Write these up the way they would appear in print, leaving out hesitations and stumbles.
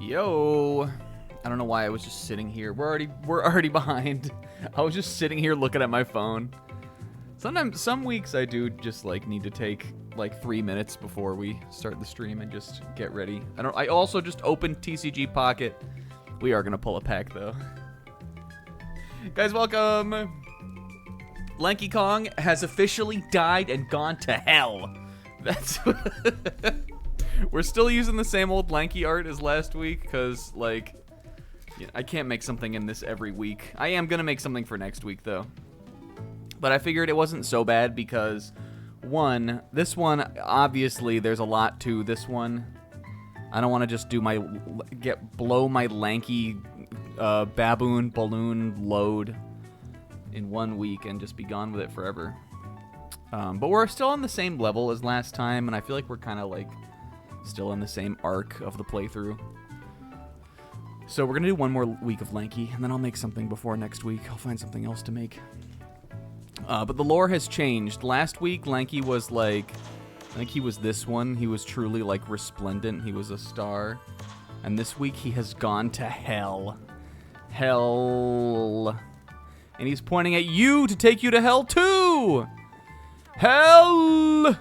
Yo, I don't know why I was just sitting here. We're already behind. I was just sitting here looking at my phone. Some weeks I do just like need to take like 3 minutes before we start the stream and just get ready. I also just opened TCG Pocket. We are gonna pull a pack though. Guys, welcome. Lanky Kong has officially died and gone to hell. That's we're still using the same old Lanky art as last week because, like, I can't make something in this every week. I am going to make something for next week, though. But I figured it wasn't so bad because, one, this one, obviously, there's a lot to this one. I don't want to just do blow my Lanky baboon balloon load in 1 week and just be gone with it forever. But we're still on the same level as last time, and I feel like we're kind of, like, still in the same arc of the playthrough. So we're going to do one more week of Lanky, and then I'll make something before next week. I'll find something else to make. But the lore has changed. Last week, Lanky was like... I think he was this one. He was truly, like, resplendent. He was a star. And this week, he has gone to hell. Hell. And he's pointing at you to take you to hell, too! Hell!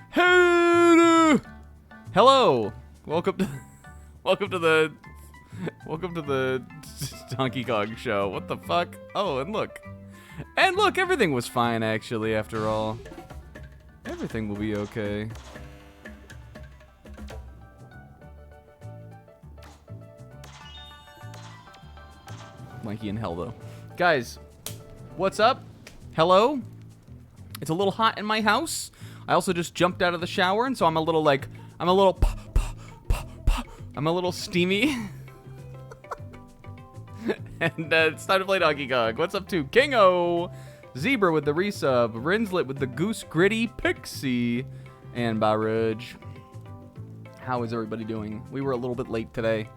Hell! Hello, welcome to the Donkey Kong show. What the fuck? Oh, and look, everything was fine actually. After all, everything will be okay. Lanky in hell though, guys. What's up? Hello. It's a little hot in my house. I also just jumped out of the shower, and so I'm a little steamy. And it's time to play Donkey Kong. What's up to Kingo? Zebra with the resub. Rinslet with the Goose Gritty Pixie. And Baruj. How is everybody doing? We were a little bit late today.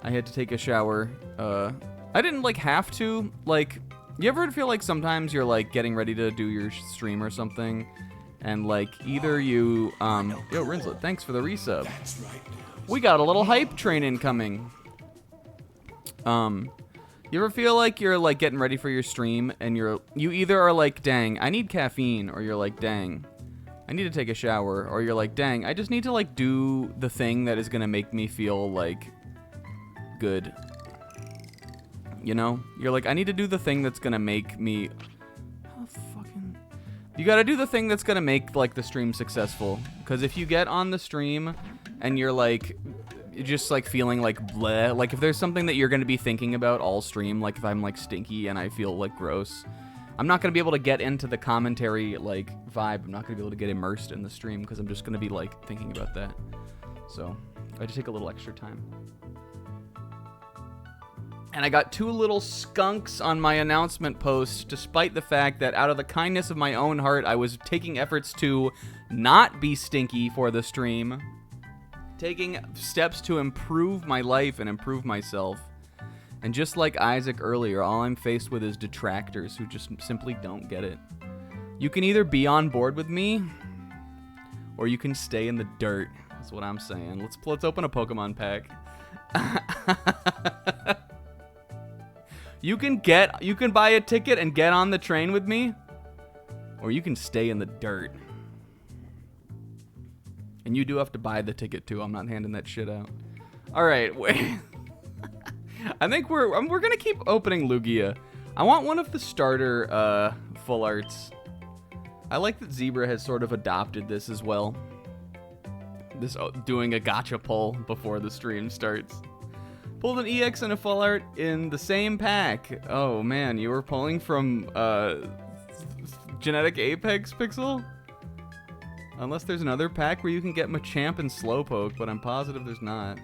I had to take a shower. I didn't, like, have to. Like, you ever feel like sometimes you're, like, getting ready to do your stream or something? And, like, either you, yo, Rinslet, thanks for the resub. That's right. We got a little hype train incoming. You ever feel like you're, like, getting ready for your stream, and you either are like, dang, I need caffeine, or you're like, dang, I need to take a shower, or you're like, dang, I just need to, like, do the thing that is gonna make me feel, like, good. You know? You're like, I need to do the thing that's gonna make me... You gotta do the thing that's gonna make, like, the stream successful. Because if you get on the stream and you're, like, just, like, feeling, like, bleh. Like, if there's something that you're gonna be thinking about all stream, like, if I'm, like, stinky and I feel, like, gross. I'm not going to be able to get into the commentary, like, vibe. I'm not going to be able to get immersed in the stream because I'm just going to be, like, thinking about that. So, I had to take a little extra time. And I got 2 little skunks on my announcement post, despite the fact that out of the kindness of my own heart, I was taking efforts to not be stinky for the stream. Taking steps to improve my life and improve myself. And just like Isaac earlier, all I'm faced with is detractors who just simply don't get it. You can either be on board with me, or you can stay in the dirt. That's what I'm saying. Let's open a Pokemon pack. You can buy a ticket and get on the train with me, or you can stay in the dirt. And you do have to buy the ticket too. I'm not handing that shit out. All right, wait. I think we're gonna keep opening Lugia. I want one of the starter full arts. I like that Zebra has sort of adopted this as well. This doing a gacha pull before the stream starts. Pulled an EX and a full art in the same pack. Oh man, you were pulling from Genetic Apex, Pixel? Unless there's another pack where you can get Machamp and Slowpoke, but I'm positive there's not.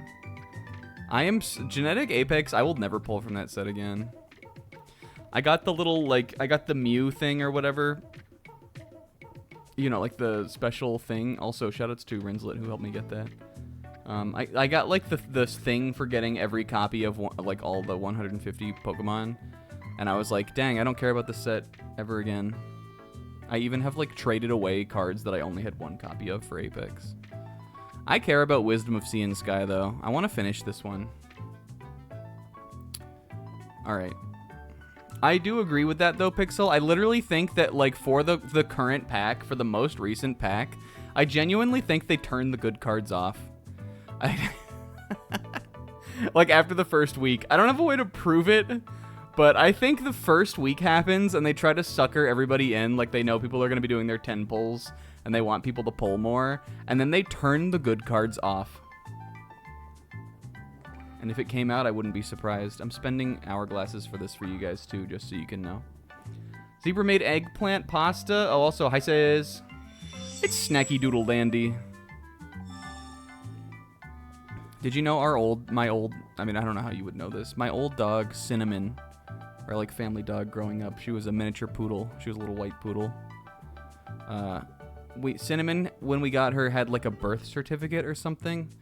Genetic Apex, I will never pull from that set again. I got the little, like, I got the Mew thing or whatever. You know, like the special thing. Also, shoutouts to Rinslet who helped me get that. I got, like, this thing for getting every copy of, like, all the 150 Pokemon. And I was like, dang, I don't care about this set ever again. I even have, like, traded away cards that I only had 1 copy of for Apex. I care about Wisdom of Sea and Sky, though. I want to finish this one. Alright. I do agree with that, though, Pixel. I literally think that, like, for the current pack, for the most recent pack, I genuinely think they turned the good cards off. Like, after the first week. I don't have a way to prove it, but I think the first week happens, and they try to sucker everybody in. Like, they know people are going to be doing their 10 pulls, and they want people to pull more, and then they turn the good cards off. And if it came out, I wouldn't be surprised. I'm spending hourglasses for this for you guys, too, just so you can know. Zebra made eggplant pasta. Oh, also, hi, says. It's Snacky Doodle Dandy. Did you know I mean, I don't know how you would know this. My old dog, Cinnamon, our, like, family dog growing up, she was a miniature poodle. She was a little white poodle. Cinnamon, when we got her, had, like, a birth certificate or something.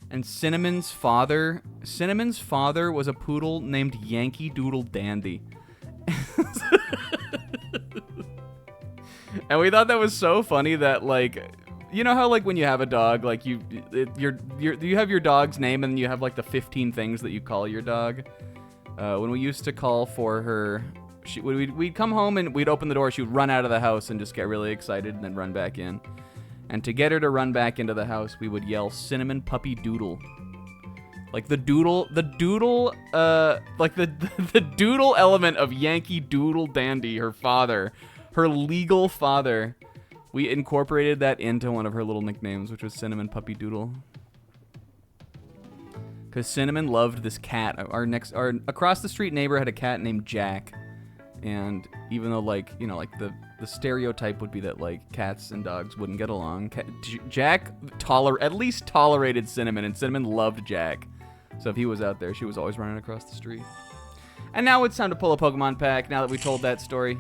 And Cinnamon's father was a poodle named Yankee Doodle Dandy. And we thought that was so funny that, like, you know how, like, when you have a dog, like, you have your dog's name and you have, like, the 15 things that you call your dog. When we used to call for her, we'd come home and we'd open the door, she would run out of the house and just get really excited and then run back in. And to get her to run back into the house, we would yell, Cinnamon Puppy Doodle. Like, the doodle, like, the doodle element of Yankee Doodle Dandy, her father, her legal father. We incorporated that into one of her little nicknames, which was Cinnamon Puppy Doodle. Because Cinnamon loved this cat. Our across the street neighbor had a cat named Jack. And even though, like, you know, like, the stereotype would be that, like, cats and dogs wouldn't get along, Jack at least tolerated Cinnamon, and Cinnamon loved Jack. So if he was out there, she was always running across the street. And now it's time to pull a Pokemon pack, now that we told that story.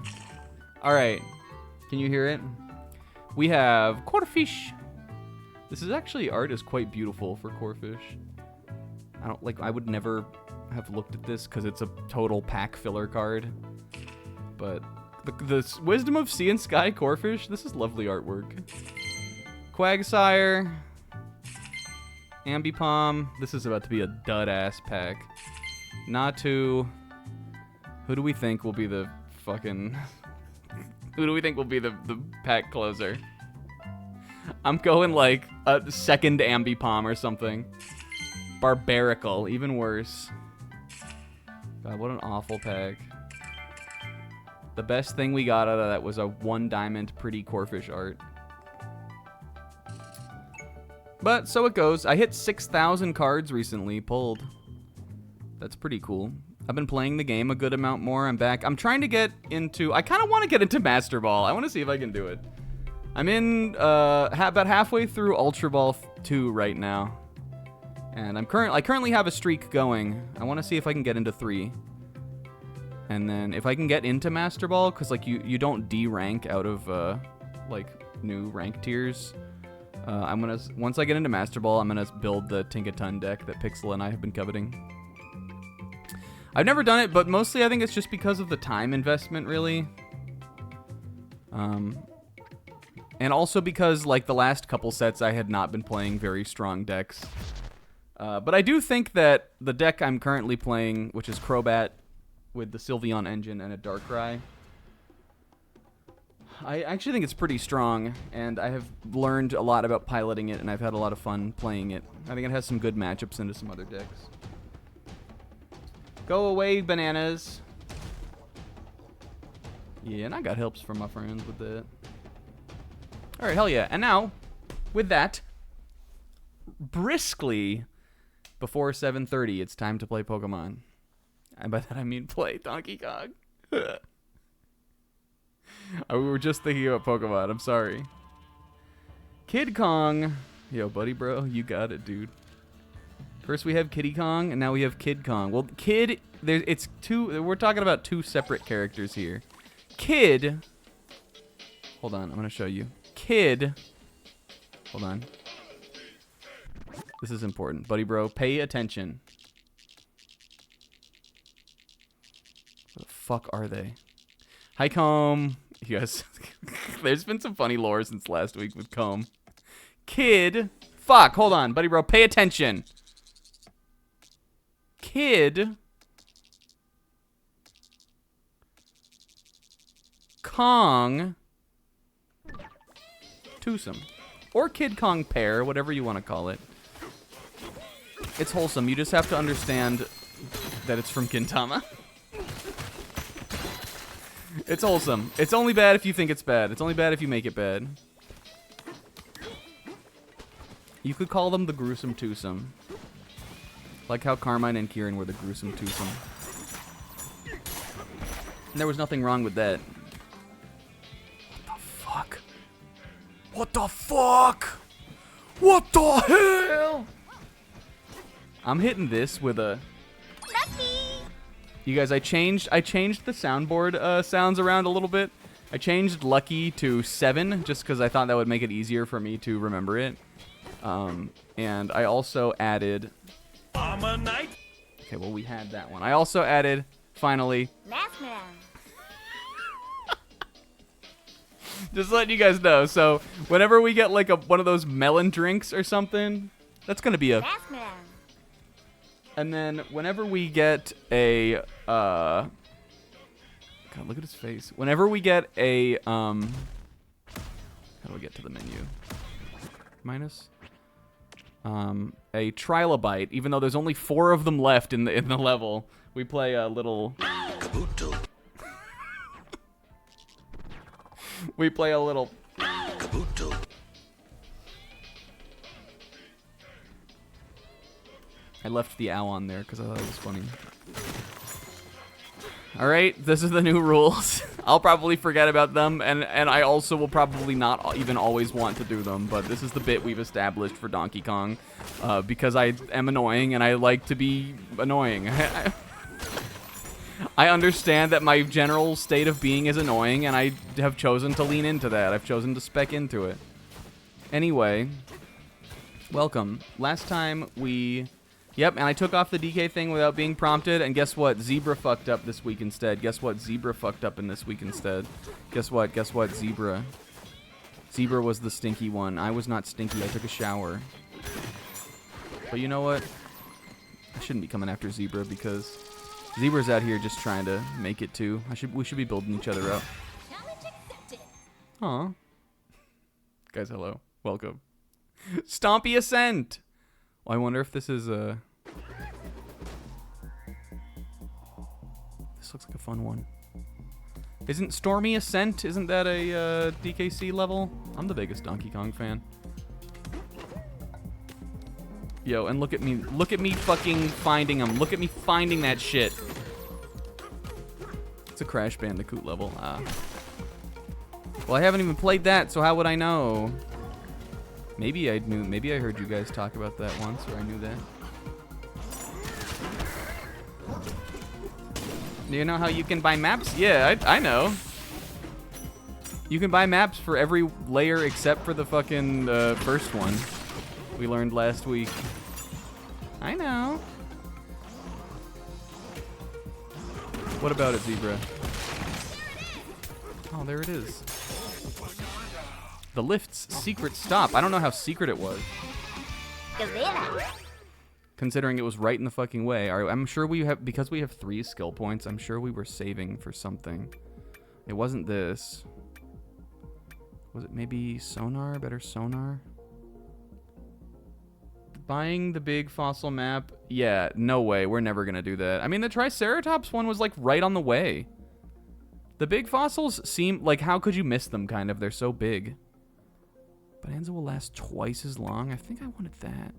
Alright. Can you hear it? We have Corphish. This is actually, art is quite beautiful for Corphish. I would never have looked at this because it's a total pack filler card. But the Wisdom of Sea and Sky Corphish, this is lovely artwork. Quagsire. Ambipom. This is about to be a dud-ass pack. Natu. Who do we think will be the fucking... Who do we think will be the pack closer? I'm going, like, a second Ambipom or something. Barbarical. Even worse. God, what an awful pack. The best thing we got out of that was a 1 diamond pretty Corphish art. But so it goes. I hit 6,000 cards recently pulled. That's pretty cool. I've been playing the game a good amount more. I'm back. I'm trying to get into... I kind of want to get into Master Ball. I want to see if I can do it. I'm in about halfway through Ultra Ball 2 right now. And I currently have a streak going. I want to see if I can get into 3. And then if I can get into Master Ball, because like you don't D-rank out of like new rank tiers. Once I get into Master Ball, I'm gonna build the Tinkaton deck that Pixel and I have been coveting. I've never done it, but mostly I think it's just because of the time investment, really. And also because like the last couple sets I had not been playing very strong decks. But I do think that the deck I'm currently playing, which is Crobat with the Sylveon engine and a Darkrai, I actually think it's pretty strong, and I have learned a lot about piloting it, and I've had a lot of fun playing it. I think it has some good matchups into some other decks. Go away, bananas. Yeah, and I got helps from my friends with that. Alright, hell yeah. And now, with that, briskly, before 7:30, it's time to play Pokemon. And by that I mean play Donkey Kong. We were just thinking about Pokemon. I'm sorry. Kid Kong. Yo, buddy, bro. You got it, dude. First we have Kiddy Kong, and now we have Kid Kong. Well, Kid, it's two. We're talking about two separate characters here. Kid. Hold on. I'm going to show you. Kid. Hold on. This is important. Buddy, bro, pay attention. What the fuck are they? Hi, Comb. You guys, there's been some funny lore since last week with Comb. Kid. Fuck, hold on. Buddy, bro, pay attention. Kid. Kong. Twosome. Or Kid Kong pair, whatever you want to call it. It's wholesome. You just have to understand that it's from Gintama. It's wholesome. It's only bad if you think it's bad. It's only bad if you make it bad. You could call them the Gruesome Twosome. Like how Carmine and Kieran were the Gruesome Twosome. And there was nothing wrong with that. What the fuck? What the fuck? What the hell? I'm hitting this with a... Lucky! You guys, I changed the soundboard sounds around a little bit. I changed Lucky to 7 just because I thought that would make it easier for me to remember it. And I also added... I'm a knight. Okay, well, we had that one. I also added, finally... Just letting you guys know. So, whenever we get like one of those melon drinks or something, that's going to be a... And then whenever we get a... God, look at his face. Whenever we get a... How do we get to the menu? Minus... a Trilobite, even though there's only 4 of them left in the level, we play a little... Kabuto. We play a little... Kabuto. I left the ow on there because I thought it was funny. Alright, this is the new rules. I'll probably forget about them, and I also will probably not even always want to do them, but this is the bit we've established for Donkey Kong, because I am annoying, and I like to be annoying. I understand that my general state of being is annoying, and I have chosen to lean into that. I've chosen to spec into it. Anyway, welcome. Last time we... Yep, and I took off the DK thing without being prompted, and guess what? Zebra fucked up this week instead. Guess what? Zebra fucked up in this week instead. Guess what? Guess what? Zebra. Zebra was the stinky one. I was not stinky. I took a shower. But you know what? I shouldn't be coming after Zebra because Zebra's out here just trying to make it too. We should be building each other up. Aw. Guys, hello. Welcome. Stompy Ascent! Oh, I wonder if this is a... This looks like a fun one. Isn't Stormy Ascent, isn't that a DKC level? I'm the biggest Donkey Kong fan. Yo, and look at me fucking finding him. Look at me finding that shit. It's a Crash Bandicoot level. Ah. Well, I haven't even played that, so how would I know? Maybe I knew. Maybe I heard you guys talk about that once, or I knew that. Do you know how you can buy maps? Yeah, I know. You can buy maps for every layer except for the fucking first one we learned last week. I know. What about it, Zebra? Oh, there it is. The lift's secret stop. I don't know how secret it was. Considering it was right in the fucking way. I'm sure we have, because we have 3 skill points, I'm sure we were saving for something. It wasn't this. Was it maybe sonar? Better sonar? Buying the big fossil map? Yeah, no way. We're never gonna do that. I mean, the Triceratops one was like right on the way. The big fossils seem like, how could you miss them, kind of? They're so big. Bananza will last twice as long. I think I wanted that.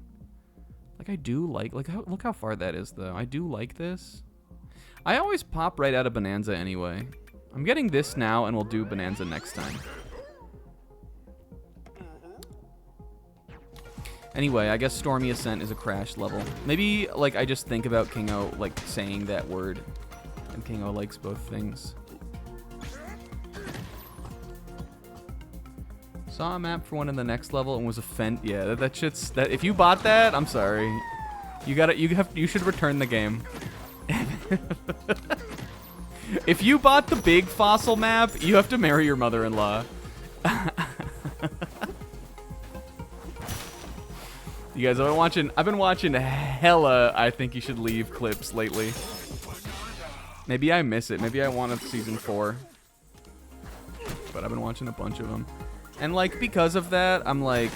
Like, I do like look how far that is, though. I do like this. I always pop right out of Bananza anyway. I'm getting this now, and we'll do Bananza next time. Anyway, I guess Stormy Ascent is a Crash level. Maybe, like, I just think about Kingo, like, saying that word. And Kingo likes both things. Saw a map for one in the next level and was offended. Yeah, that shit's... That, if you bought that, I'm sorry. You should return the game. If you bought the big fossil map, you have to marry your mother-in-law. You guys, I've been watching hella I Think You Should Leave clips lately. Maybe I miss it. Maybe I want a season 4. But I've been watching a bunch of them. And, like, because of that, I'm like...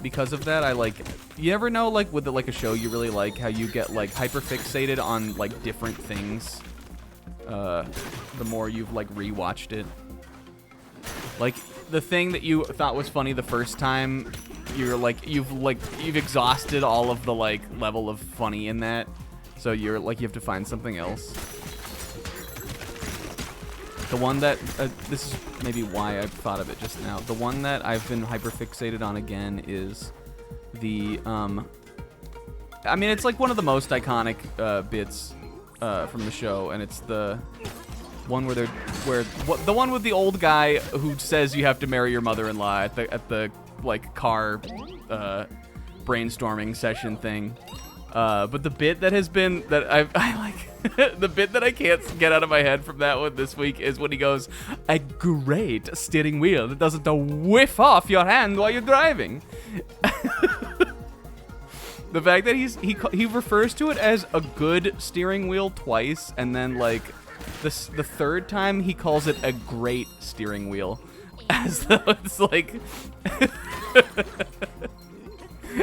Because of that, I, like... You ever know, like, with, like, a show you really like, how you get, like, hyper-fixated on, like, different things? The more you've, like, rewatched it. Like, the thing that you thought was funny the first time... You've exhausted all of the, like, level of funny in that. So you're, like, you have to find something else. The one that, this is maybe why I thought of it just now. The one that I've been hyper-fixated on again is the, I mean, it's like one of the most iconic, bits, from the show, and it's the one the one with the old guy who says you have to marry your mother-in-law at the like, car, brainstorming session thing. But the bit that has been, that I like, the bit that I can't get out of my head from that one this week is when he goes, a great steering wheel that doesn't whiff off your hand while you're driving. The fact that he refers to it as a good steering wheel twice, and then, like, the third time he calls it a great steering wheel. As though it's like...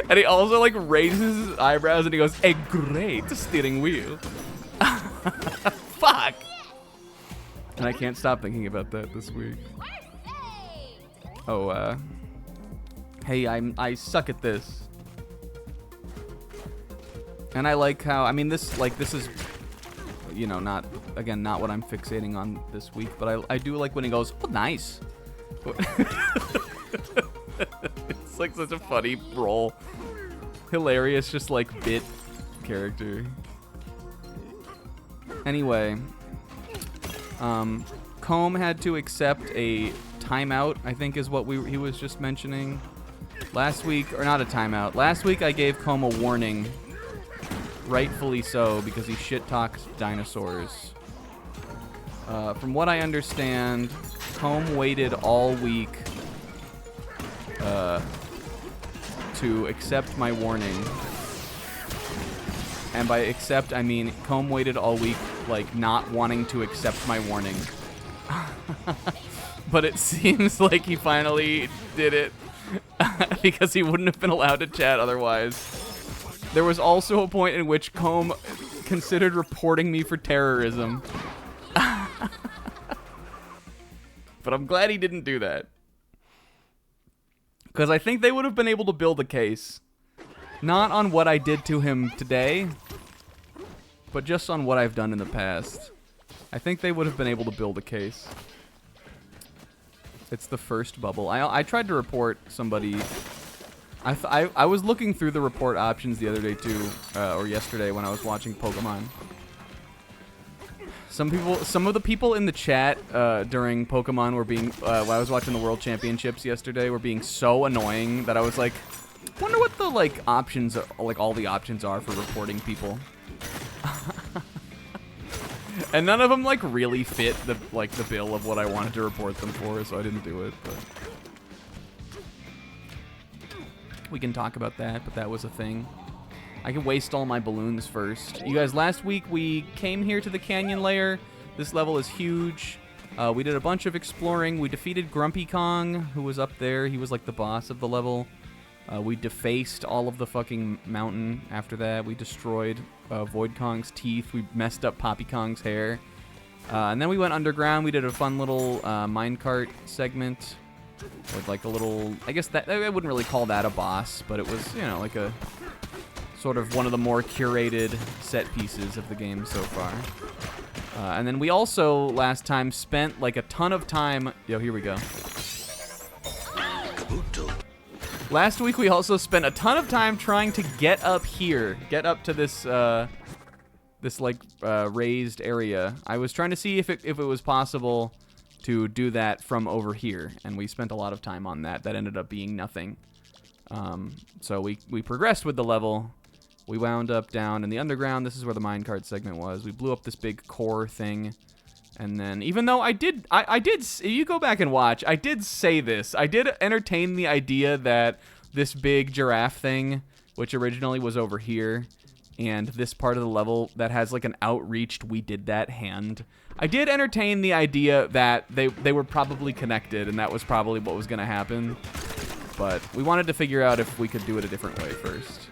And he also, like, raises his eyebrows and he goes, a great steering wheel. Fuck! And I can't stop thinking about that this week. Oh, hey, I suck at this. And I like how, I mean, this is, you know, not what I'm fixating on this week, but I do like when he goes, oh, nice. It's like such a funny role. Hilarious, just like bit character. Anyway, Comb had to accept a timeout, I think is what he was just mentioning. Last week, or not a timeout. Last week I gave Comb a warning. Rightfully so, because he shit-talks dinosaurs. From what I understand, Comb waited all week to accept my warning. And by accept, I mean Comb waited all week, like, not wanting to accept my warning. But it seems like he finally did it because he wouldn't have been allowed to chat otherwise. There was also a point in which Comb considered reporting me for terrorism. But I'm glad he didn't do that. Because I think they would have been able to build a case. Not on what I did to him today, but just on what I've done in the past. I think they would have been able to build a case. It's the first bubble. I tried to report somebody. I was looking through the report options the other day too, or yesterday when I was watching Pokemon. Some of the people in the chat during Pokemon were being, while I was watching the World Championships yesterday, were being so annoying that I was like, wonder what the like options, like all the options are for reporting people. And none of them like really fit the bill of what I wanted to report them for, so I didn't do it. But we can talk about that, but that was a thing. I can waste all my balloons first. You guys, last week we came here to the canyon layer. This level is huge. We did a bunch of exploring. We defeated Grumpy Kong, who was up there. He was like the boss of the level. We defaced all of the fucking mountain after that. We destroyed Void Kong's teeth. We messed up Poppy Kong's hair. And then we went underground. We did a fun little minecart segment with like a little... I guess that I wouldn't really call that a boss, but it was, you know, like a... sort of one of the more curated set pieces of the game so far. And then we also, last time, spent like a ton of time... Yo, here we go. Last week we also spent a ton of time trying to get up here. Get up to this, raised area. I was trying to see if it was possible to do that from over here. And we spent a lot of time on that. That ended up being nothing. So we progressed with the level. We wound up down in the underground. This is where the minecart segment was. We blew up this big core thing. And then, even though I did, if you go back and watch, I did say this. I did entertain the idea that this big giraffe thing, which originally was over here, and this part of the level that has like an outreached "we did that" hand. I did entertain the idea that they were probably connected, and that was probably what was going to happen. But we wanted to figure out if we could do it a different way first.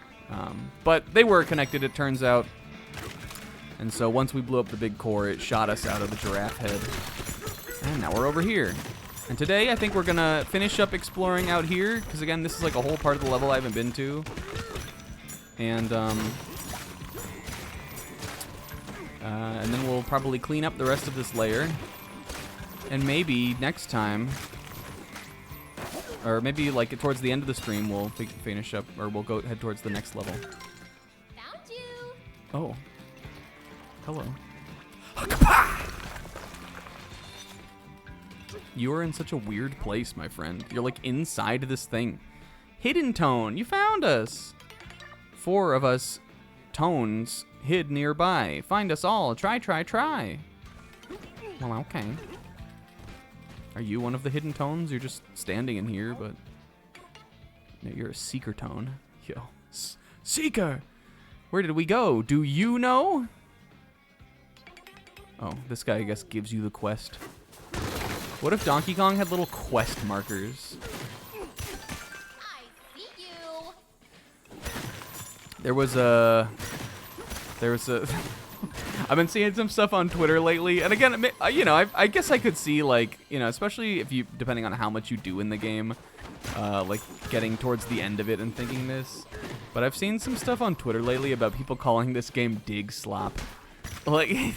But they were connected, it turns out. And so once we blew up the big core, it shot us out of the giraffe head. And now we're over here. And today, I think we're going to finish up exploring out here. Because, again, this is like a whole part of the level I haven't been to. And then we'll probably clean up the rest of this layer. And maybe next time... Or maybe, like, towards the end of the stream, we'll finish up, or we'll head towards the next level. Found you. Oh. Hello. You are in such a weird place, my friend. You're, like, inside this thing. Hidden Tone, you found us. 4 of us tones hid nearby. Find us all. Try, try, try. Well, okay. Are you one of the hidden tones? You're just standing in here, but... No, you're a seeker tone. Yo. Seeker! Where did we go? Do you know? Oh, this guy, I guess, gives you the quest. What if Donkey Kong had little quest markers? I see you. There was a... I've been seeing some stuff on Twitter lately, and again, you know, I guess I could see, like, you know, especially if you, depending on how much you do in the game, like, getting towards the end of it and thinking this, but I've seen some stuff on Twitter lately about people calling this game dig slop. Like,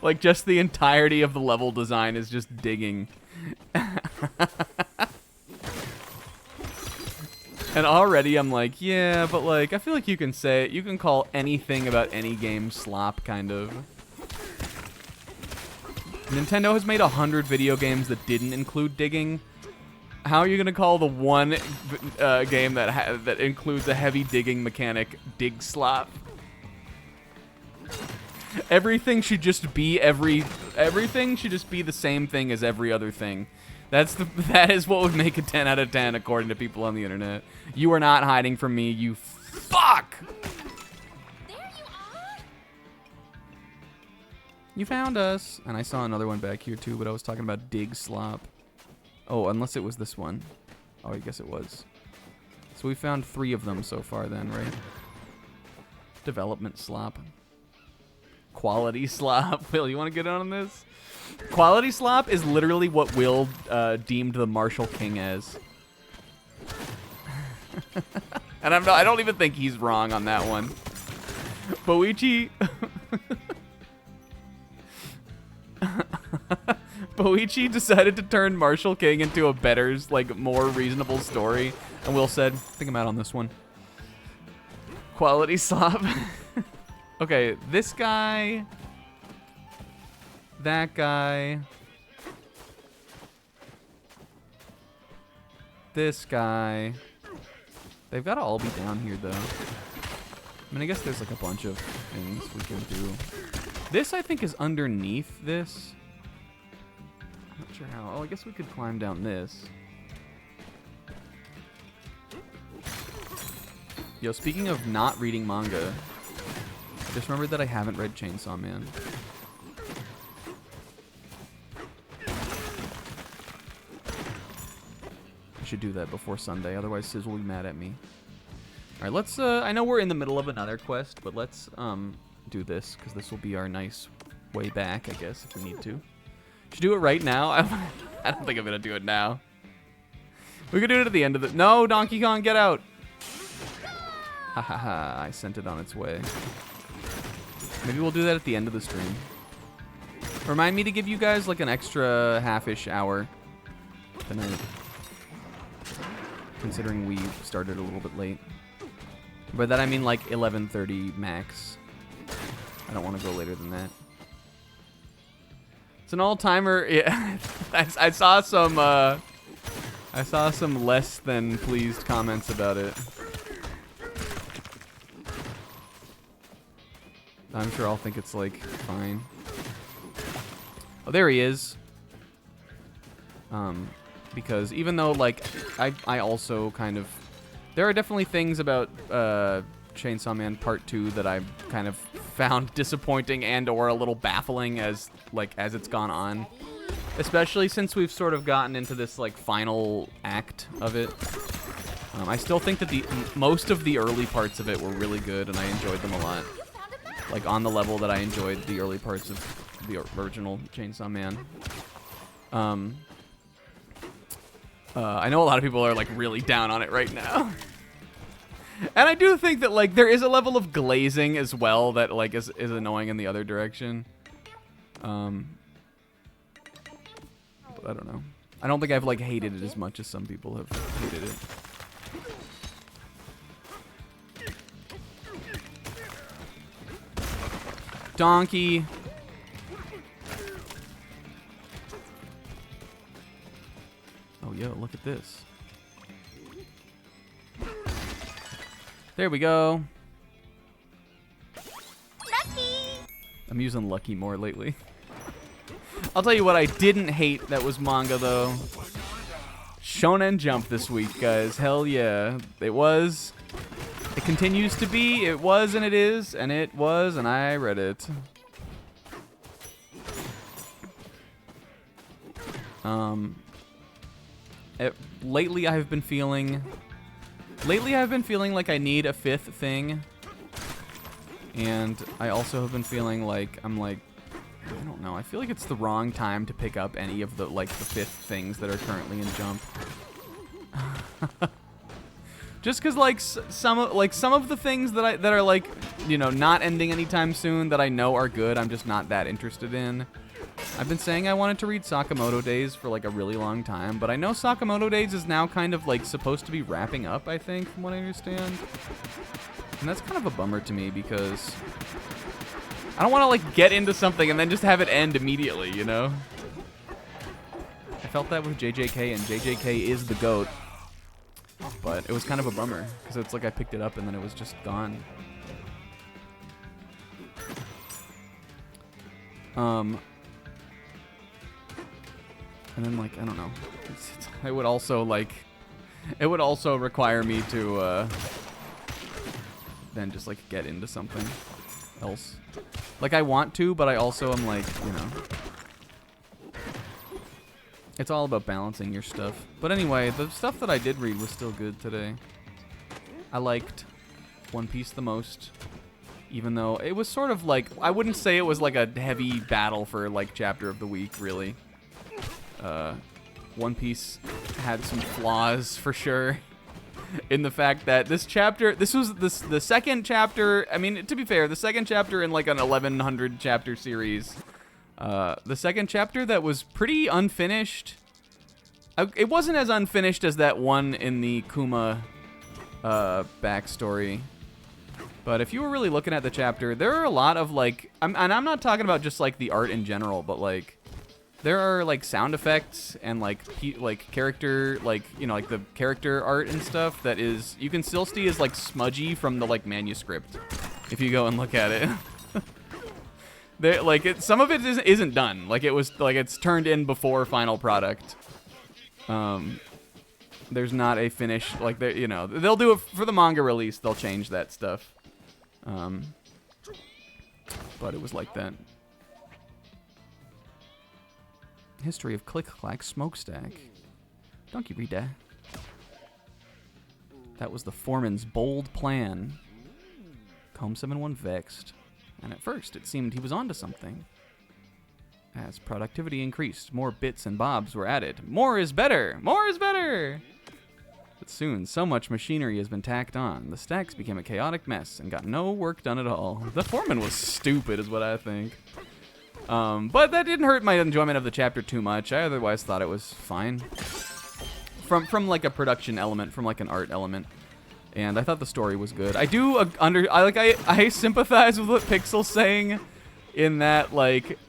like, just the entirety of the level design is just digging. And already I'm like, yeah, but like, I feel like you can say it. You can call anything about any game slop, kind of. Nintendo has made 100 video games that didn't include digging. How are you gonna call the one game that includes a heavy digging mechanic dig slop? Everything should just be everything should just be the same thing as every other thing. That is what would make a 10 out of 10 according to people on the internet. You are not hiding from me, you fuck! There you are. You found us. And I saw another one back here too, but I was talking about dig slop. Oh, unless it was this one. Oh, I guess it was. So we found 3 of them so far then, right? Development slop. Quality slop. Will, you want to get on this? Quality slop is literally what Will deemed the Marshall King as. And I don't even think he's wrong on that one. Boichi Boichi decided to turn Marshall King into a better, like, more reasonable story. And Will said, I think I'm out on this one. Quality slop. Okay, this guy. That guy. This guy. They've got to all be down here, though. I mean, I guess there's like a bunch of things we can do. This, I think, is underneath this. I'm not sure how. Oh, I guess we could climb down this. Yo, speaking of not reading manga, I just remembered that I haven't read Chainsaw Man. I should do that before Sunday, otherwise Sizz will be mad at me. Alright, let's, I know we're in the middle of another quest, but let's, do this, because this will be our nice way back, I guess, if we need to. Should do it right now? I don't think I'm gonna do it now. We could do it at the end of the... No, Donkey Kong, get out! Ha ha ha, I sent it on its way. Maybe we'll do that at the end of the stream. Remind me to give you guys, like, an extra half-ish hour tonight. Considering we started a little bit late. By that I mean like 11:30 max. I don't want to go later than that. It's an all-timer. Yeah, I saw some less than pleased comments about it. I'm sure I'll think it's like fine. Oh, there he is. Because even though like I also kind of, there are definitely things about Chainsaw Man Part 2 that I've kind of found disappointing and or a little baffling as it's gone on. Especially since we've sort of gotten into this like final act of it. I still think that most of the early parts of it were really good and I enjoyed them a lot. Like on the level that I enjoyed the early parts of the original Chainsaw Man. I know a lot of people are like really down on it right now. And I do think that like there is a level of glazing as well that like is annoying in the other direction. But I don't know. I don't think I've like hated it as much as some people have hated it. Donkey. Oh, yo, look at this. There we go. Lucky! I'm using Lucky more lately. I'll tell you what I didn't hate that was manga, though. Shonen Jump this week, guys. Hell yeah. It was. It continues to be. It was and it is. And it was and I read it. Lately I've been feeling like I need a fifth thing. And I also have been feeling like I'm like, I don't know. I feel like it's the wrong time to pick up any of the like the fifth things that are currently in Jump. Just because like some of the things that are like, you know, not ending anytime soon that I know are good, I'm just not that interested in. I've been saying I wanted to read Sakamoto Days for like a really long time, but I know Sakamoto Days is now kind of like supposed to be wrapping up, I think, from what I understand. And that's kind of a bummer to me because I don't want to like get into something and then just have it end immediately, you know? I felt that with JJK, and JJK is the GOAT. But it was kind of a bummer because it's like I picked it up and then it was just gone. And then like I don't know, it would also require me to then just like get into something else. Like I want to, but I also am like, you know, it's all about balancing your stuff. But anyway, the stuff that I did read was still good today. I liked One Piece the most, even though it was sort of like, I wouldn't say it was like a heavy battle for like chapter of the week, really. One Piece had some flaws for sure. In the fact that this was the second chapter. I mean, to be fair, the second chapter in like an 1100 chapter series The second chapter that was pretty unfinished. It wasn't as unfinished as that one in the Kuma backstory. But if you were really looking at the chapter, there are a lot of like, and I'm not talking about just like the art in general, but like there are like sound effects and like character, like, you know, like the character art and stuff that is, you can still see is like smudgy from the like manuscript if you go and look at it. Some of it isn't done. Like it was like it's turned in before final product. There's not a finish, like they, you know, they'll do it for the manga release. They'll change that stuff. But it was like that. History of Click Clack Smokestack. Donkey read that. That was the foreman's bold plan. Comb 71 vexed, and at first it seemed he was onto something. As productivity increased, more bits and bobs were added. More is better! More is better! But soon, so much machinery has been tacked on. The stacks became a chaotic mess and got no work done at all. The foreman was stupid, is what I think. But that didn't hurt my enjoyment of the chapter too much. I otherwise thought it was fine. From like a production element, from like an art element. And I thought the story was good. I do I sympathize with what Pixel's saying in that, like,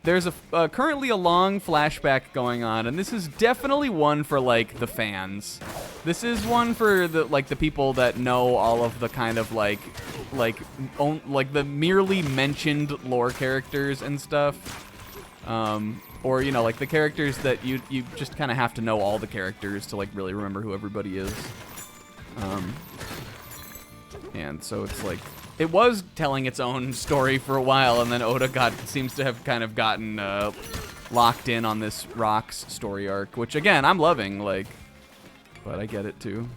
there's currently a long flashback going on, and this is definitely one for like the fans. This is one for the people that know all of the kind of like the merely mentioned lore characters and stuff, or, you know, like the characters that you just kind of have to know all the characters to like really remember who everybody is. And so it's like, it was telling its own story for a while, and then Oda seems to have kind of gotten locked in on this Rocks story arc, which again, I'm loving, like, but I get it too.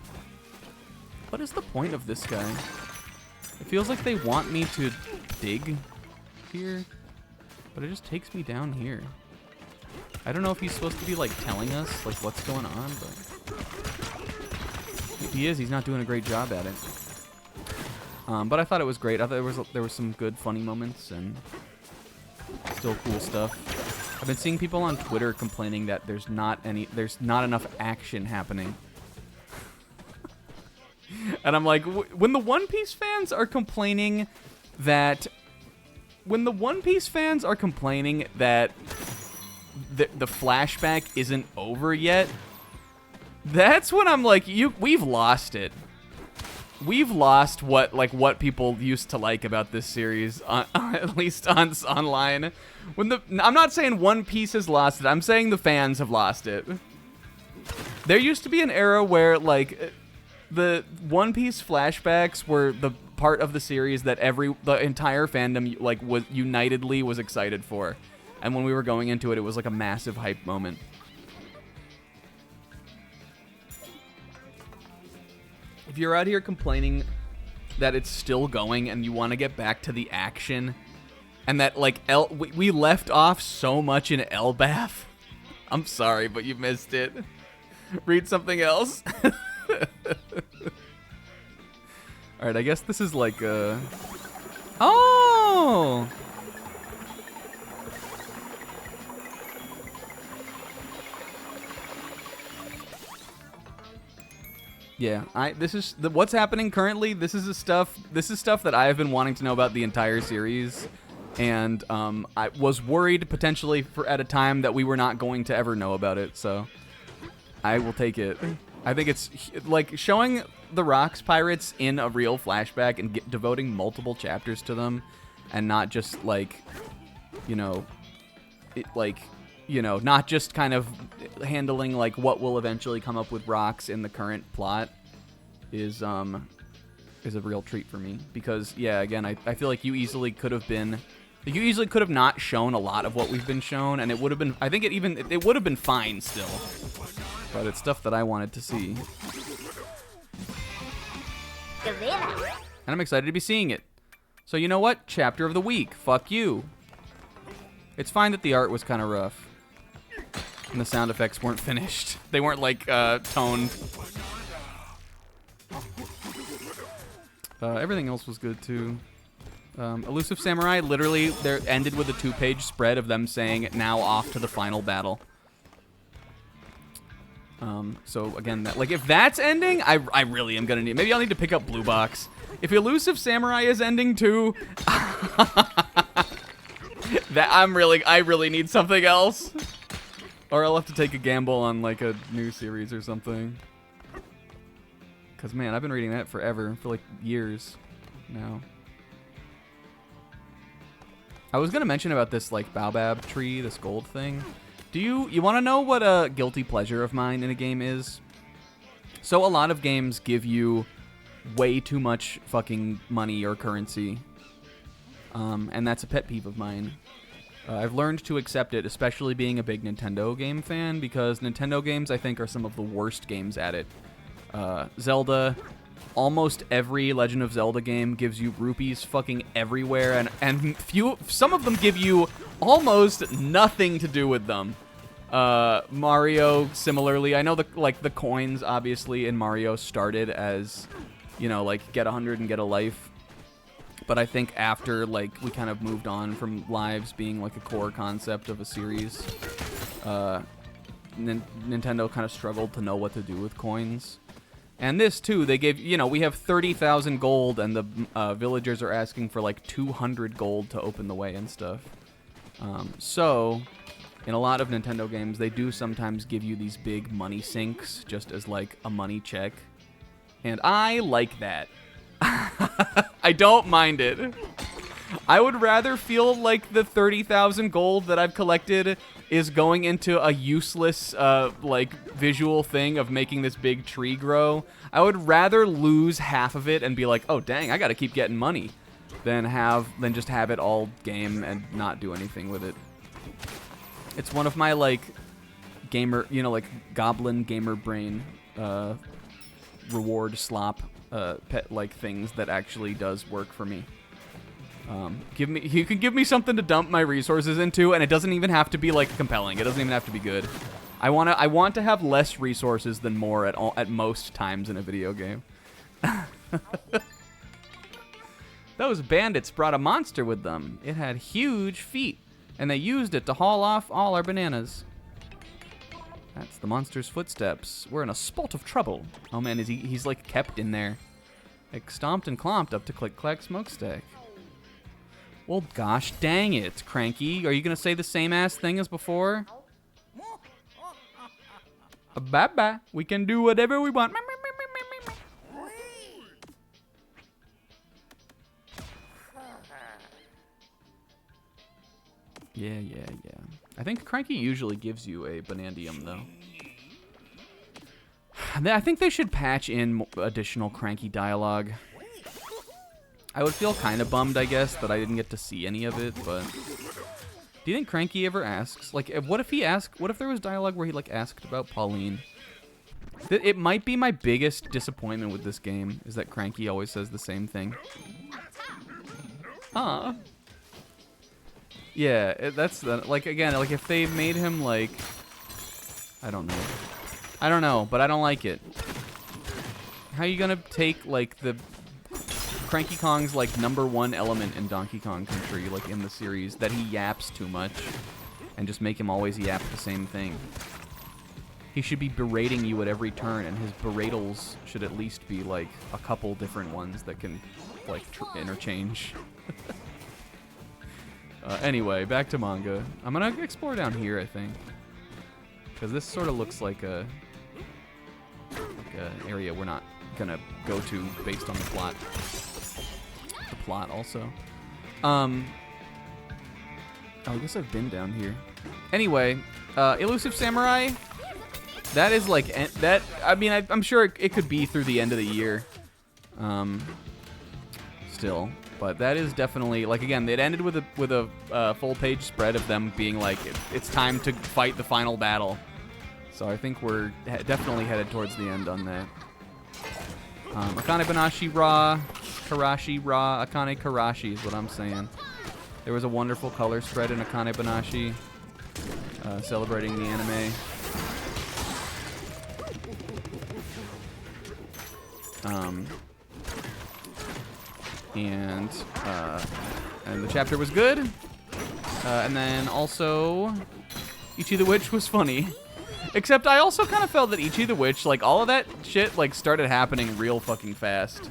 What is the point of this guy? It feels like they want me to dig here, but it just takes me down here. I don't know if he's supposed to be like telling us like what's going on, but if he is, he's not doing a great job at it. But I thought it was great. I thought there was some good funny moments and still cool stuff. I've been seeing people on Twitter complaining that there's not enough action happening. And I'm like, when the One Piece fans are complaining that the flashback isn't over yet, that's when I'm like, we've lost it. We've lost what people used to like about this series, at least online. I'm not saying One Piece has lost it. I'm saying the fans have lost it. There used to be an era where like the One Piece flashbacks were the part of the series that the entire fandom like was unitedly was excited for, and when we were going into it, it was like a massive hype moment. If you're out here complaining that it's still going and you want to get back to the action, and that like we left off so much in Elbaf, I'm sorry, but you missed it. Read something else. All right, I guess this is like oh. Yeah, this is what's happening currently. This is stuff that I have been wanting to know about the entire series, and I was worried potentially at a time that we were not going to ever know about it. So I will take it. I think it's like showing the Rocks pirates in a real flashback and devoting multiple chapters to them, and not just like, not just kind of handling like what will eventually come up with Rocks in the current plot is a real treat for me, because again, I feel like you easily could have not shown a lot of what we've been shown, and it would have been, I think it would have been fine still, but it's stuff that I wanted to see. And I'm excited to be seeing it. So you know what? Chapter of the week. Fuck you. It's fine that the art was kind of rough. And the sound effects weren't finished. They weren't like toned. Everything else was good too. Elusive Samurai, literally, they ended with a 2-page spread of them saying, now off to the final battle. So again, like if that's ending, I really am gonna need. Maybe I'll need to pick up Blue Box. If Elusive Samurai is ending too, I really need something else, or I'll have to take a gamble on like a new series or something. Cause man, I've been reading that forever, for like years now. I was gonna mention about this like baobab tree, this gold thing. Do you want to know what a guilty pleasure of mine in a game is? So a lot of games give you way too much fucking money or currency. And that's a pet peeve of mine. I've learned to accept it, especially being a big Nintendo game fan, because Nintendo games, I think, are some of the worst games at it. Zelda, almost every Legend of Zelda game gives you rupees fucking everywhere, and some of them give you almost nothing to do with them. Mario, similarly. I know the coins, obviously, in Mario started as, you know, like, get 100 and get a life. But I think after, like, we kind of moved on from lives being, like, a core concept of a series, Nintendo kind of struggled to know what to do with coins. And this, too, they gave, you know, we have 30,000 gold, and the villagers are asking for, like, 200 gold to open the way and stuff. So, in a lot of Nintendo games, they do sometimes give you these big money sinks, just as, like, a money check. And I like that. I don't mind it. I would rather feel like the 30,000 gold that I've collected is going into a useless, like, visual thing of making this big tree grow. I would rather lose half of it and be like, oh, dang, I gotta keep getting money, than just have it all game and not do anything with it. It's one of my, like, gamer, you know, like, goblin gamer brain, reward slop, pet-like things that actually does work for me. You can give me something to dump my resources into, and it doesn't even have to be like compelling. It doesn't even have to be good. I want to have less resources than more at most times in a video game. Those bandits brought a monster with them. It had huge feet, and they used it to haul off all our bananas. That's the monster's footsteps. We're in a spot of trouble. Oh man, he's like kept in there. Like stomped and clomped up to Click Clack Smokestack. Well, gosh dang it, Cranky. Are you going to say the same ass thing as before? Bye-bye. We can do whatever we want. Yeah. I think Cranky usually gives you a Banandium, though. I think they should patch in additional Cranky dialogue. I would feel kind of bummed, I guess, that I didn't get to see any of it, but... Do you think Cranky ever asks? Like, what if there was dialogue where he, like, asked about Pauline? It might be my biggest disappointment with this game, is that Cranky always says the same thing. Huh. Yeah, that's the... Like, again, like, if they made him, like... I don't know, but I don't like it. How are you gonna take, like, the... Cranky Kong's, like, #1 element in Donkey Kong Country, like, in the series, that he yaps too much, and just make him always yap the same thing. He should be berating you at every turn, and his beratals should at least be, like, a couple different ones that can, like, interchange. Anyway, back to manga. I'm gonna explore down here, I think. Because this sort of looks like an area we're not gonna go to based on the plot. The plot also. Oh, I guess I've been down here. Anyway, Elusive Samurai. That is like that. I mean, I'm sure it could be through the end of the year. Still, but that is definitely like again. It ended with a full page spread of them being like it's time to fight the final battle. So I think we're definitely headed towards the end on that. Akane Banashi Ra, Karashi Ra, Akane Karashi is what I'm saying. There was a wonderful color spread in Akane Banashi, celebrating the anime. and the chapter was good. And then also, Ichi the Witch was funny. Except I also kind of felt that Ichi the Witch, like, all of that shit, like, started happening real fucking fast.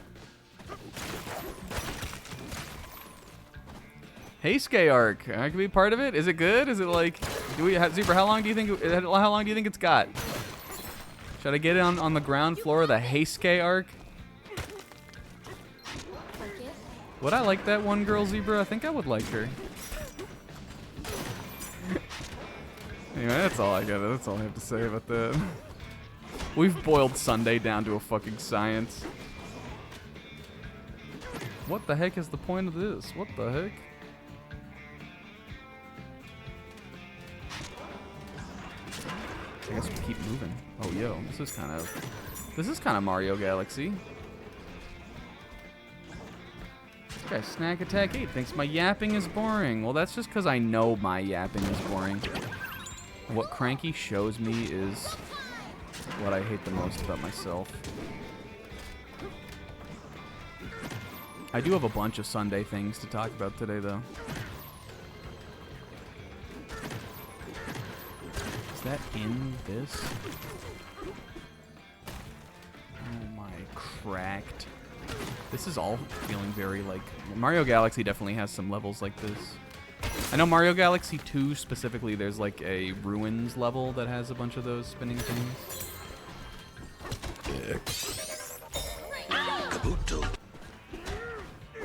Hey, Skay Arc, I could be part of it. Is it good? Is it like, Zebra? How long do you think it's got? Should I get it on the ground floor of the Hey Skay Arc? Would I like that one girl, Zebra? I think I would like her. Anyway, that's all I got. That's all I have to say about that. We've boiled Sunday down to a fucking science. What the heck is the point of this? What the heck? I guess we keep moving. Oh, yo, this is kind of Mario Galaxy. This guy Snack Attack 8 thinks my yapping is boring. Well, that's just because I know my yapping is boring. What Cranky shows me is what I hate the most about myself. I do have a bunch of Sunday things to talk about today, though. Is that in this? Oh my, cracked. This is all feeling very like... Mario Galaxy definitely has some levels like this. I know Mario Galaxy 2 specifically, there's like a ruins level that has a bunch of those spinning things.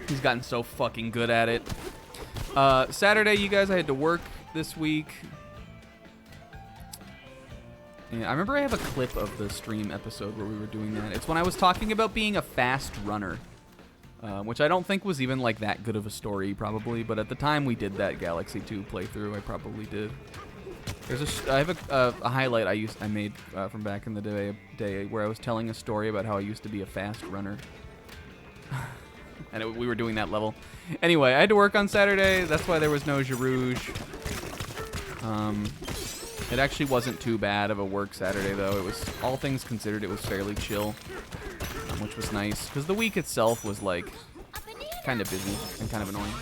He's gotten so fucking good at it. Saturday, you guys, I had to work this week. Yeah, I remember I have a clip of the stream episode where we were doing that. It's when I was talking about being a fast runner, which I don't think was even like that good of a story, probably. But at the time we did that Galaxy 2 playthrough, I probably did. I have a highlight I made from back in the day where I was telling a story about how I used to be a fast runner, and we were doing that level. Anyway, I had to work on Saturday. That's why there was no Girouge. It actually wasn't too bad of a work Saturday, though. It was, all things considered, it was fairly chill, which was nice, because the week itself was, like, kind of busy and kind of annoying.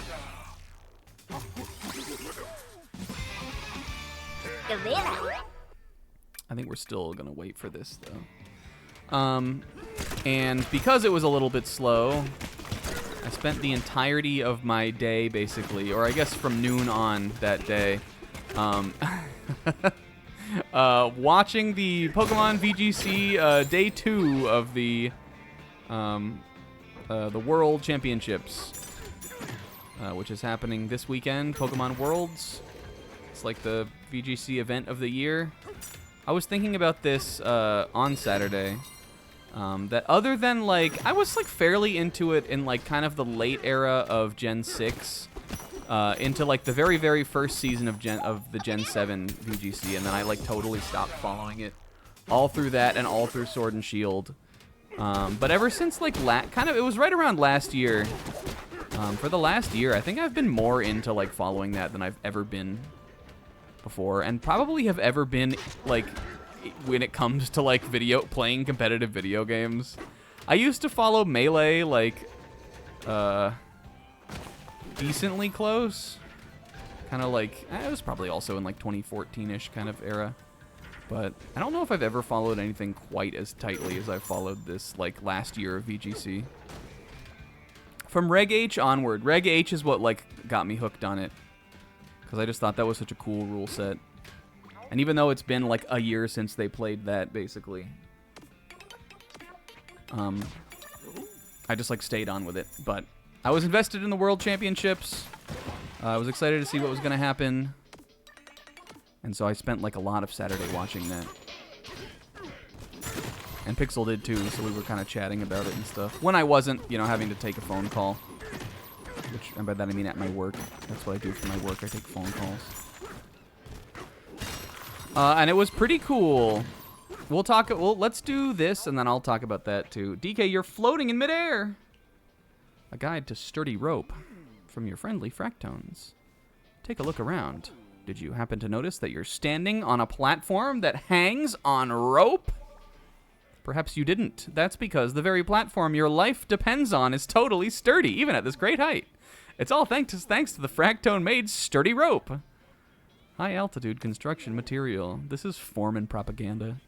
I think we're still going to wait for this, though. And because it was a little bit slow, I spent the entirety of my day, basically, or I guess from noon on that day, watching the Pokemon VGC day 2 of the World Championships, which is happening this weekend. Pokemon Worlds. It's like the VGC event of the year. I was thinking about this on Saturday. That other than like, I was like fairly into it in like kind of the late era of Gen 6. Into like the very, very first season of the Gen 7 VGC, and then I like totally stopped following it all through that and all through Sword and Shield. But ever since like it was right around last year. For the last year, I think I've been more into like following that than I've ever been before, and probably have ever been like when it comes to like playing competitive video games. I used to follow Melee like decently close, kind of like it was probably also in like 2014-ish kind of era, but I don't know if I've ever followed anything quite as tightly as I followed this like last year of VGC. From Reg H onward, Reg H is what like got me hooked on it, because I just thought that was such a cool rule set, and even though it's been like a year since they played that, basically, I just like stayed on with it. But I was invested in the World Championships. I was excited to see what was going to happen. And so I spent like a lot of Saturday watching that. And Pixel did too, so we were kind of chatting about it and stuff. When I wasn't, having to take a phone call. And by that I mean at my work. That's what I do for my work. I take phone calls. And it was pretty cool. Let's do this, and then I'll talk about that too. DK, you're floating in midair. A guide to sturdy rope from your friendly Fractones. Take a look around. Did you happen to notice that you're standing on a platform that hangs on rope? Perhaps you didn't. That's because the very platform your life depends on is totally sturdy, even at this great height. It's all thanks to the Fractone-made sturdy rope. High altitude construction material. This is Foreman propaganda.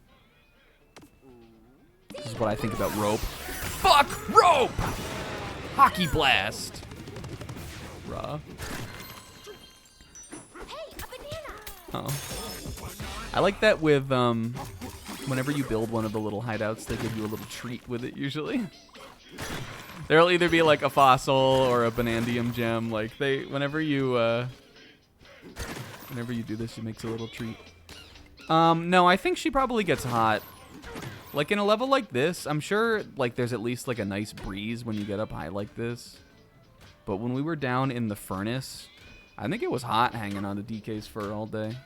This is what I think about rope. Fuck rope! Hockey blast. Raw. Hey, a banana! Oh. I like that with, whenever you build one of the little hideouts, they give you a little treat with it usually. There'll either be like a fossil or a Banandium gem. Like whenever you do this, she makes a little treat. No, I think she probably gets hot. Like in a level like this, I'm sure like there's at least like a nice breeze when you get up high like this. But when we were down in the furnace, I think it was hot hanging on the DK's fur all day.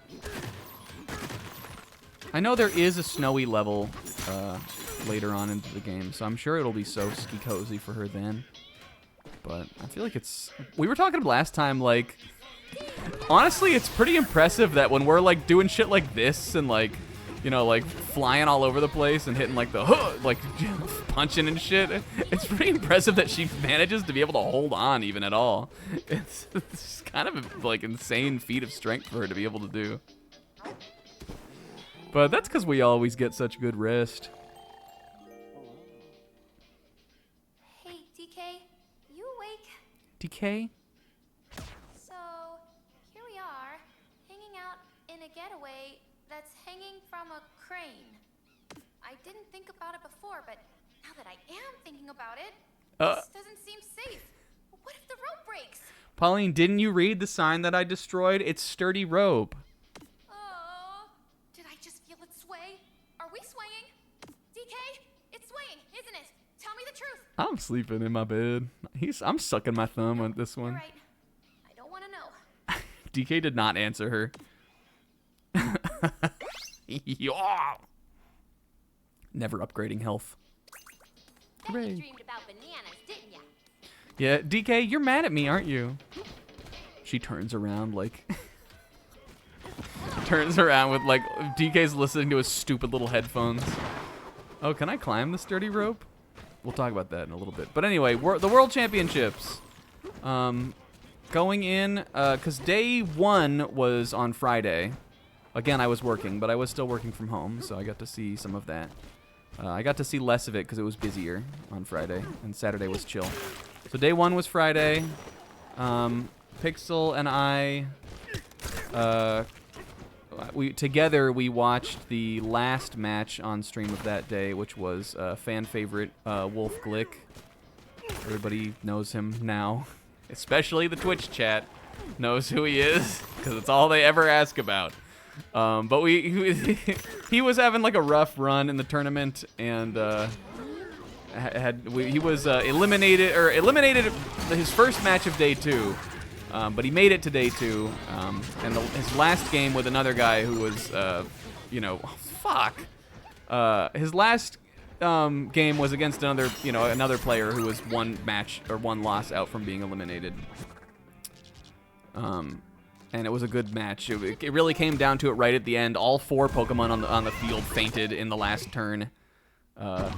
I know there is a snowy level later on into the game, so I'm sure it'll be so ski cozy for her then. But I feel like it's... We were talking last time, like... Honestly, it's pretty impressive that when we're, like, doing shit like this and, like, you know, like, flying all over the place and hitting, like, the... like, punching and shit, it's pretty impressive that she manages to be able to hold on even at all. It's kind of a, like, insane feat of strength for her to be able to do. But that's because we always get such good rest. Hey, DK, you awake? DK? So, here we are, hanging out in a getaway that's hanging from a crane. I didn't think about it before, but now that I am thinking about it, this doesn't seem safe. What if the rope breaks? Pauline, didn't you read the sign that I destroyed? It's sturdy rope. Oh, did I just feel it sway? Are we swaying? DK, it's swaying, isn't it? Tell me the truth. I'm sleeping in my bed. I'm sucking my thumb on this You're one. right. I don't want to know. DK did not answer her. Yeah. Never upgrading health. Bet Hooray. you dreamed about bananas, didn't ya? Yeah, DK, you're mad at me, aren't you? She turns around like... turns around with like... DK's listening to his stupid little headphones. Oh, can I climb the sturdy rope? We'll talk about that in a little bit. But anyway, the World Championships. Going in, because day one was on Friday. Again, I was working, but I was still working from home, so I got to see some of that. I got to see less of it because it was busier on Friday, and Saturday was chill. So day one was Friday. Pixel and I, we watched the last match on stream of that day, which was fan favorite Wolf Glick. Everybody knows him now, especially the Twitch chat knows who he is because it's all they ever ask about. But he was having like a rough run in the tournament, and he was eliminated his first match of day two, but he made it to day two, and his last game with another guy who was his last game was against another player who was one loss out from being eliminated. And it was a good match. It really came down to it right at the end. All four Pokemon on the field fainted in the last turn, but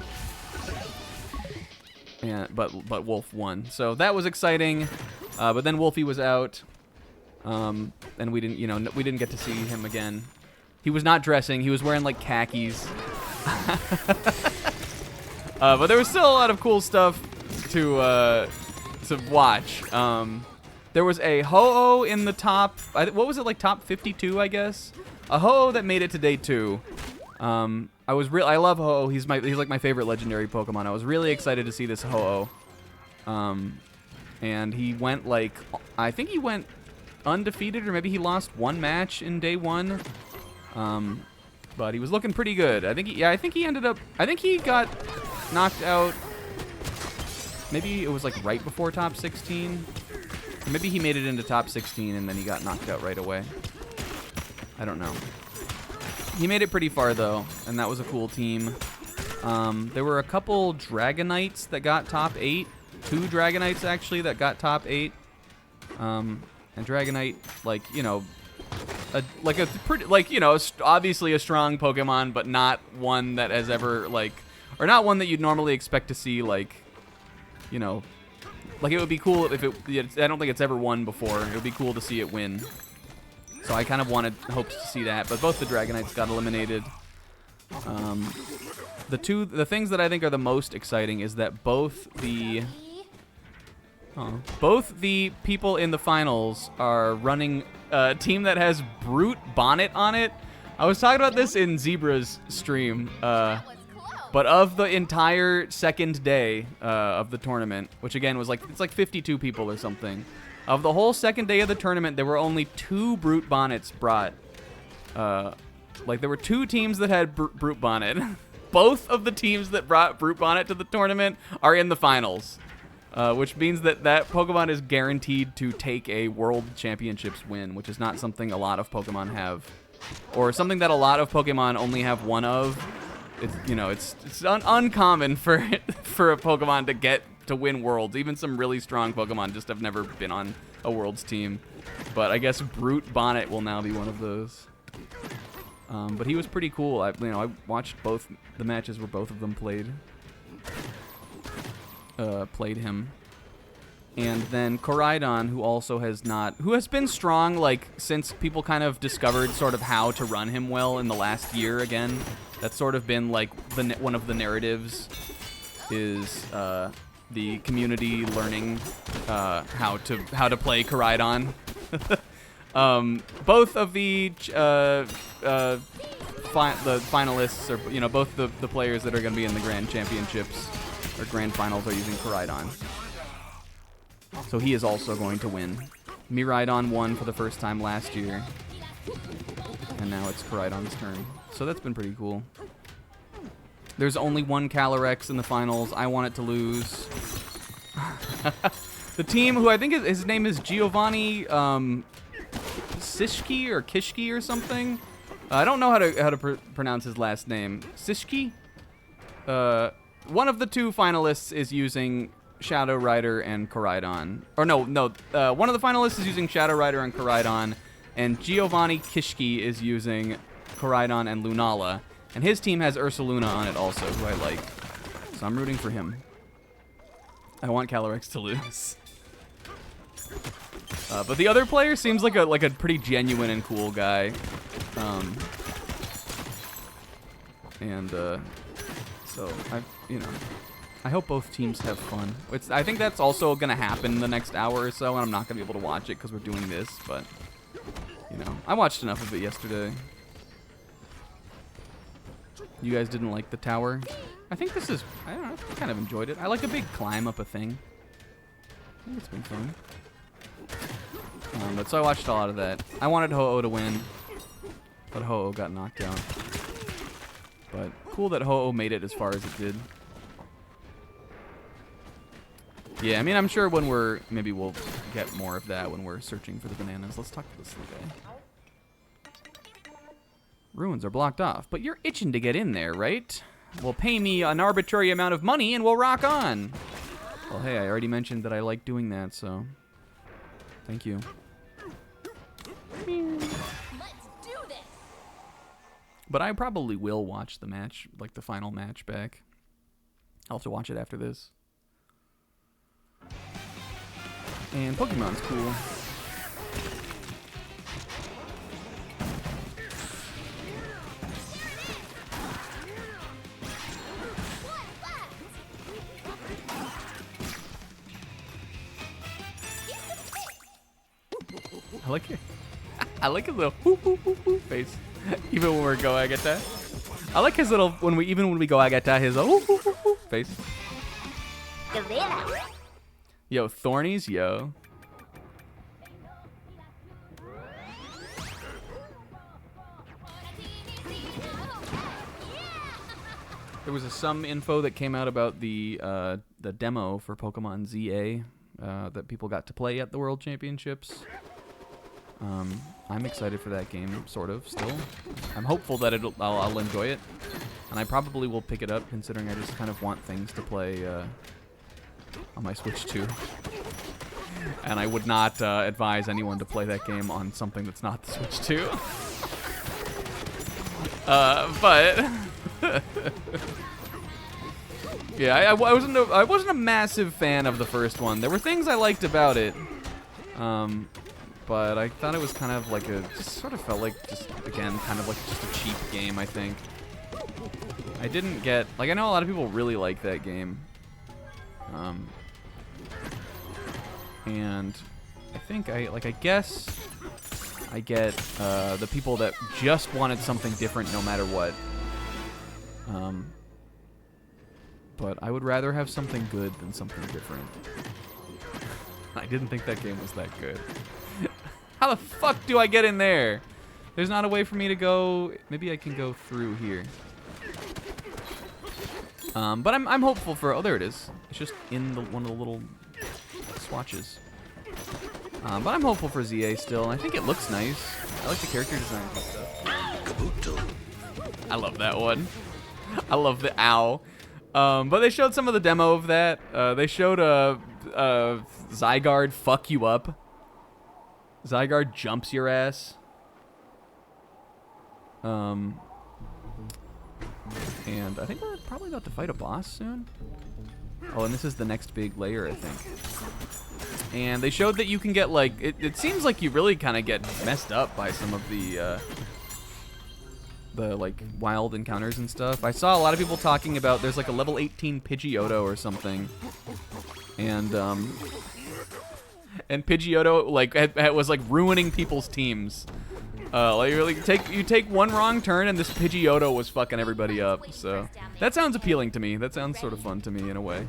Wolf won. So that was exciting. But then Wolfie was out, and we didn't get to see him again. He was not dressing. He was wearing like khakis. But there was still a lot of cool stuff to watch. There was a Ho-Oh in the top, what was it, like top 52, I guess? A Ho-Oh that made it to day two. I love Ho-Oh. He's like my favorite legendary Pokemon. I was really excited to see this Ho-Oh. And he went I think he went undefeated, or maybe he lost one match in day one. But he was looking pretty good. I think he got knocked out. Maybe it was like right before top 16. Maybe he made it into top 16 and then he got knocked out right away. I don't know. He made it pretty far though, and that was a cool team. There were a couple Dragonites that got top 8. 2 Dragonites actually that got top 8. And Dragonite, obviously a strong Pokemon, but not one that has ever or not one that you'd normally expect to see, like, you know, like it would be cool if I don't think it's ever won before. It would be cool to see it win. So I kind of hoped to see that, but both the Dragonites got eliminated. The things that I think are the most exciting is that both the people in the finals are running a team that has Brute Bonnet on it. I was talking about this in Zebra's stream, but of the entire second day of the tournament, which again was like, it's like 52 people or something. Of the whole second day of the tournament, there were only 2 Brute Bonnets brought. Like, there were 2 teams that had Brute Bonnet. Both of the teams that brought Brute Bonnet to the tournament are in the finals, which means that Pokemon is guaranteed to take a World Championships win, which is not something a lot of Pokemon have, or something that a lot of Pokemon only have one of. It's, you know, it's uncommon for a Pokemon to get to win Worlds. Even some really strong Pokemon just have never been on a Worlds team. But I guess Brute Bonnet will now be one of those. But he was pretty cool. I watched both the matches where both of them played him. And then Koraidon, who has been strong, like, since people kind of discovered sort of how to run him well in the last year again. That's sort of been like one of the narratives is the community learning how to play Koraidon. Both of the finalists, or both the players that are going to be in the Grand Championships or Grand Finals are using Koraidon. So he is also going to win. Miraidon won for the first time last year, and now it's Koraidon's turn. So that's been pretty cool. There's only one Calyrex in the finals. I want it to lose. The team, who I think his name is Giovanni Sishki or Kishki or something. I don't know how to pronounce his last name. Sishki? One of the 2 finalists is using Shadow Rider and Koraidon. Or no. One of the finalists is using Shadow Rider and Koraidon, and Giovanni Kishki is using Koraidon and Lunala. And his team has Ursaluna on it also, who I like. So I'm rooting for him. I want Calyrex to lose. But the other player seems like a pretty genuine and cool guy. So I hope both teams have fun. I think that's also gonna happen in the next hour or so, and I'm not gonna be able to watch it because we're doing this. But I watched enough of it yesterday. You guys didn't like the tower? I think this is, I don't know, I kind of enjoyed it. I like a big climb up a thing. I think it's been fun. But so I watched a lot of that. I wanted Ho-Oh to win, but Ho-Oh got knocked out. But cool that Ho-Oh made it as far as it did. Yeah, I mean, I'm sure maybe we'll get more of that when we're searching for the bananas. Let's talk to this little guy. Ruins are blocked off, but you're itching to get in there, right? Well, pay me an arbitrary amount of money and we'll rock on. Well, hey, I already mentioned that I like doing that, so thank you. Let's do this. But I probably will watch the match, like the final match back. I'll have to watch it after this. And Pokemon's cool. I like his little whoop, whoop, whoop, whoop face. Even when we're go Agata. I like his little when we go Agata, his whoop, whoop, whoop, whoop face. Yo, Thornies, yo. There was some info that came out about the demo for Pokemon ZA that people got to play at the World Championships. I'm excited for that game, sort of, still. I'm hopeful that I'll enjoy it. And I probably will pick it up, considering I just kind of want things to play on my Switch 2. And I would not advise anyone to play that game on something that's not the Switch 2. But Yeah, I wasn't a massive fan of the first one. There were things I liked about it, but I thought it was kind of like just sort of felt like just again kind of like just a cheap game. I think I didn't get I know a lot of people really like that game, and I think I guess I get the people that just wanted something different no matter what. But I would rather have something good than something different. I didn't think that game was that good. How the fuck do I get in there? There's not a way for me to go. Maybe I can go through here. But I'm hopeful for. Oh, there it is. It's just in one of the little swatches. But I'm hopeful for ZA still. I think it looks nice. I like the character design and stuff. I love that one. I love the owl. But they showed some of the demo of that. They showed Zygarde fuck you up. Zygarde jumps your ass. And I think we're probably about to fight a boss soon. Oh, and this is the next big layer, I think. And they showed that you can get like it seems like you really kind of get messed up by some of the like wild encounters and stuff. I saw a lot of people talking about there's like a level 18 Pidgeotto or something, and Pidgeotto like was like ruining people's teams. You take one wrong turn and this Pidgeotto was fucking everybody up. So that sounds appealing to me. That sounds sort of fun to me in a way.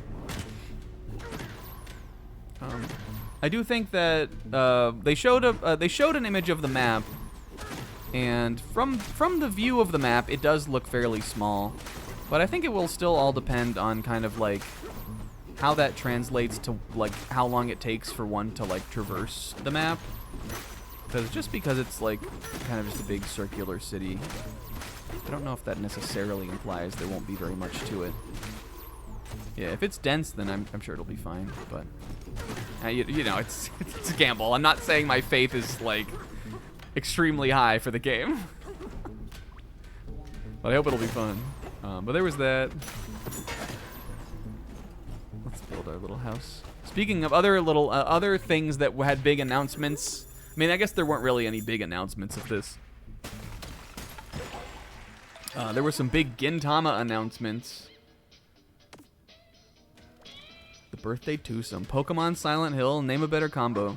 I do think that they showed an image of the map. And from the view of the map, it does look fairly small. But I think it will still all depend on kind of like how that translates to like how long it takes for one to like traverse the map. Because it's like kind of just a big circular city, I don't know if that necessarily implies there won't be very much to it. Yeah, if it's dense, then I'm sure it'll be fine. But you know, it's a gamble. I'm not saying my faith is like extremely high for the game. But I hope it'll be fun. But there was that. Let's build our little house. Speaking of other things that had big announcements, I mean, I guess there weren't really any big announcements of this. There were some big Gintama announcements. The birthday twosome, Pokemon Silent Hill, name a better combo.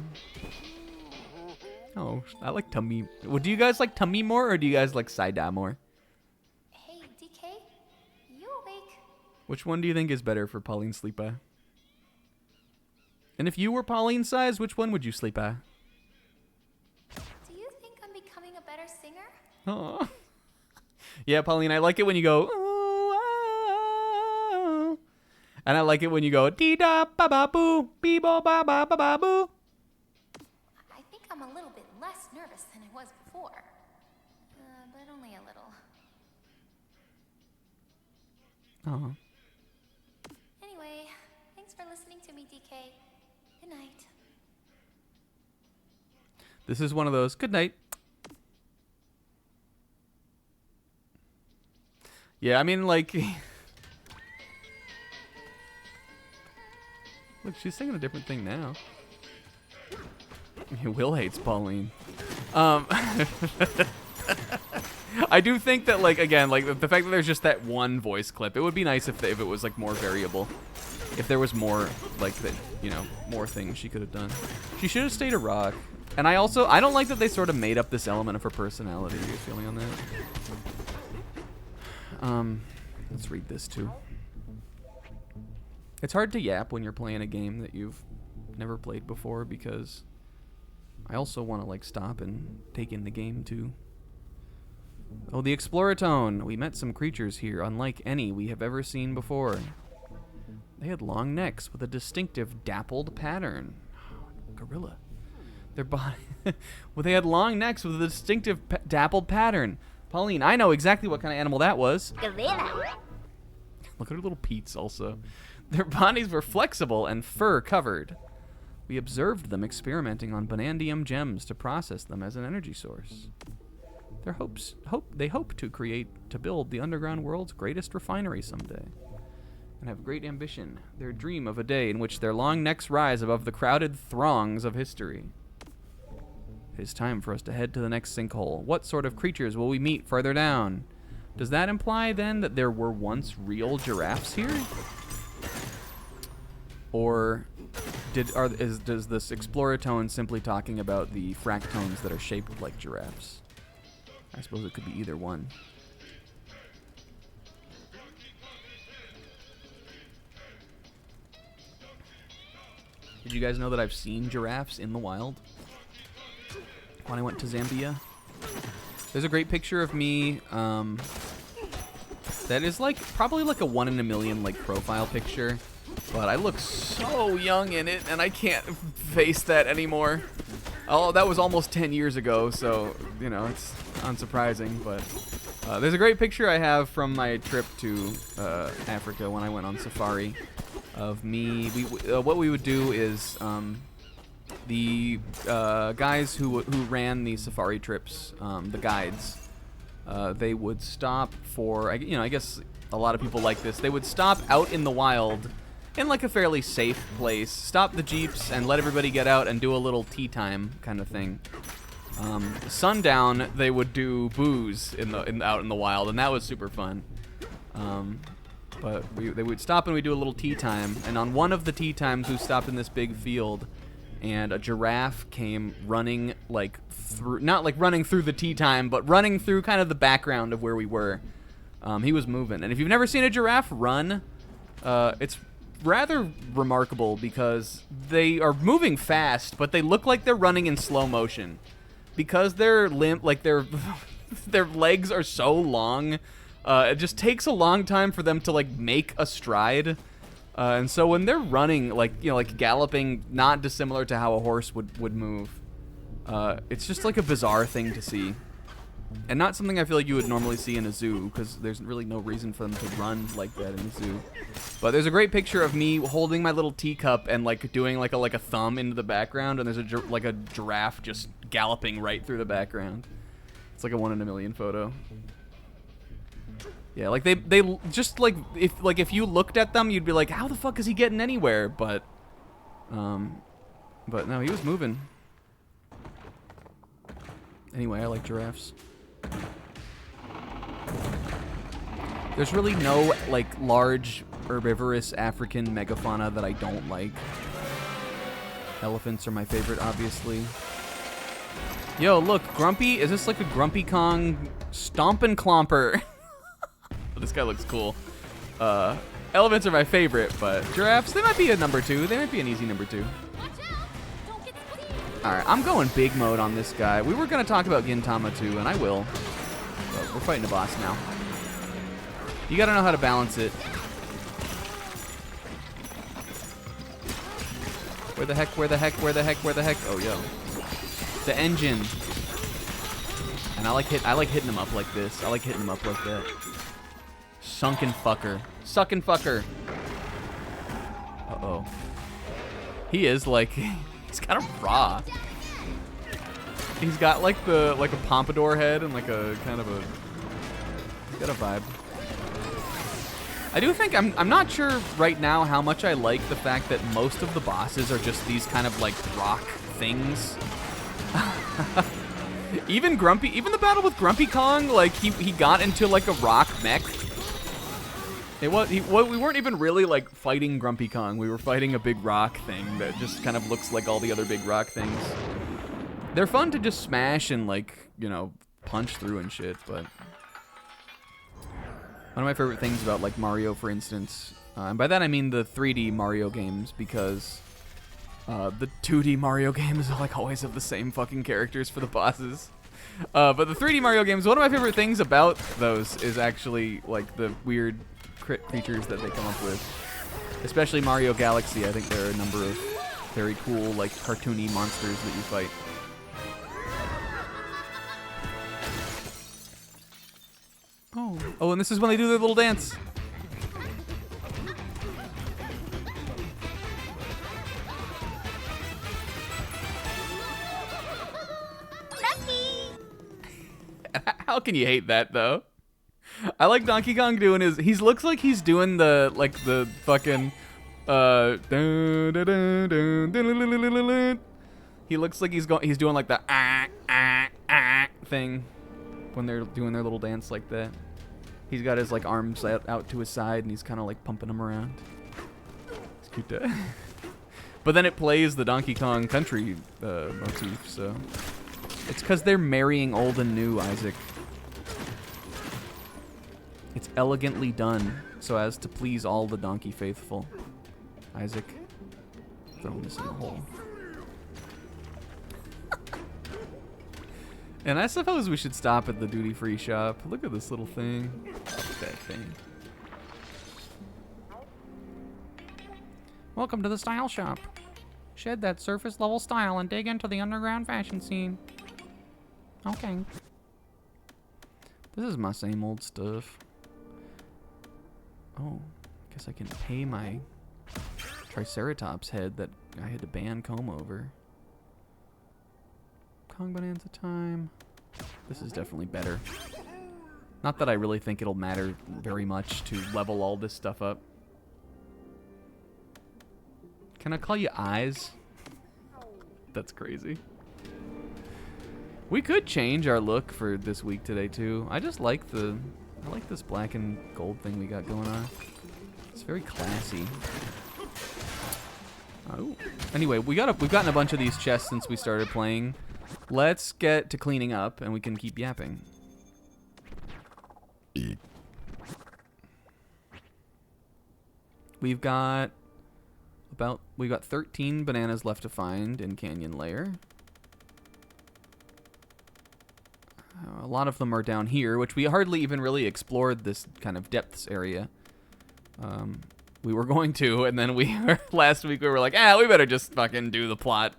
Oh, I like Tummy. Well, do you guys like Tummy more, or do you guys like Saida more? Hey, DK, you awake? Which one do you think is better for Pauline Sleepa? And if you were Pauline's size, which one would you sleep at? Do you think I'm becoming a better singer? Oh. Yeah, Pauline, I like it when you go, ooh, ah. And I like it when you go, dee da ba ba boo, bee bo ba ba ba ba boo. I think I'm a little bit less nervous than I was before. But only a little. Oh. Anyway, thanks for listening to me, DK. Good night. This is one of those, good night. Yeah, I mean, like... Look, she's singing a different thing now. Will hates Pauline. I do think that, like, again, like, the fact that there's just that one voice clip, it would be nice if it was, like, more variable. If there was more, like, that, you know, more things she could have done. She should have stayed a rock. And I don't like that they sort of made up this element of her personality. You feel me on that? Let's read this, too. It's hard to yap when you're playing a game that you've never played before, because I also want to, like, stop and take in the game, too. Oh, the Exploratone. We met some creatures here, unlike any we have ever seen before. They had long necks with a distinctive dappled pattern. Gorilla. Their body... Well, they had long necks with a distinctive dappled pattern. Pauline, I know exactly what kind of animal that was. Gorilla. Look at her little peats also. Their bodies were flexible and fur-covered. We observed them experimenting on Banandium gems to process them as an energy source. They hope to build the underground world's greatest refinery someday. and have great ambition. Their dream of a day in which their long necks rise above the crowded throngs of history. It is time for us to head to the next sinkhole. What sort of creatures will we meet farther down? Does that imply, then, that there were once real giraffes here? Or does this Exploratone simply talking about the fractones that are shaped like giraffes? I suppose it could be either one. Did you guys know that I've seen giraffes in the wild when I went to Zambia? There's a great picture of me that is like probably like a 1 in a million like profile picture, but I look so young in it and I can't face that anymore. Oh, that was almost 10 years ago, so you know it's unsurprising. But there's a great picture I have from my trip to Africa when I went on safari of me. What we would do is the guys who ran the safari trips, the guides, they would stop for, I guess a lot of people like this. They would stop out in the wild in like a fairly safe place, stop the jeeps and let everybody get out and do a little tea time kind of thing. Sundown, they would do booze out in the wild, and that was super fun. But they would stop and we do a little tea time, and on one of the tea times we stopped in this big field, and a giraffe came running like through, not like running through the tea time, but running through kind of the background of where we were. He was moving, and if you've never seen a giraffe run, it's rather remarkable because they are moving fast, but they look like they're running in slow motion because their their legs are so long. It just takes a long time for them to like make a stride, and so when they're running, like galloping, not dissimilar to how a horse would move, it's just like a bizarre thing to see, and not something I feel like you would normally see in a zoo because there's really no reason for them to run like that in a zoo. But there's a great picture of me holding my little teacup and like doing like a thumb into the background, and there's a giraffe just galloping right through the background. It's like a 1 in a million photo. Yeah, like they just like if you looked at them, you'd be like, how the fuck is he getting anywhere? But no, he was moving. Anyway, I like giraffes. There's really no like large herbivorous African megafauna that I don't like. Elephants are my favorite, obviously. Yo, look, Grumpy. Is this like a Grumpy Kong stompin' clomper? This guy looks cool. Elephants are my favorite, but giraffes, they might be a number 2. They might be an easy number 2. Alright, I'm going big mode on this guy. We were going to talk about Gintama too, and I will. But we're fighting a boss now. You got to know how to balance it. Where the heck? Oh, yo. The engine. And I like hitting him up like this. I like hitting him up like that. Sunken fucker. Suckin' fucker. Uh-oh. He is like, he's kind of raw. He's got like a pompadour head and like a kind of a, he's got a vibe. I do think, I'm not sure right now how much I like the fact that most of the bosses are just these kind of like rock things. Even the battle with Grumpy Kong, like he got into like a rock mech. We weren't even really like fighting Grumpy Kong. We were fighting a big rock thing that just kind of looks like all the other big rock things. They're fun to just smash and like, punch through and shit, but one of my favorite things about like Mario, for instance, and by that I mean the 3D Mario games, because the 2D Mario games are like always have the same fucking characters for the bosses. But the 3D Mario games, one of my favorite things about those is actually like the weird creatures that they come up with. Especially Mario Galaxy, I think there are a number of very cool like cartoony monsters that you fight. Oh, and this is when they do their little dance. How can you hate that, though? I like Donkey Kong doing his. He looks like he's doing the fucking. He looks like he's doing like the thing when they're doing their little dance like that. He's got his like arms out to his side and he's kind of like pumping them around. It's cute. But then it plays the Donkey Kong Country motif, so it's because they're marrying old and new, Isaac. It's elegantly done so as to please all the Donkey faithful. Isaac, throwing this in the hole. And I suppose we should stop at the duty-free shop. Look at this little thing. Look at that thing. Welcome to the style shop. Shed that surface level style and dig into the underground fashion scene. Okay. This is my same old stuff. Oh, guess I can pay my Triceratops head that I had to ban comb over. Kong Bananza time. This is definitely better. Not that I really think it'll matter very much to level all this stuff up. Can I call you Eyes? That's crazy. We could change our look for this week today too. I just like I like this black and gold thing we got going on. It's very classy. Oh. Anyway, we've gotten a bunch of these chests since we started playing. Let's get to cleaning up and we can keep yapping. We've got 13 bananas left to find in Canyon Lair. A lot of them are down here, which we hardly even really explored this kind of depths area. We were going to, and then last week we were like, we better just fucking do the plot.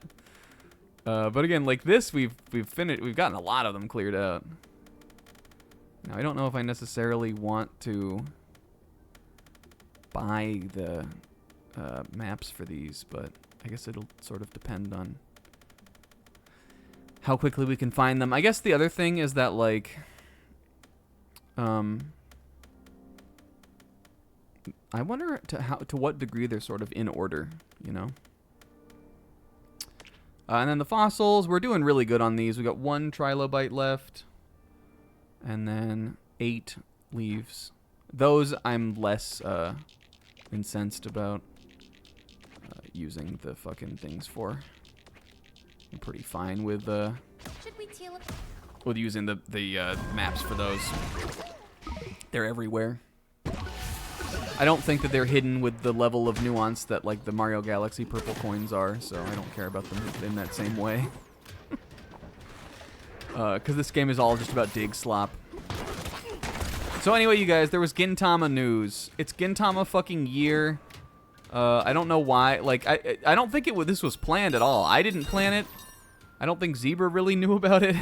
But again, like this, we've gotten a lot of them cleared out. Now I don't know if I necessarily want to buy the maps for these, but I guess it'll sort of depend on how quickly we can find them. I guess the other thing is that like, I wonder to what degree they're sort of in order, you know. And then the fossils, we're doing really good on these. We got 1 trilobite left, and then 8 leaves. Those I'm less incensed about using the fucking things for. I'm pretty fine with using the maps for those. They're everywhere. I don't think that they're hidden with the level of nuance that like the Mario Galaxy purple coins are, so I don't care about them in that same way. Because this game is all just about dig slop. So anyway, you guys, there was Gintama news. It's Gintama fucking year. I don't know why. Like, I don't think this was planned at all. I didn't plan it. I don't think Zebra really knew about it.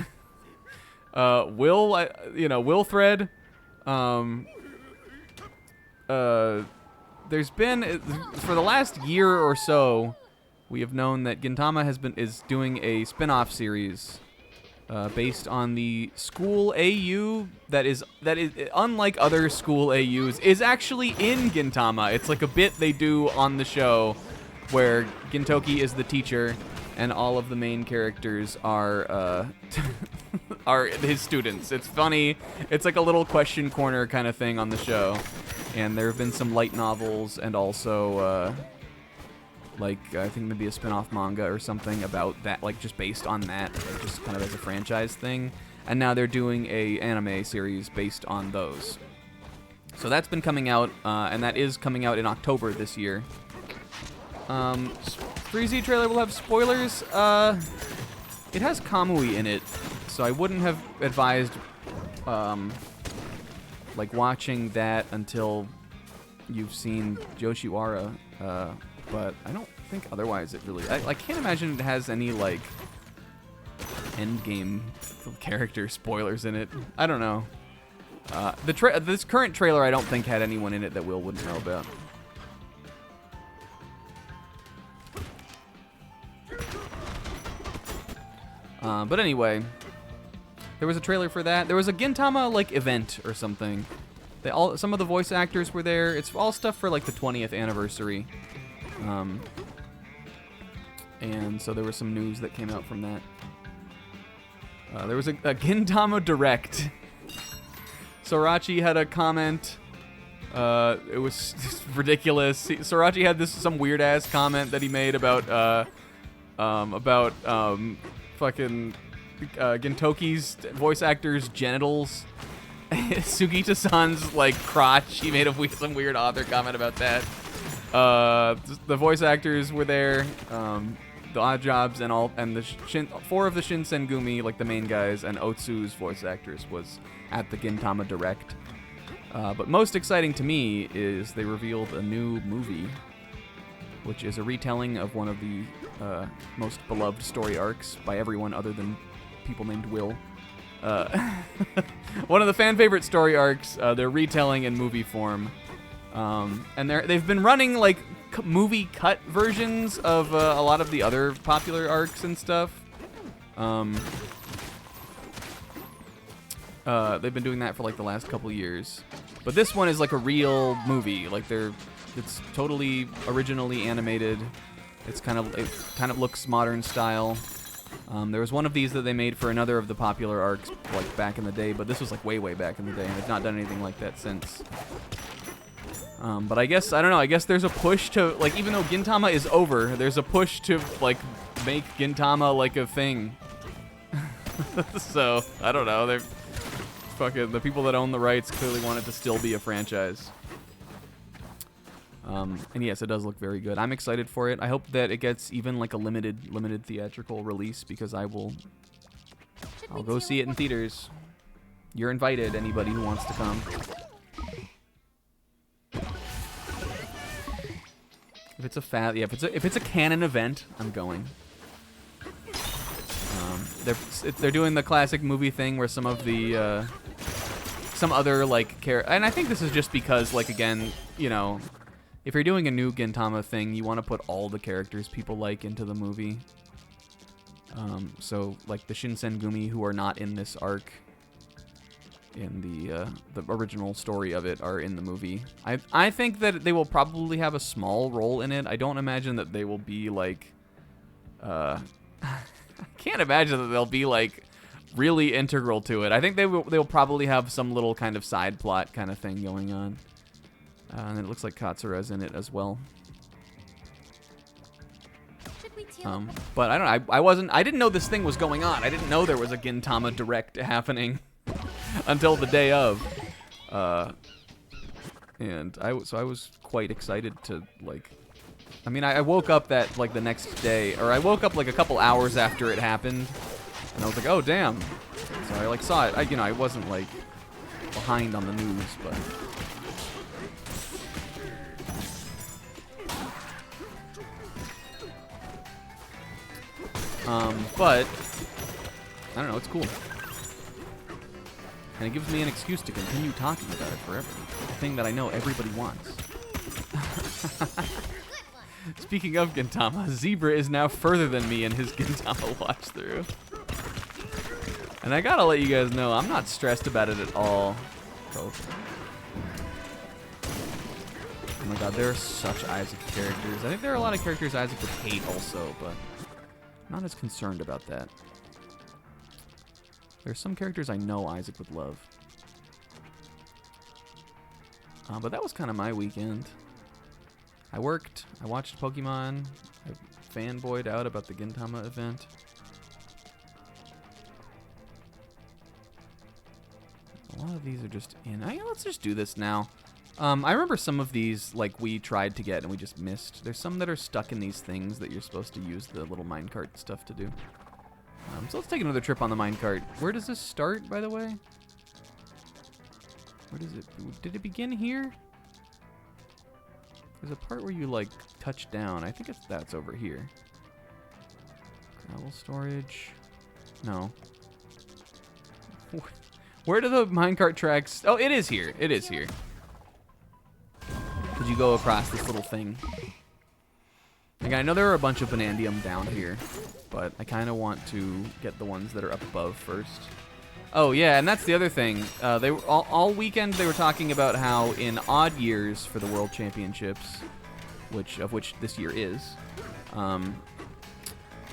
Will Thread. There's been, for the last year or so, we have known that Gintama is doing a spin-off series based on the school AU that is unlike other school AUs, is actually in Gintama. It's like a bit they do on the show where Gintoki is the teacher and all of the main characters are are his students. It's funny. It's like a little question corner kind of thing on the show. And there have been some light novels and also like I think maybe a spin-off manga or something about that, like just based on that, like just kind of as a franchise thing. And now they're doing a anime series based on those. So that's been coming out, and that is coming out in October this year. 3Z trailer will have spoilers. It has Kamui in it, so I wouldn't have advised like watching that until you've seen Yoshiwara, but I don't think otherwise it really... I can't imagine it has any, like, endgame character spoilers in it. I don't know. This current trailer I don't think had anyone in it that Will wouldn't know about. But anyway, there was a trailer for that. There was a Gintama, like, event or something some of the voice actors were there. It's all stuff for like the 20th anniversary. And so there was some news that came out from that. There was a Gintama Direct. Sorachi had a comment. It was ridiculous. Sorachi had some weird ass comment that he made about fucking Gintoki's voice actor's genitals. Sugita-san's like crotch. He made some weird author comment about that. The voice actors were there. The Odd Jobs and the 4 of the Shinsengumi, like the main guys, and Otsu's voice actors was at the Gintama Direct. But most exciting to me is they revealed a new movie, which is a retelling of one of the most beloved story arcs by everyone other than people named Will. One of the fan favorite story arcs. They're retelling in movie form, and they've been running like movie cut versions of a lot of the other popular arcs and stuff. They've been doing that for like the last couple years, but this one is like a real movie. Like it's totally originally animated. It kind of looks modern style. There was one of these that they made for another of the popular arcs like back in the day, but this was like way back in the day, and they've not done anything like that since. But I guess, I don't know, I guess there's a push to, like, even though Gintama is over, there's a push to, like, make Gintama, like, a thing. So, I don't know, the people that own the rights clearly want it to still be a franchise. And yes, it does look very good. I'm excited for it. I hope that it gets even, like, a limited theatrical release, because I'll go see it in theaters. You're invited, anybody who wants to come. If it's a canon event, I'm going. They're doing the classic movie thing where some of the some other like and I think this is just because, like, again, you know, if you're doing a new Gintama thing, you want to put all the characters people like into the movie. So like the Shinsengumi who are not in this arc in the original story of it are in the movie. I think that they will probably have a small role in it. I don't imagine that they will be like I can't imagine that they'll be like really integral to it. I think they'll probably have some little kind of side plot kind of thing going on. And it looks like Katsura's in it as well. But I don't know. I didn't know this thing was going on. I didn't know there was a Gintama Direct happening until the day of. And I was quite excited to, like, I mean, I woke up that, like, the next day, or I woke up, like, a couple hours after it happened, and I was like, oh, damn. So I, like, saw it. I wasn't, like, behind on the news, but... But, I don't know, it's cool. And it gives me an excuse to continue talking about it forever. A thing that I know everybody wants. Speaking of Gintama, Zebra is now further than me in his Gintama watch through. And I gotta let you guys know, I'm not stressed about it at all. Oh my god, there are such Isaac characters. I think there are a lot of characters Isaac would hate also, but I'm not as concerned about that. There's some characters I know Isaac would love. But that was kind of my weekend. I worked, I watched Pokemon, I fanboyed out about the Gintama event. A lot of these are just in. Let's just do this now. I remember some of these, like, we tried to get and we just missed. There's some that are stuck in these things that you're supposed to use the little minecart stuff to do. So let's take another trip on the minecart. Where does this start, by the way? Where does it... Did it begin here? There's a part where you, like, touch down. I think that's over here. Gravel storage. No. Where do the minecart tracks... Oh, it is here. It is here. Because you go across this little thing. Again, I know there are a bunch of Banandium down here, but I kind of want to get the ones that are up above first. Oh yeah, and that's the other thing. They were all weekend they were talking about how in odd years for the World Championships, of which this year is,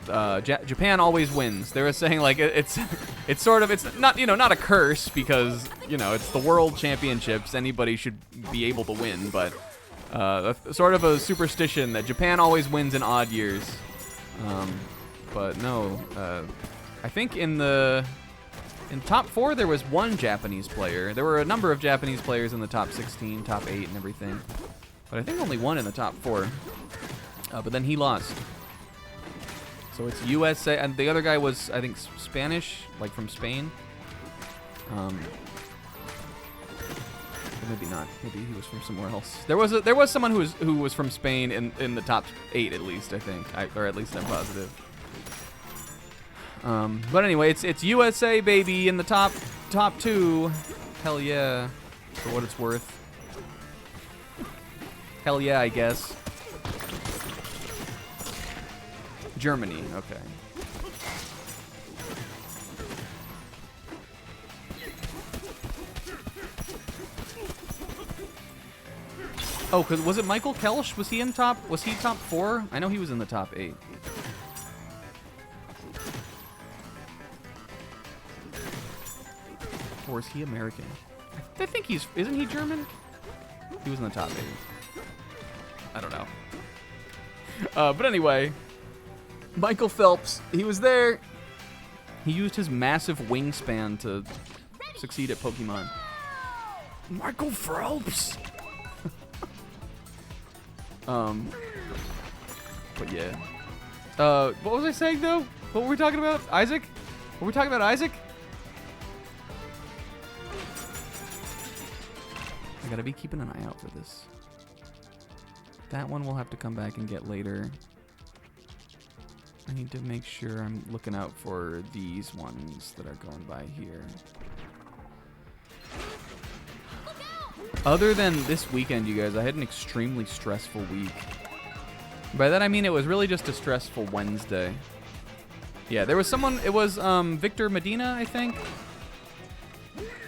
Japan always wins. They were saying like it's not not a curse because it's the World Championships. Anybody should be able to win, but sort of a superstition that Japan always wins in odd years. But no, I think in top 4 there was one Japanese player. There were a number of Japanese players in the top 16, top 8, and everything, but I think only one in the top 4. But then he lost. So it's USA, and the other guy was, I think, Spanish, like from Spain. Or maybe not. Maybe he was from somewhere else. There was someone who was from Spain in the top 8 at least, I think, or at least I'm positive. But anyway, it's USA baby in the top 2. Hell yeah, for what it's worth. Hell yeah, I guess. Germany, okay. Oh, cause was it Michael Kelsch? Was he top 4? I know he was in the top 8. Or is he American? I think isn't he German? He was in the top 8. I don't know. But anyway, Michael Phelps, he was there. He used his massive wingspan to succeed at Pokemon. Michael Phelps. But yeah. What was I saying though? What were we talking about? Isaac? Were we talking about Isaac? I gotta be keeping an eye out for this. That one we'll have to come back and get later. I need to make sure I'm looking out for these ones that are going by here. Other than this weekend, you guys, I had an extremely stressful week. By that I mean it was really just a stressful Wednesday. Yeah, there was someone, it was Victor Medina, I think.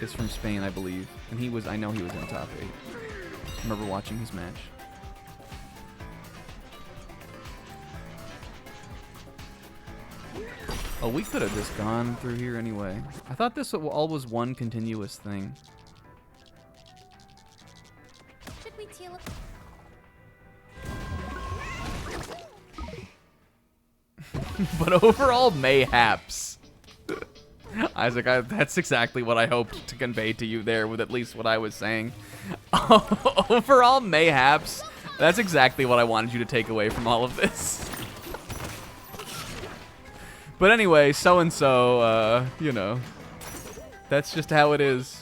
Is from Spain, I believe. And I know he was in top 8. I remember watching his match. Oh, we could have just gone through here anyway. I thought this all was one continuous thing. Should we teal But overall, mayhaps. Isaac, that's exactly what I hoped to convey to you there with at least what I was saying. Overall, mayhaps. That's exactly what I wanted you to take away from all of this. But anyway, so-and-so, that's just how it is.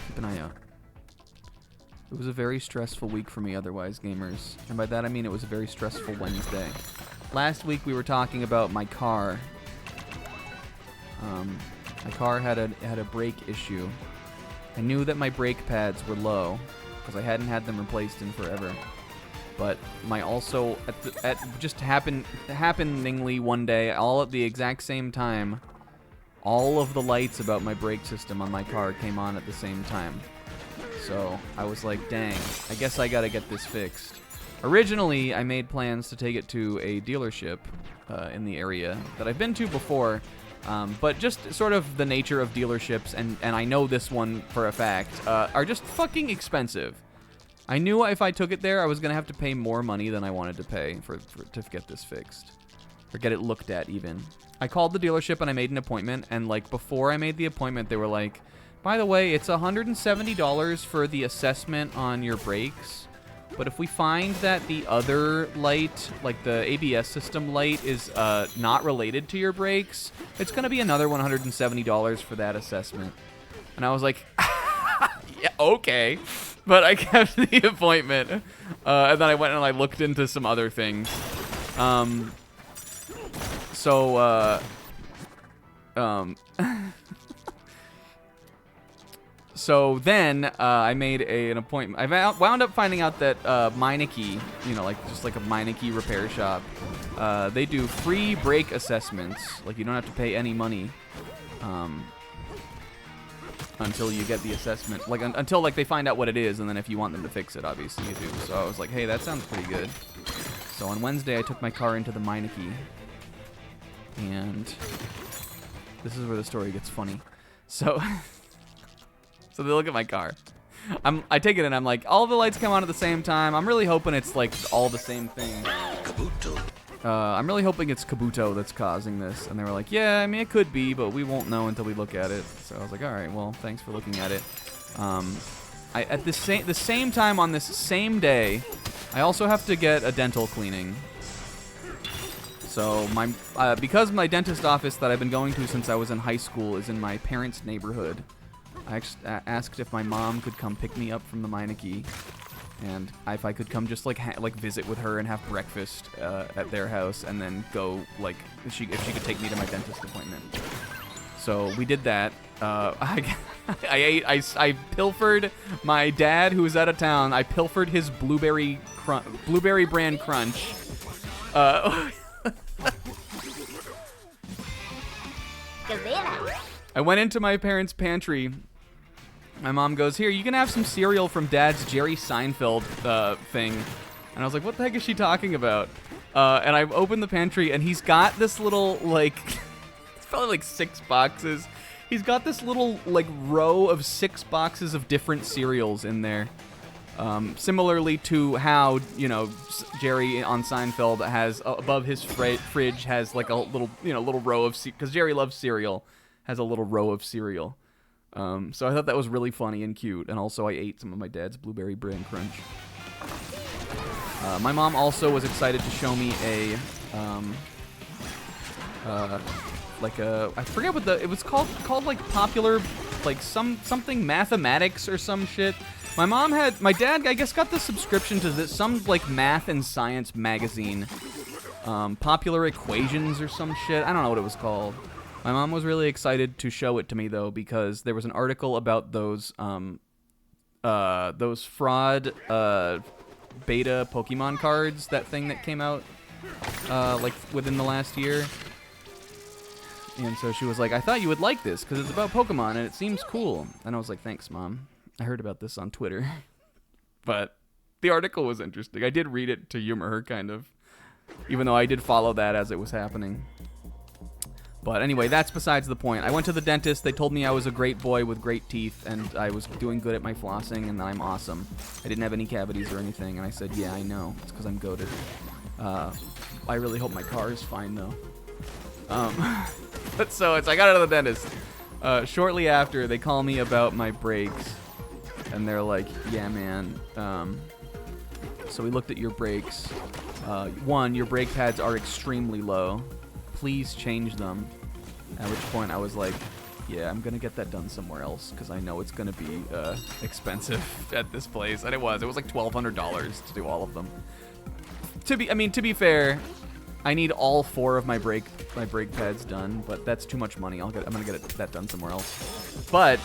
Keep an eye out. It was a very stressful week for me otherwise, gamers. And by that I mean it was a very stressful Wednesday. Last week we were talking about my car. My car had a brake issue. I knew that my brake pads were low because I hadn't had them replaced in forever. But happeningly one day, all at the exact same time, all of the lights about my brake system on my car came on at the same time. So I was like, dang, I guess I gotta get this fixed. Originally, I made plans to take it to a dealership in the area that I've been to before. But just sort of the nature of dealerships, and I know this one for a fact, are just fucking expensive. I knew if I took it there, I was going to have to pay more money than I wanted to pay to get this fixed. Or get it looked at, even. I called the dealership and I made an appointment, and like before I made the appointment, they were like, by the way, it's $170 for the assessment on your brakes. But if we find that the other light, like the ABS system light, is not related to your brakes, it's going to be another $170 for that assessment. And I was like, yeah, okay. But I kept the appointment. And then I went and I looked into some other things. So then I made an appointment. I wound up finding out that Meineke, like just like a Meineke repair shop, they do free brake assessments. Like you don't have to pay any money until you get the assessment. Like until like they find out what it is, and then if you want them to fix it, obviously you do. So I was like, hey, that sounds pretty good. So on Wednesday I took my car into the Meineke, and this is where the story gets funny. So. So they look at my car. I take it and I'm like, all the lights come on at the same time. I'm really hoping it's like all the same thing. I'm really hoping it's Kabuto that's causing this. And they were like, yeah, I mean, it could be, but we won't know until we look at it. So I was like, all right, well, thanks for looking at it. At the same time on this same day, I also have to get a dental cleaning. So because my dentist office that I've been going to since I was in high school is in my parents' neighborhood, I asked if my mom could come pick me up from the Meineke, and if I could come just like visit with her and have breakfast at their house, and then go like if she could take me to my dentist appointment. So we did that. I pilfered my dad, who was out of town. I pilfered his blueberry brand crunch. I went into my parents' pantry. My mom goes, here, you can have some cereal from Dad's Jerry Seinfeld thing. And I was like, what the heck is she talking about? And I opened the pantry, and he's got this little, like, it's probably like 6 boxes. He's got this little, like, row of 6 boxes of different cereals in there. Similarly to how, Jerry on Seinfeld has, above his fridge, has, like, a little row of, because Jerry loves cereal, has a little row of cereal. So I thought that was really funny and cute, and also I ate some of my dad's blueberry brand crunch. My mom also was excited to show me I forget what it was called like popular, like something mathematics or some shit. My dad, I guess, got the subscription to some like math and science magazine, Popular Equations or some shit. I don't know what it was called. My mom was really excited to show it to me, though, because there was an article about those fraud beta Pokemon cards, that thing that came out like within the last year. And so she was like, I thought you would like this because it's about Pokemon and it seems cool. And I was like, thanks, Mom. I heard about this on Twitter. But the article was interesting. I did read it to humor her, kind of, even though I did follow that as it was happening. But anyway, that's besides the point. I went to the dentist. They told me I was a great boy with great teeth, and I was doing good at my flossing, and that I'm awesome. I didn't have any cavities or anything, and I said, yeah, I know. It's because I'm goated. I really hope my car is fine, though. But so I got out of the dentist. Shortly after, they call me about my brakes, and they're like, yeah, man. So we looked at your brakes. One, your brake pads are extremely low. Please change them. At which point I was like, yeah, I'm gonna get that done somewhere else because I know it's gonna be expensive at this place. And it was like $1,200 to do all of them. To be fair, I need all 4 of my brake pads done, but that's too much money. I'm gonna get that done somewhere else. But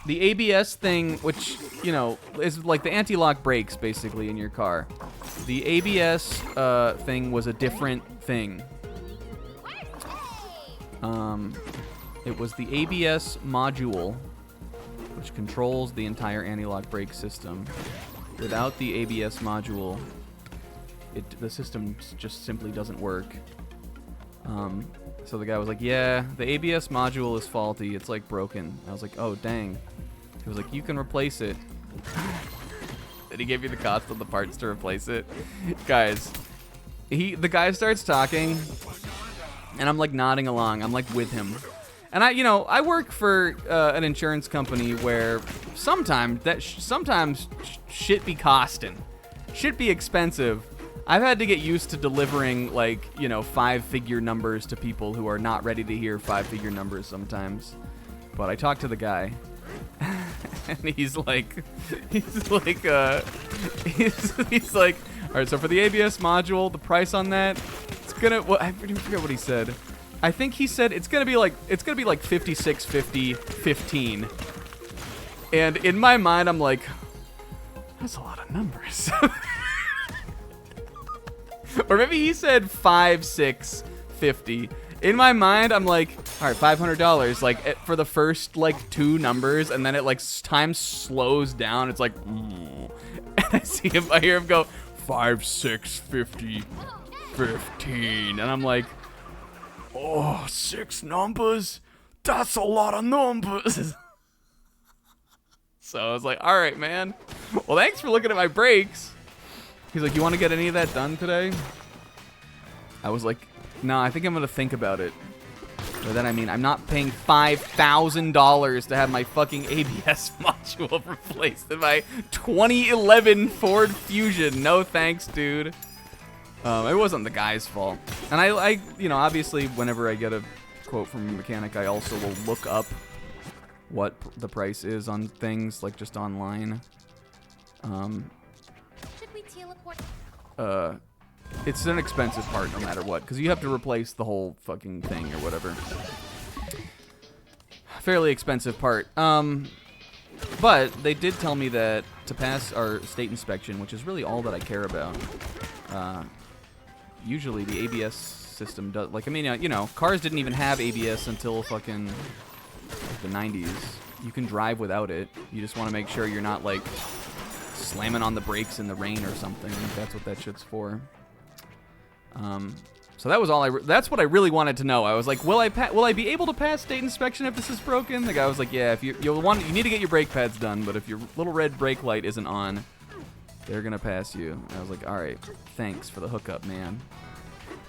the ABS thing, which is like the anti-lock brakes basically in your car. The ABS thing was a different thing. It was the ABS module, which controls the entire anti-lock brake system. Without the ABS module, the system just simply doesn't work. So the guy was like, yeah, the ABS module is faulty. It's like broken. I was like, oh, dang. He was like, you can replace it. Did he give you the cost of the parts to replace it? Guys, the guy starts talking, and I'm like nodding along. I'm like with him. And I work for an insurance company where sometimes shit be costing. Shit be expensive. I've had to get used to delivering 5-figure numbers to people who are not ready to hear 5-figure numbers sometimes. But I talked to the guy, and he's like, all right, so for the ABS module, the price on that, it's gonna, I forget what he said. I think he said it's gonna be like $56.50, 15. And in my mind, I'm like, that's a lot of numbers. Or maybe he said 5, 6, 50. In my mind, I'm like, all right, $500, like for the first like 2 numbers, and then it like time slows down. It's like, and I see him, I hear him go 5, 6, 50, 15, and I'm like, oh, 6 numbers? That's a lot of numbers. So I was like, all right, man. Well, thanks for looking at my brakes. He's like, you want to get any of that done today? I was like, no, I think I'm going to think about it. By that I mean, I'm not paying $5,000 to have my fucking ABS module replaced in my 2011 Ford Fusion. No thanks, dude. It wasn't the guy's fault. And I, you know, obviously, whenever I get a quote from a mechanic, I also will look up what the price is on things, like just online. Should we teleport? It's an expensive part no matter what, because you have to replace the whole fucking thing or whatever. Fairly expensive part. But they did tell me that to pass our state inspection, which is really all that I care about, usually the ABS system does, like, I mean, you know, cars didn't even have ABS until fucking the 90s. You can drive without it. You just want to make sure you're not, like, slamming on the brakes in the rain or something. That's what that shit's for. So that was all that's what I really wanted to know. I was like, will I be able to pass state inspection if this is broken? The guy was like, yeah, if you need to get your brake pads done, but if your little red brake light isn't on, they're gonna pass you. And I was like, all right, thanks for the hookup, man.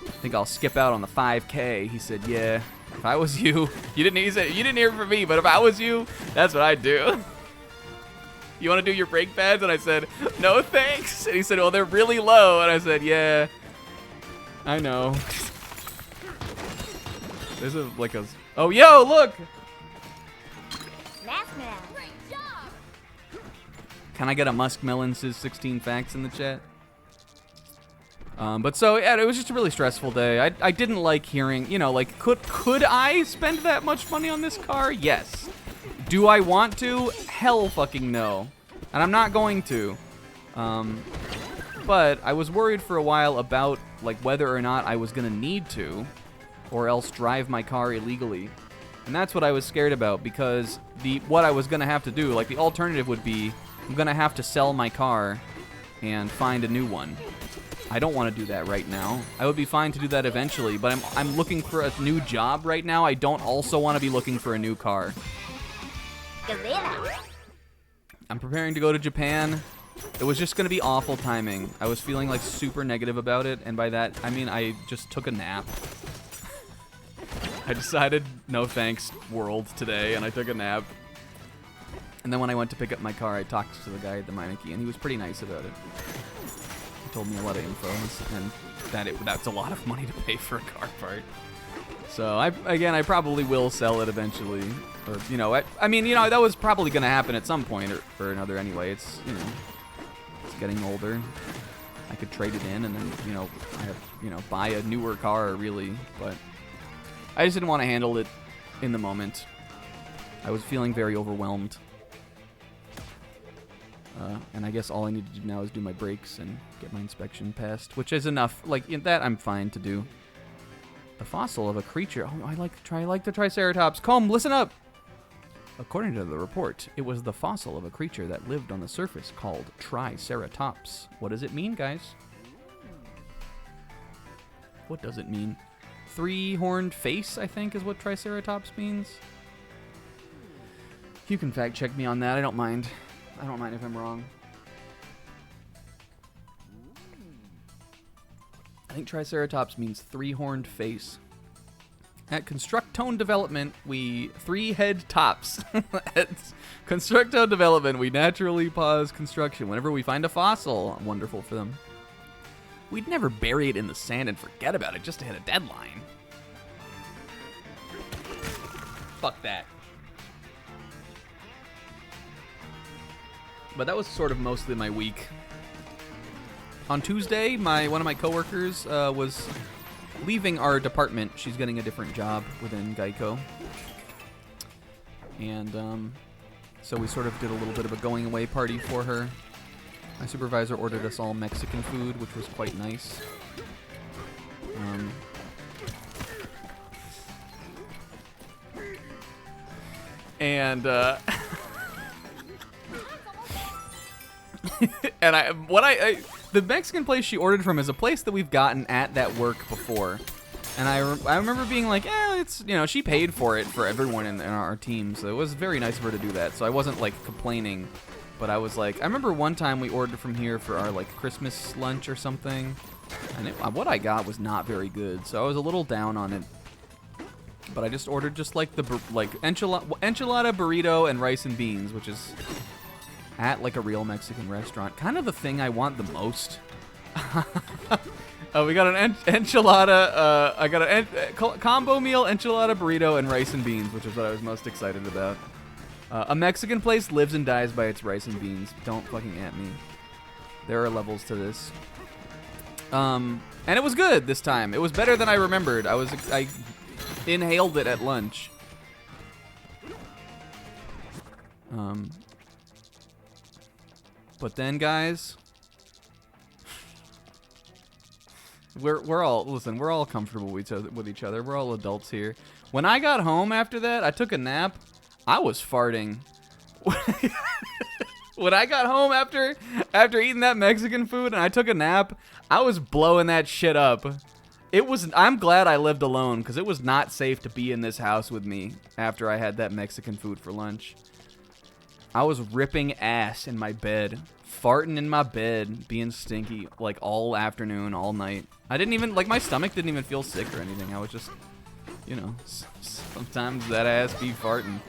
I think I'll skip out on the 5K. He said, yeah, if I was you, you didn't hear it from me, but if I was you, that's what I'd do. You want to do your brake pads? And I said, no thanks. And he said, well, they're really low. And I said, yeah, I know. There's a, like a, oh, yo, look. Great job. Can I get a Muskmelon's 16 facts in the chat? But so, yeah, it was just a really stressful day. I didn't like hearing, you know, like, could I spend that much money on this car? Yes. Do I want to? Hell fucking no. And I'm not going to. But I was worried for a while about, like, whether or not I was going to need to, or else drive my car illegally. And that's what I was scared about, because what I was going to have to do, like, the alternative would be, I'm going to have to sell my car and find a new one. I don't want to do that right now. I would be fine to do that eventually, but I'm looking for a new job right now. I don't also want to be looking for a new car. I'm preparing to go to Japan. It was just going to be awful timing. I was feeling like super negative about it, and by that, I mean I just took a nap. I decided, no thanks, world, today, and I took a nap. And then when I went to pick up my car, I talked to the guy at the Meineke, and he was pretty nice about it. He told me a lot of info, and that's a lot of money to pay for a car part. So, I probably will sell it eventually. Or, you know, I mean, you know, that was probably going to happen at some point or another anyway. It's, you know, it's getting older. I could trade it in and then, you know, buy a newer car, really. But I just didn't want to handle it in the moment. I was feeling very overwhelmed. And I guess all I need to do now is do my brakes and get my inspection passed, which is enough. Like, that I'm fine to do. The fossil of a creature. Oh, I like the Triceratops. Comb, listen up! According to the report, it was the fossil of a creature that lived on the surface called Triceratops. What does it mean, guys? What does it mean? 3-horned face, I think, is what Triceratops means. You can fact check me on that. I don't mind. I don't mind if I'm wrong. I think Triceratops means 3-horned face. At Constructone Development, 3-head tops. At Constructone Development, we naturally pause construction whenever we find a fossil. Wonderful for them. We'd never bury it in the sand and forget about it just to hit a deadline. Fuck that. But that was sort of mostly my week. On Tuesday, one of my coworkers was leaving our department. She's getting a different job within Geico. And So we sort of did a little bit of a going away party for her. My supervisor ordered us all Mexican food, which was quite nice. And the Mexican place she ordered from is a place that we've gotten at that work before. And I remember being like, it's, you know, she paid for it for everyone in our team, so it was very nice of her to do that. So I wasn't, like, complaining, but I was like, I remember one time we ordered from here for our, like, Christmas lunch or something, and what I got was not very good, so I was a little down on it. But I just ordered just, like, enchilada burrito and rice and beans, which is at, like, a real Mexican restaurant. Kind of the thing I want the most. We got an enchilada. I got a combo meal, enchilada, burrito, and rice and beans, which is what I was most excited about. A Mexican place lives and dies by its rice and beans. Don't fucking at me. There are levels to this. And it was good this time. It was better than I remembered. I inhaled it at lunch. But then, guys, we're all comfortable with each other. We're all adults here. When I got home after that, I took a nap. I was farting. When I got home after eating that Mexican food and I took a nap, I was blowing that shit up. I'm glad I lived alone, because it was not safe to be in this house with me after I had that Mexican food for lunch. I was ripping ass in my bed, farting in my bed, being stinky, like, all afternoon, all night. I didn't even, like, my stomach didn't even feel sick or anything. I was just, you know, sometimes that ass be farting.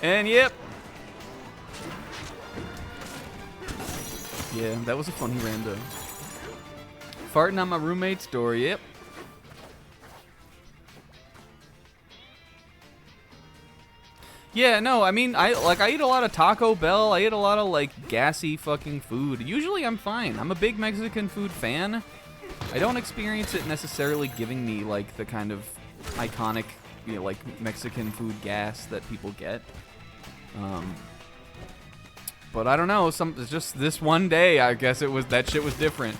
And yep. Yeah, that was a funny rando. Farting on my roommate's door, yep. Yeah, no, I mean, I eat a lot of Taco Bell. I eat a lot of, like, gassy fucking food. Usually I'm fine. I'm a big Mexican food fan. I don't experience it necessarily giving me, like, the kind of iconic, you know, like, Mexican food gas that people get. But I don't know, it's just this one day, I guess that shit was different.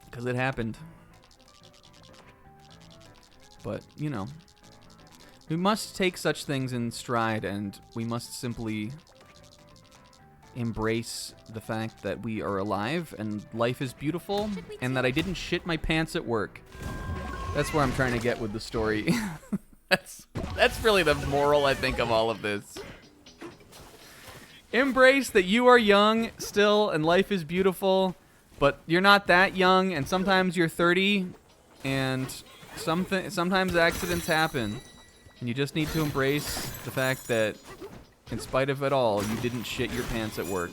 Because it happened. But, you know, we must take such things in stride, and we must simply embrace the fact that we are alive and life is beautiful, and that I didn't shit my pants at work. That's where I'm trying to get with the story. That's really the moral, I think, of all of this. Embrace that you are young still and life is beautiful, but you're not that young, and sometimes you're 30, and sometimes accidents happen. And you just need to embrace the fact that, in spite of it all, you didn't shit your pants at work.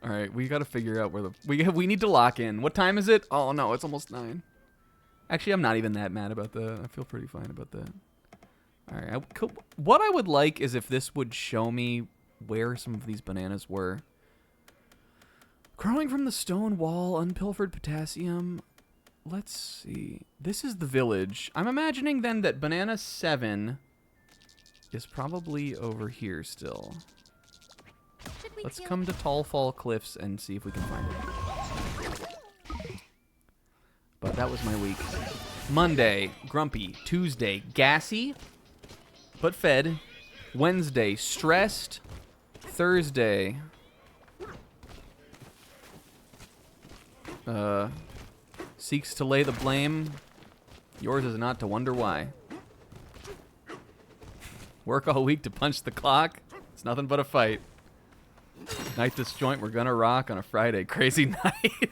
All right, we got to figure out where we need to lock in. What time is it? Oh no, it's almost 9. Actually, I'm not even that mad about that. I feel pretty fine about that. All right, what I would like is if this would show me where some of these bananas were. Crawling from the stone wall, unpilfered potassium. Let's see. This is the village. I'm imagining then that banana 7 is probably over here still. Let's come to Tall Fall Cliffs and see if we can find it. But that was my week. Monday, grumpy. Tuesday, gassy, but fed. Wednesday, stressed. Thursday, seeks to lay the blame. Yours is not to wonder why. Work all week to punch the clock. It's nothing but a fight. Night this joint, we're gonna rock on a Friday. Crazy night.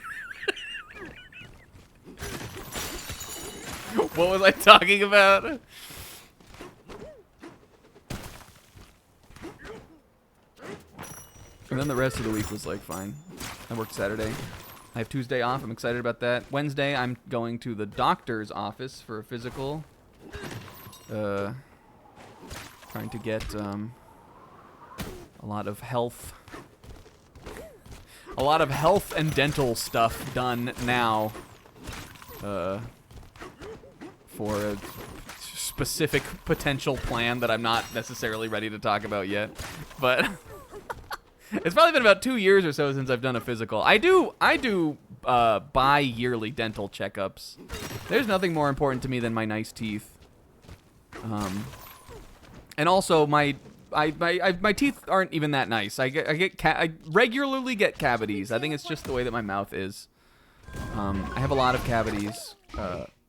What was I talking about? And then the rest of the week was like fine. I worked Saturday. I have Tuesday off. I'm excited about that. Wednesday, I'm going to the doctor's office for a physical. Trying to get a lot of health. a lot of health and dental stuff done now for a specific potential plan that I'm not necessarily ready to talk about yet. But it's probably been about 2 years or so since I've done a physical. I do bi-yearly dental checkups. There's nothing more important to me than my nice teeth. And also my teeth aren't even that nice. I regularly get cavities. I think it's just the way that my mouth is. I have a lot of cavities.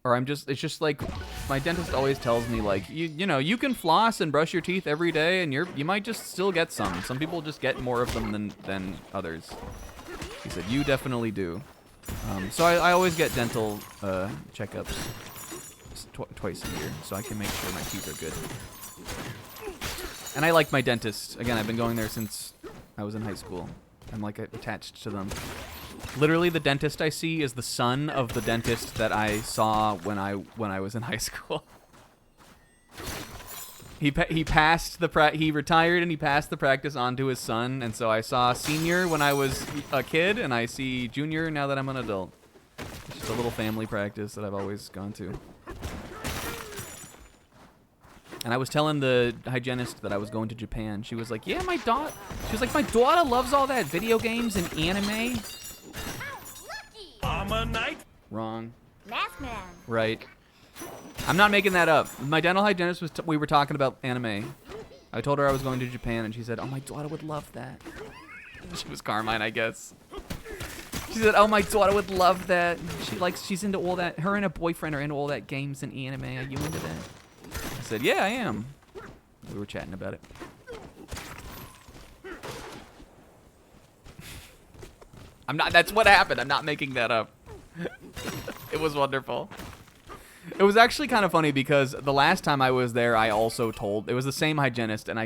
Or it's just like my dentist always tells me, like, you know, you can floss and brush your teeth every day, and you might just still get some. Some people just get more of them than others. He said, you definitely do. So I always get dental checkups twice a year, so I can make sure my teeth are good. And I like my dentist. Again, I've been going there since I was in high school. I'm like attached to them. Literally, the dentist I see is the son of the dentist that I saw when I was in high school. He retired and he passed the practice on to his son, and so I saw senior when I was a kid, and I see junior now that I'm an adult. It's just a little family practice that I've always gone to. And I was telling the hygienist that I was going to Japan. She was like, "Yeah, my daughter." She was like, "My daughter loves all that video games and anime." I'm a knight. Wrong. Mask Man. Right. I'm not making that up. My dental hygienist was. We were talking about anime. I told her I was going to Japan, and she said, "Oh, my daughter would love that." She was Carmine, I guess. She said, "Oh, my daughter would love that. She's into all that. Her and her boyfriend are into all that games and anime. Are you into that?" I said, "Yeah, I am." We were chatting about it. I'm not. That's what happened. I'm not making that up. It was wonderful. It was actually kind of funny because the last time I was there, I also told. It was the same hygienist, and I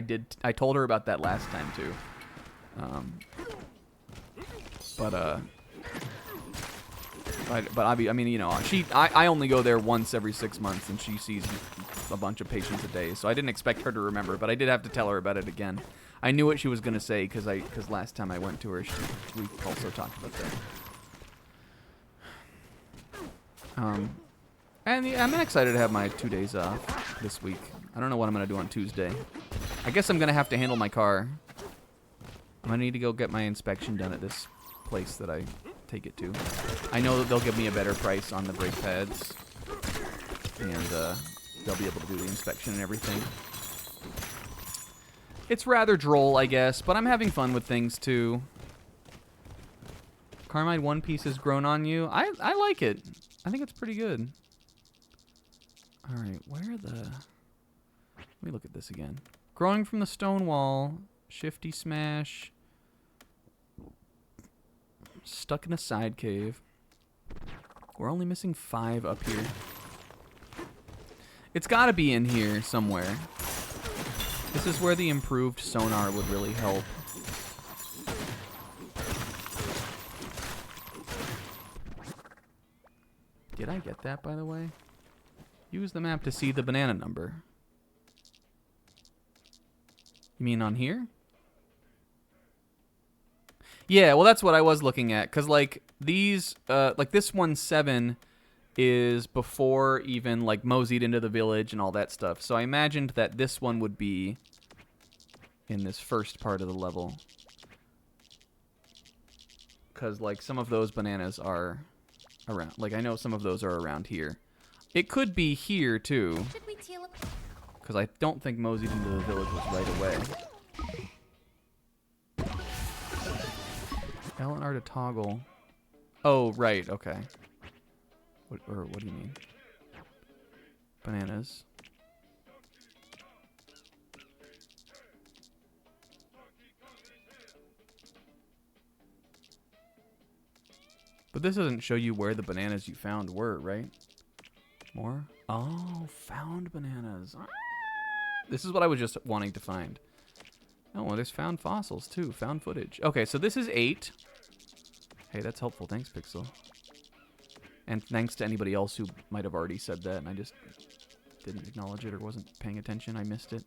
told her about that last time too. But I mean, you know, I only go there once every 6 months, and she sees a bunch of patients a day, so I didn't expect her to remember, but I did have to tell her about it again. I knew what she was gonna say because last time I went to her, we also talked about that. And yeah, I'm excited to have my 2 days off this week. I don't know what I'm gonna do on Tuesday. I guess I'm gonna have to handle my car. I'm gonna need to go get my inspection done at this place that I take it to. I know that they'll give me a better price on the brake pads, and they'll be able to do the inspection and everything. It's rather droll, I guess, but I'm having fun with things too. Carmine, One Piece has grown on you. I like it. I think it's pretty good. All right, let me look at this again. Growing from the stone wall, shifty smash. Stuck in a side cave. We're only missing 5 up here. It's got to be in here somewhere. This is where the improved sonar would really help. Did I get that, by the way? Use the map to see the banana number. You mean on here? Yeah, well, that's what I was looking at. Because, like, these, like, this 1-7 is before even, like, moseyed into the village and all that stuff. So I imagined that this one would be in this first part of the level. Because, like, some of those bananas are around. Like, I know some of those are around here. It could be here, too. Because I don't think moseyed into the village was right away. L and R to toggle. Oh, right, okay. What do you mean? Bananas. But this doesn't show you where the bananas you found were, right? More? Oh, found bananas. This is what I was just wanting to find. Oh, well, there's found fossils, too. Found footage. Okay, so this is 8. Hey, that's helpful. Thanks, Pixel. And thanks to anybody else who might have already said that, and I just didn't acknowledge it or wasn't paying attention. I missed it.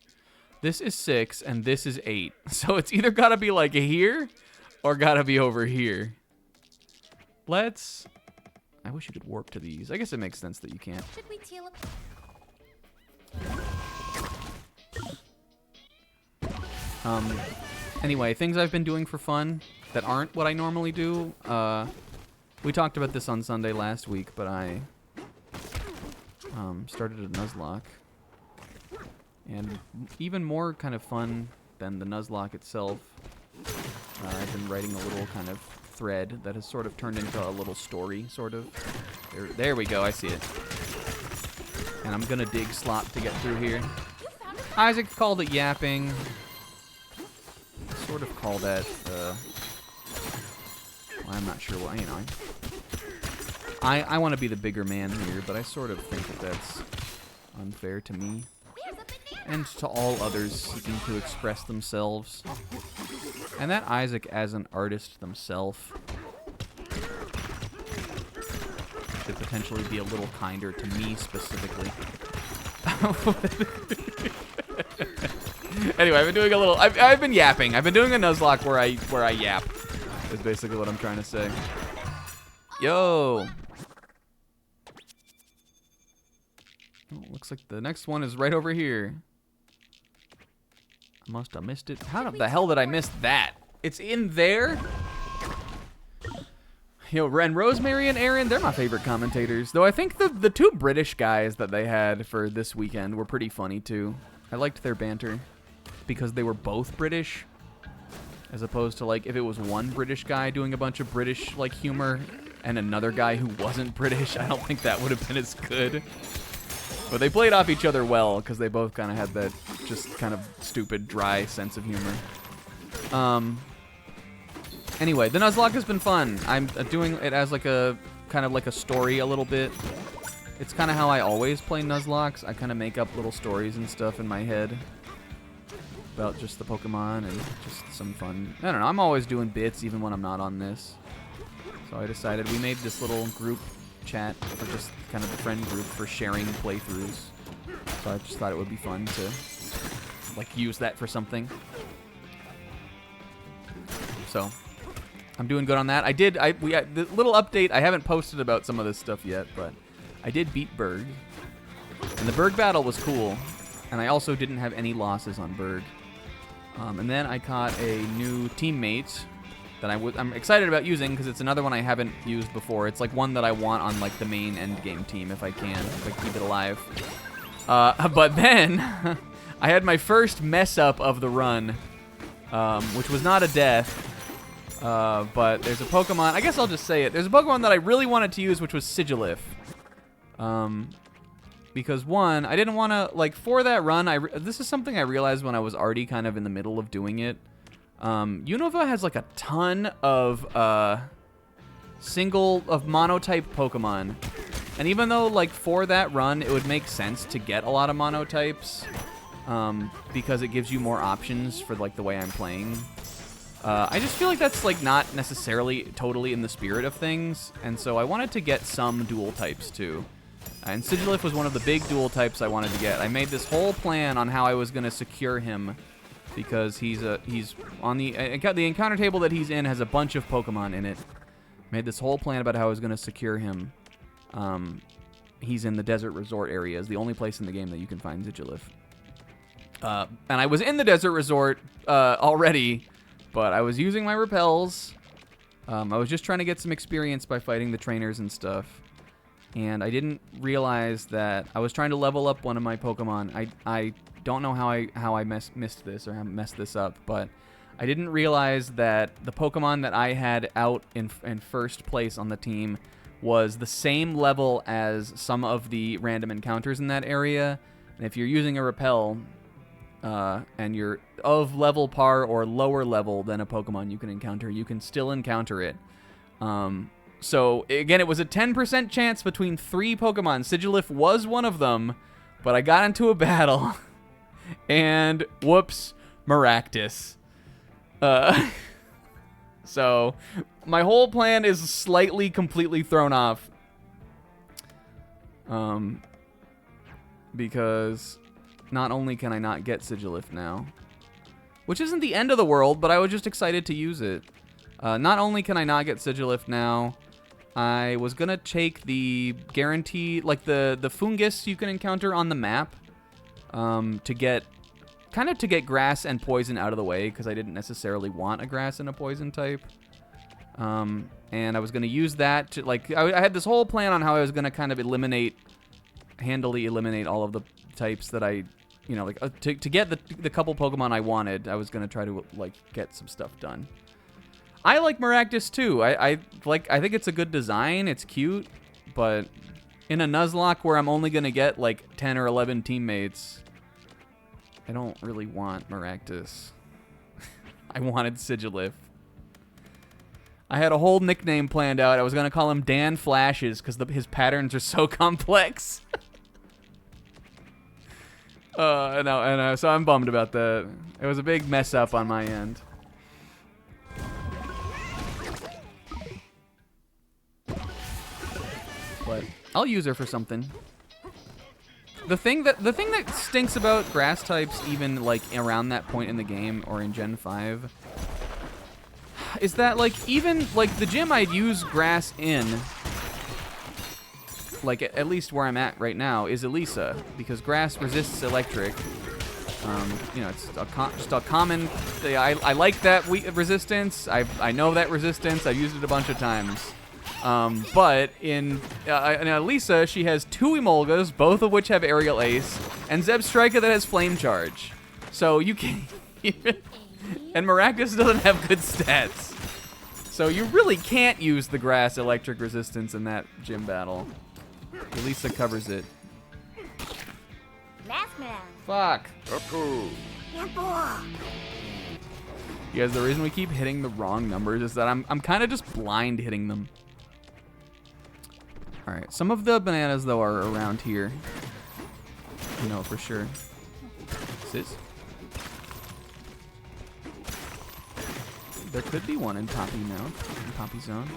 This is 6, and this is 8. So it's either got to be, like, here or gotta be over here? Let's... I wish you could warp to these. I guess it makes sense that you can't. Should we teleport? Anyway, things I've been doing for fun that aren't what I normally do. We talked about this on Sunday last week, but I started a Nuzlocke. And even more kind of fun than the Nuzlocke itself, I've been writing a little kind of thread that has sort of turned into a little story, sort of. There we go, I see it. And I'm gonna dig slop to get through here. Isaac called it yapping. Sort of call that, well, I'm not sure why, you know. I want to be the bigger man here, but I sort of think that that's unfair to me. And to all others seeking to express themselves. And that Isaac as an artist themselves should potentially be a little kinder to me specifically. Anyway, I've been doing a little. I've been yapping. I've been doing a Nuzlocke where I yap. Is basically what I'm trying to say. Yo. Oh, looks like the next one is right over here. I must have missed it. How the hell did I miss that? It's in there? Yo, Ren, Rosemary, and Aaron, they're my favorite commentators. Though I think the two British guys that they had for this weekend were pretty funny, too. I liked their banter because they were both British, as opposed to, like, if it was one British guy doing a bunch of British, like, humor and another guy who wasn't British. I don't think that would have been as good. But they played off each other well because they both kind of had that just kind of stupid, dry sense of humor. Anyway, the Nuzlocke has been fun. I'm doing it as like a kind of like a story a little bit. It's kind of how I always play Nuzlocks. I kind of make up little stories and stuff in my head about just the Pokemon and just some fun. I don't know. I'm always doing bits even when I'm not on this. So I decided we made this little group chat for just kind of the friend group for sharing playthroughs. So I just thought it would be fun to like use that for something. So I'm doing good on that. The little update, I haven't posted about some of this stuff yet, but I did beat Berg. And the Berg battle was cool. And I also didn't have any losses on Berg. And then I caught a new teammate that I'm excited about using because it's another one I haven't used before. It's like one that I want on like the main end game team if I can, if I keep it alive. But then I had my first mess up of the run, which was not a death. But there's a Pokemon, I guess I'll just say it. There's a Pokemon that I really wanted to use, which was Sigilif. Because one, I didn't want to, like, for that run, this is something I realized when I was already kind of in the middle of doing it. Unova has, like, a ton of, monotype Pokemon. And even though, like, for that run, it would make sense to get a lot of monotypes, because it gives you more options for, like, the way I'm playing. I just feel like that's, like, not necessarily totally in the spirit of things, and so I wanted to get some dual types, too. And Sigilif was one of the big dual types I wanted to get. I made this whole plan on how I was going to secure him, because he's on the encounter table that he's in has a bunch of Pokemon in it. Made this whole plan about how I was going to secure him. He's in the Desert Resort area, is the only place in the game that you can find Sigilif. And I was in the Desert Resort already, but I was using my repels. I was just trying to get some experience by fighting the trainers and stuff. And I didn't realize that I was trying to level up one of my Pokemon. I don't know how I missed this or how I messed this up, but I didn't realize that the Pokemon that I had out in first place on the team was the same level as some of the random encounters in that area. And if you're using a repel, and you're of level par or lower level than a Pokemon you can encounter, you can still encounter it. So, again, it was a 10% chance between 3 Pokemon. Sigilif was one of them, but I got into a battle, and whoops, Maractus. So, my whole plan is slightly, completely thrown off. Because not only can I not get Sigilif now, which isn't the end of the world, but I was just excited to use it. Not only can I not get Sigilift now, I was going to take the guarantee, like the fungus you can encounter on the map to get grass and poison out of the way, because I didn't necessarily want a grass and a poison type. And I was going to use that to, like, I had this whole plan on how I was going to kind of handily eliminate all of the types that I, you know, like, to get the couple Pokemon I wanted, I was going to try to, like, get some stuff done. I like Maractus too. I think it's a good design. It's cute, but in a Nuzlocke where I'm only going to get, like, 10 or 11 teammates, I don't really want Maractus. I wanted Sigilift. I had a whole nickname planned out. I was going to call him Dan Flashes because his patterns are so complex. No, so I'm bummed about that. It was a big mess up on my end. But I'll use her for something. The thing that stinks about grass types, even like around that point in the game or in Gen 5, is that like even like the gym I'd use grass in, like at least where I'm at right now, is Elisa, because grass resists electric. You know, it's just a common. I like that resistance. I know that resistance. I've used it a bunch of times. But in Elisa, she has 2 Emolgas, both of which have Aerial Ace, and Zebstrika that has Flame Charge. So you can and Maractus doesn't have good stats. So you really can't use the grass electric resistance in that gym battle. Elisa covers it. Fuck. You guys, the reason we keep hitting the wrong numbers is that I'm kind of just blind hitting them. All right, some of the bananas though are around here. You know for sure. Sis? There could be one in Poppy Mount, in Poppy Zone.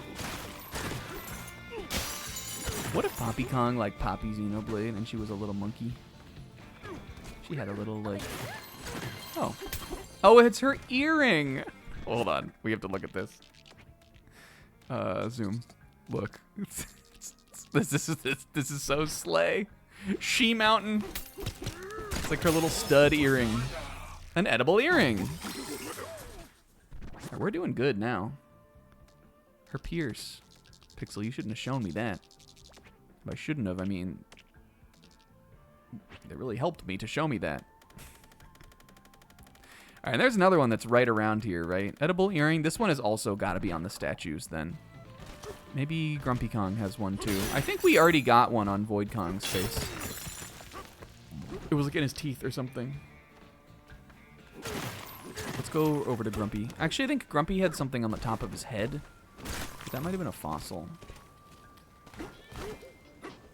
What if Poppy Kong like Poppy Xenoblade and she was a little monkey? She had a little like, oh, it's her earring. Hold on, we have to look at this. Zoom. Look. This is so slay. She Mountain. It's like her little stud earring. An edible earring. Right, we're doing good now. Her Pierce. Pixel, you shouldn't have shown me that. By shouldn't have, I mean, it really helped me to show me that. All right, there's another one that's right around here, right? Edible earring. This one has also got to be on the statues then. Maybe Grumpy Kong has one too. I think we already got one on Void Kong's face. It was like in his teeth or something. Let's go over to Grumpy. Actually, I think Grumpy had something on the top of his head. That might have been a fossil.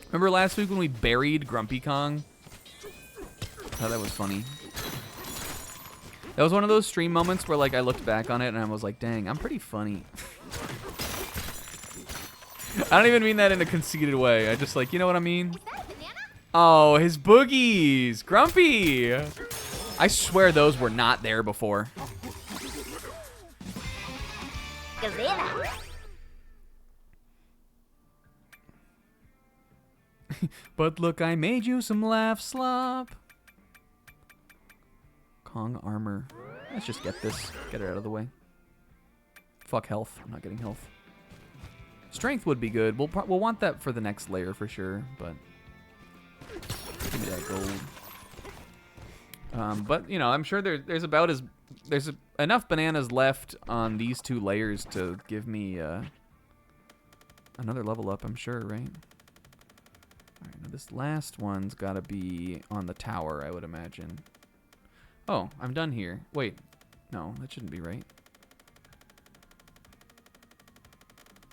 Remember last week when we buried Grumpy Kong? I thought that was funny. That was one of those stream moments where like I looked back on it and I was like, dang, I'm pretty funny. I don't even mean that in a conceited way. I just like, you know what I mean? Oh, his boogies. Grumpy. I swear those were not there before. But look, I made you some laugh slop. Kong armor. Let's just get this. Get it out of the way. Fuck health. I'm not getting health. Strength would be good. We'll want that for the next layer for sure, but give me that gold. But you know, I'm sure there's enough bananas left on these 2 layers to give me another level up. I'm sure, right? All right, now this last one's got to be on the tower, I would imagine. Oh, I'm done here. Wait, no, that shouldn't be right.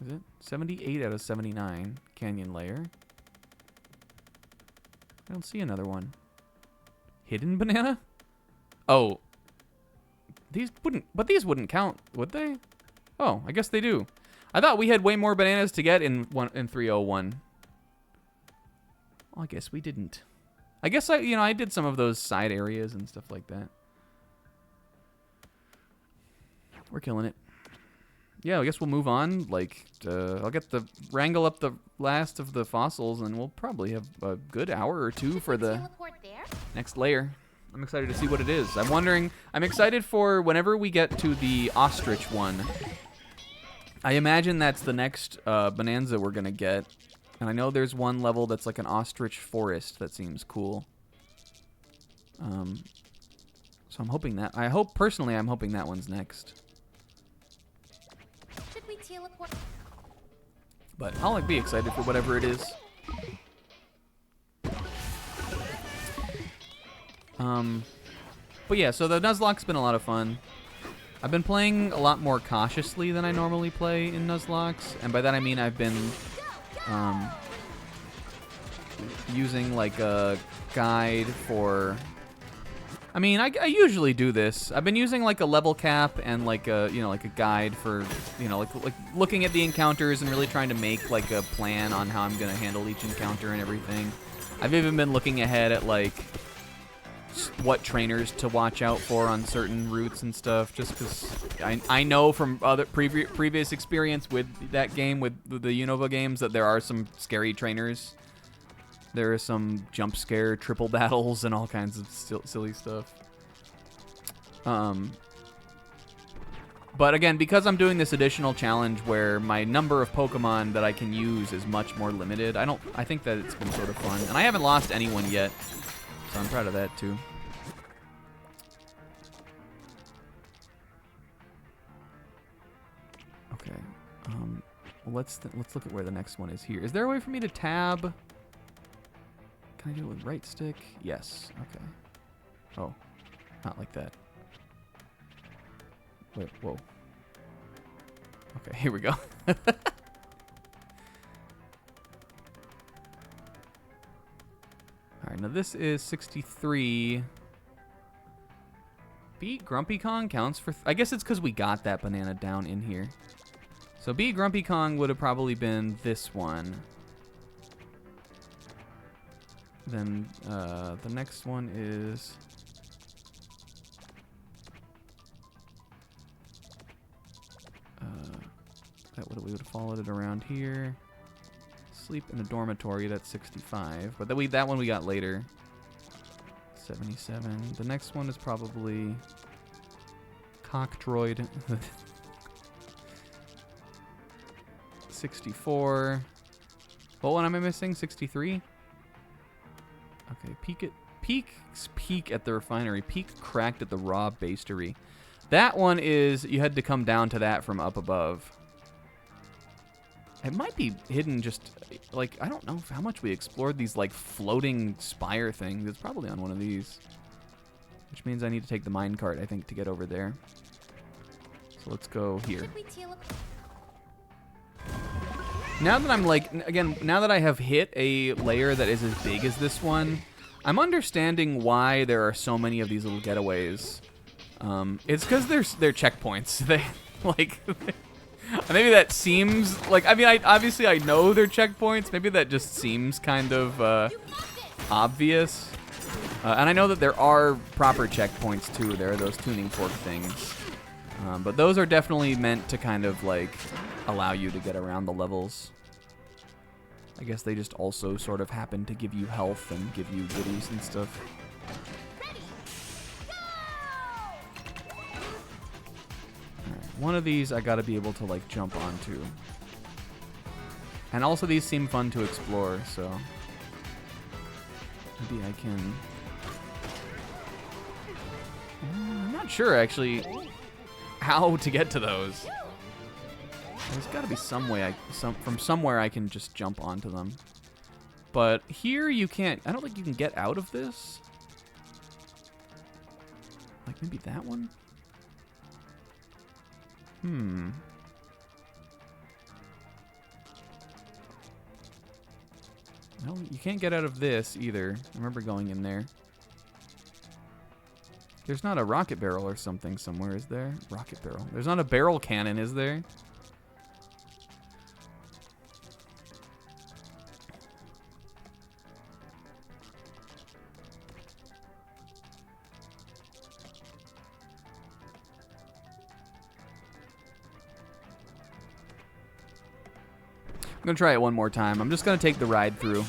Is it? 78 out of 79. Canyon layer. I don't see another one. Hidden banana? Oh. These wouldn't count, would they? Oh, I guess they do. I thought we had way more bananas to get in 301. Well, I guess we didn't. I guess I did some of those side areas and stuff like that. We're killing it. yeah, I guess we'll move on. Like, I'll get the wrangle up the last of the fossils, and we'll probably have a good hour or two for the Teleport there? next layer. I'm excited to see what it is. I'm excited for whenever we get to the ostrich one. I imagine that's the next Bananza we're going to get. And I know there's one level that's like an ostrich forest that seems cool. So I'm hoping that, personally, I'm hoping that one's next. Should we teleport? But I'll like be excited for whatever it is. But yeah, so the Nuzlocke's been a lot of fun. I've been playing a lot more cautiously than I normally play in Nuzlocks, and by that I mean I've been using like a guide for. I mean, I usually do this. I've been using like a level cap and like a like a guide for like looking at the encounters and really trying to make like a plan on how I'm gonna handle each encounter and everything. I've even been looking ahead at like what trainers to watch out for on certain routes and stuff, just because I know from other previous experience with that game, with the Unova games, that there are some scary trainers. There are some jump scare triple battles and all kinds of silly stuff. But again, because I'm doing this additional challenge where my number of Pokemon that I can use is much more limited, I think that it's been sort of fun. And I haven't lost anyone yet. So I'm proud of that too. Okay. Well, let's look at where the next one is here. Is there a way for me to tab? Can I do it with right stick? Yes. Okay. Oh, not like that. Wait. Whoa. Okay. Here we go. Alright, now this is 63. Beat Grumpy Kong counts for... I guess it's because we got that banana down in here. So Beat Grumpy Kong would have probably been this one. Then the next one is... we would have followed it around here. Sleep in a dormitory, that's 65. But that one we got later. 77. The next one is probably Cockdroid. 64. What one am I missing? 63? Okay, peak at the refinery. Peak cracked at the raw bastery. That one is, you had to come down to that from up above. It might be hidden just, like, I don't know how much we explored these, like, floating spire things. It's probably on one of these. Which means I need to take the minecart, I think, to get over there. So let's go here. Now that I'm, like, again, now that I have hit a layer that is as big as this one, I'm understanding why there are so many of these little getaways. It's because they're checkpoints. They, like... Maybe that seems like, I mean, obviously I know they're checkpoints. Maybe that just seems kind of obvious. And I know that there are proper checkpoints too. There are those tuning fork things. But those are definitely meant to kind of like allow you to get around the levels. I guess they just also sort of happen to give you health and give you goodies and stuff. One of these I gotta be able to like jump onto. And also these seem fun to explore, so maybe I can... I'm not sure actually how to get to those. There's gotta be some way from somewhere I can just jump onto them. But here you can't, I don't think you can get out of this. Like maybe that one? No, you can't get out of this either. I remember going in there. There's not a rocket barrel or something somewhere, is there? Rocket barrel. There's not a barrel cannon, is there? gonna try it one more time. I'm just gonna take the ride through.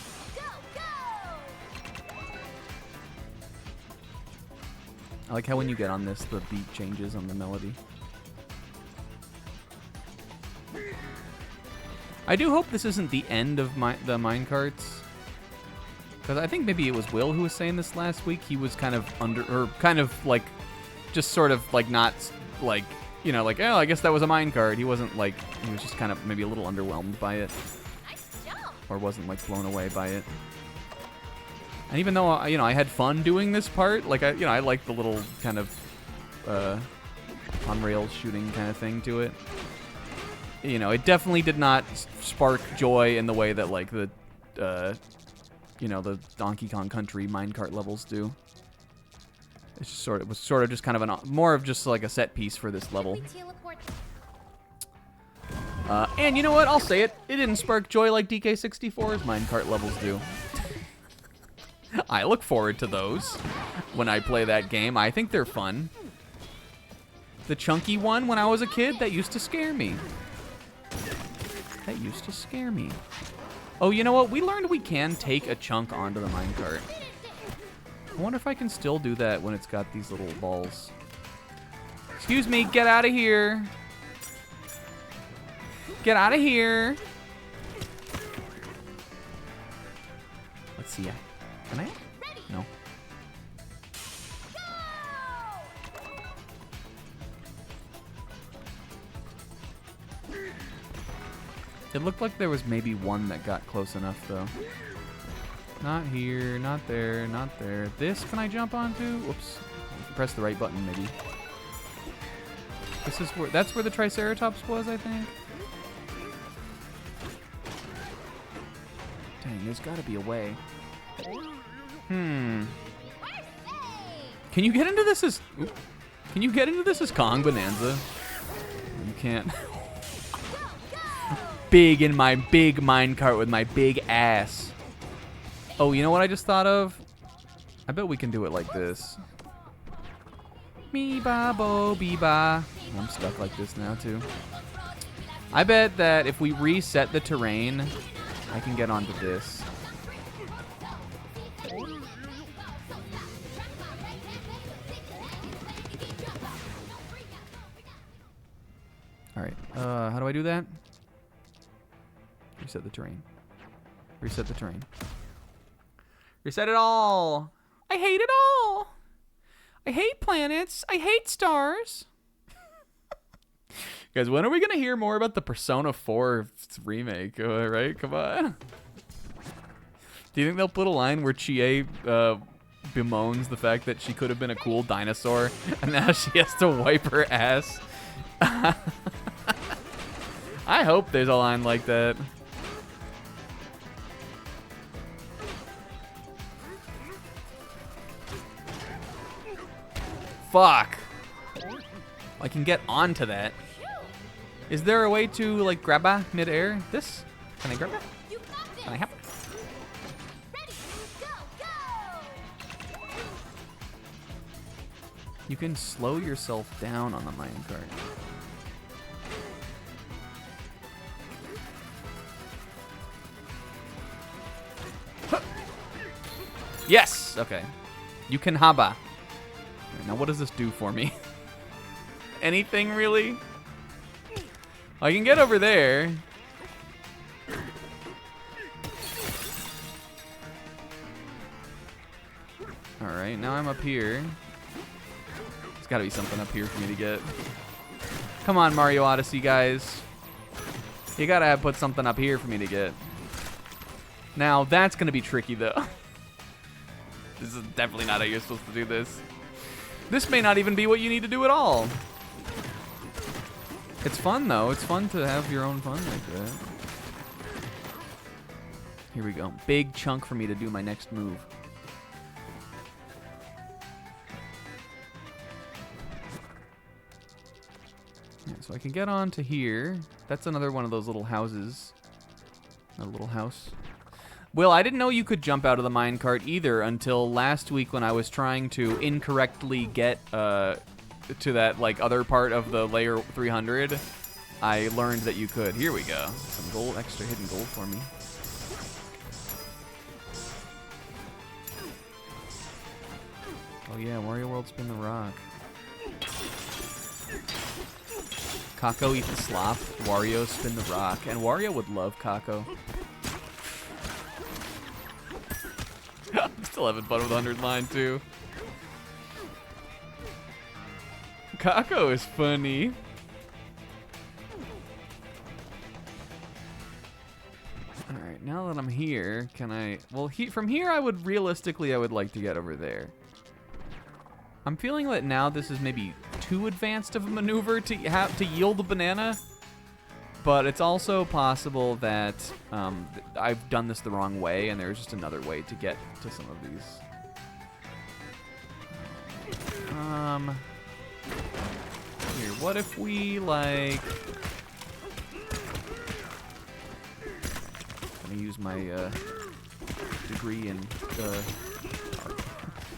I like how when you get on this, the beat changes on the melody. I do hope this isn't the end of the minecarts. Because I think maybe it was Will who was saying this last week. He was kind of like, just sort of like not like, you know, like, oh, I guess that was a minecart. He wasn't like, he was just kind of maybe a little underwhelmed by it. Or wasn't like blown away by it. And even though, you know, I had fun doing this part, like, I like the little kind of on rails shooting kind of thing to it. You know, it definitely did not spark joy in the way that, like, the, you know, the Donkey Kong Country minecart levels do. It's just it was sort of just kind of more of just like a set piece for this level. And you know what? I'll say it. It didn't spark joy like DK64's minecart levels do. I look forward to those when I play that game. I think they're fun. The chunky one when I was a kid, that used to scare me. That used to scare me. Oh, you know what? We learned we can take a chunk onto the minecart. I wonder if I can still do that when it's got these little balls. Excuse me, get out of here. Get out of here. Let's see. Can I? No. It looked like there was maybe one that got close enough, though. Not here, not there, not there. This, can I jump onto? Whoops. Press the right button, maybe. This is where, that's where the Triceratops was, I think. Dang, there's gotta be a way. Can you get into this as... Oop. Can you get into this as Kong Bananza? You can't. Big in my big minecart with my big ass. Oh, you know what I just thought of? I bet we can do it like this. Me ba bo be ba. I'm stuck like this now too. I bet that if we reset the terrain, I can get onto this. All right. How do I do that? Reset the terrain. Reset the terrain. Reset it all. I hate it all. I hate planets. I hate stars. Guys, when are we going to hear more about the Persona 4 remake? Right? Come on. Do you think they'll put a line where Chie bemoans the fact that she could have been a cool dinosaur and now she has to wipe her ass? I hope there's a line like that. Fuck. I can get onto that. Is there a way to, like, grab her mid-air? This? Can I grab her? Can I have it? You can slow yourself down on the minecart. Yes! Okay. You can haba. Now what does this do for me? Anything, really? I can get over there. Alright, now I'm up here. There's gotta be something up here for me to get. Come on, Mario Odyssey, guys. You gotta put something up here for me to get. Now, that's gonna be tricky, though. This is definitely not how you're supposed to do this. This may not even be what you need to do at all. It's fun, though. It's fun to have your own fun like that. Here we go. Big chunk for me to do my next move. Yeah, so I can get on to here. That's another one of those little houses. A little house. Will, I didn't know you could jump out of the minecart either until last week when I was trying to incorrectly get to that like other part of the layer 300, I learned that you could. Here we go. Some gold, extra hidden gold for me. Oh yeah, Wario World spin the rock. Kako eat the slop, Wario spin the rock, and Wario would love Kako. I'm still having fun with 100 line too. Kako is funny. Alright, now that I'm here, can I... Well, from here I would like to get over there. I'm feeling that now this is maybe too advanced of a maneuver to yield the banana, but it's also possible that I've done this the wrong way, and there's just another way to get to some of these. Here, what if we like? I'm gonna use my degree in.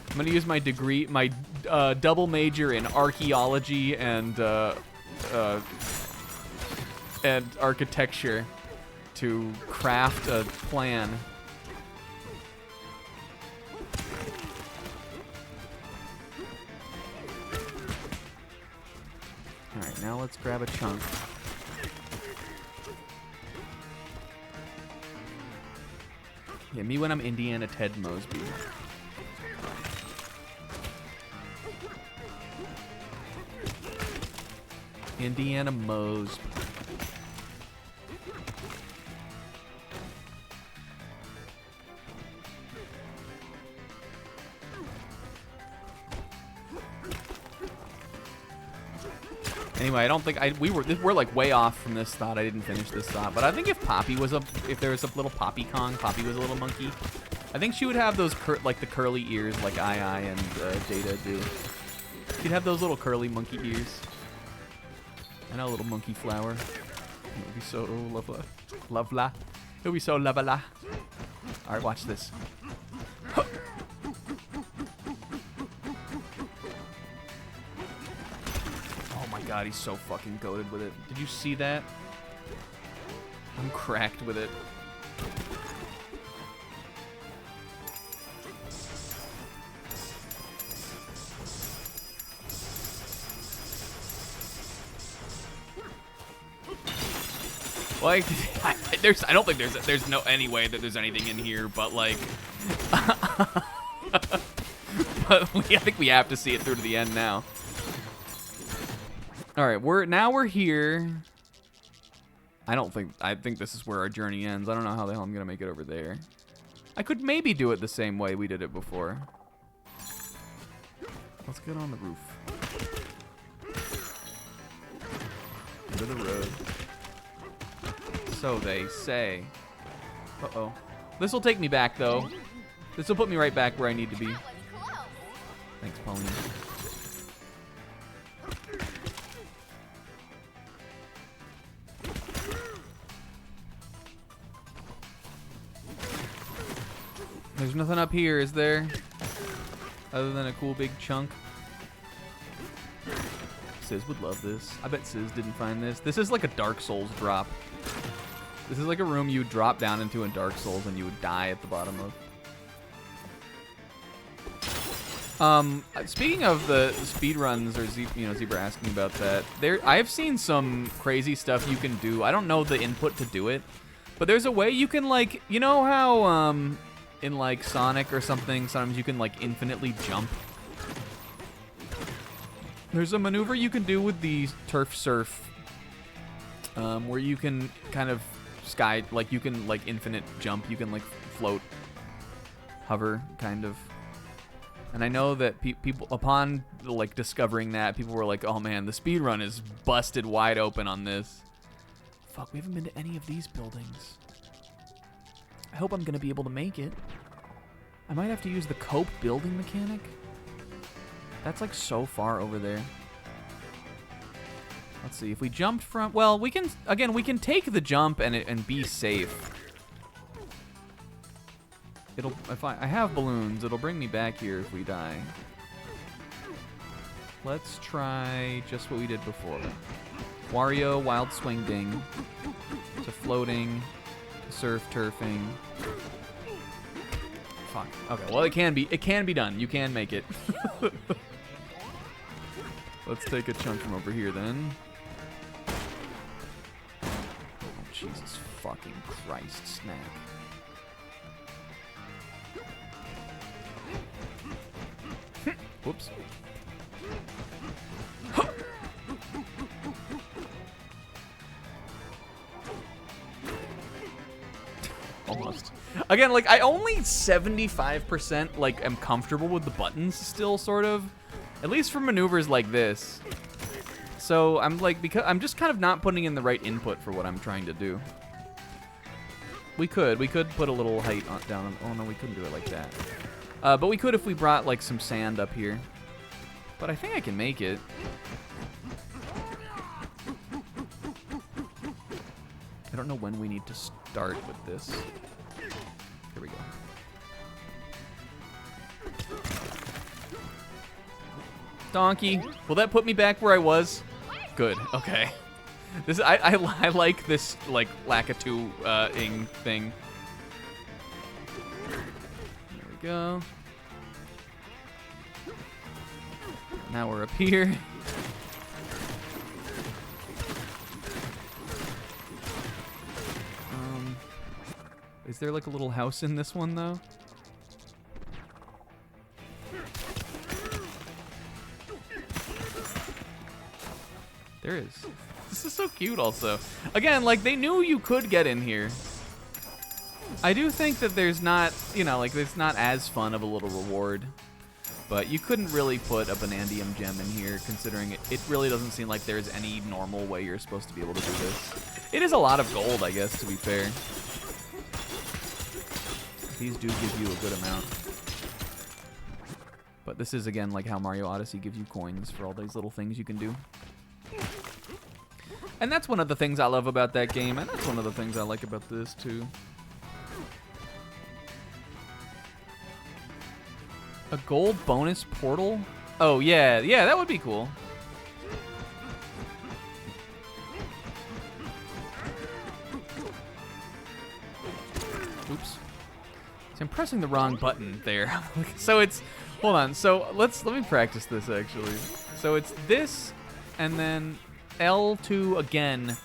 I'm gonna use my degree, my double major in archaeology and architecture to craft a plan. All right, now let's grab a chunk. Yeah, me when I'm Indiana Ted Mosby. Indiana Mose. Anyway, I don't think we're like way off from this thought. I didn't finish this thought, but I think if there was a little Poppy Kong, Poppy was a little monkey, I think she would have those like the curly ears like I and Data do. She'd have those little curly monkey ears. And a little monkey flower. It would be so lovely. Lovely. It would be so lovely. Alright, watch this. Oh my god, he's so fucking goated with it. Did you see that? I'm cracked with it. Like, I don't think there's no any way that there's anything in here, but like, but I think we have to see it through to the end now. All right, we're here. I think this is where our journey ends. I don't know how the hell I'm gonna make it over there. I could maybe do it the same way we did it before. Let's get on the roof. Into the road. So they say. Uh-oh. This will take me back, though. This will put me right back where I need to be. Thanks, Pauline. There's nothing up here, is there? Other than a cool big chunk. Sis would love this. I bet Sis didn't find this. This is like a Dark Souls drop. This is like a room you would drop down into in Dark Souls and you would die at the bottom of. Speaking of the speedruns, or Zebra asking about that, I've seen some crazy stuff you can do. I don't know the input to do it, but there's a way you can, like, you know how in like Sonic or something, sometimes you can like infinitely jump. There's a maneuver you can do with the Turf Surf, where you can kind of like you can like infinite jump. You can like float, hover, kind of. And I know that people, upon like discovering that, people were like, "Oh man, the speedrun is busted wide open on this." Fuck, we haven't been to any of these buildings. I hope I'm gonna be able to make it. I might have to use the Cope building mechanic. That's like so far over there. Let's see, if we jumped from... Well, we can take the jump and be safe. If I have balloons, it'll bring me back here if we die. Let's try just what we did before. Wario, wild swing ding, to floating, to surf turfing. Fuck. Okay, well it can be done. You can make it. Let's take a chunk from over here then. Oh, Jesus fucking Christ, snack. Whoops. Almost. Again, like, I only 75% like am comfortable with the buttons still, sort of. At least for maneuvers like this. So I'm like, because I'm just kind of not putting in the right input for what I'm trying to do. We could put a little height down. Oh no, we couldn't do it like that. But we could if we brought like some sand up here. But I think I can make it. I don't know when we need to start with this. Here we go. Donkey. Will that put me back where I was? Good. Okay. This I like this like Lakitu-ing thing. There we go. Now we're up here. Is there like a little house in this one though? There is. This is so cute also. Again, like they knew you could get in here. I do think that there's not, you know, like there's not as fun of a little reward. But you couldn't really put a Banandium gem in here considering it really doesn't seem like there's any normal way you're supposed to be able to do this. It is a lot of gold, I guess, to be fair. These do give you a good amount. But this is, again, like how Mario Odyssey gives you coins for all these little things you can do. And that's one of the things I love about that game, and that's one of the things I like about this, too. A gold bonus portal? Oh, yeah, that would be cool. Oops. So I'm pressing the wrong button there. So it's, hold on. So let me practice this actually. So it's this, and then L2 again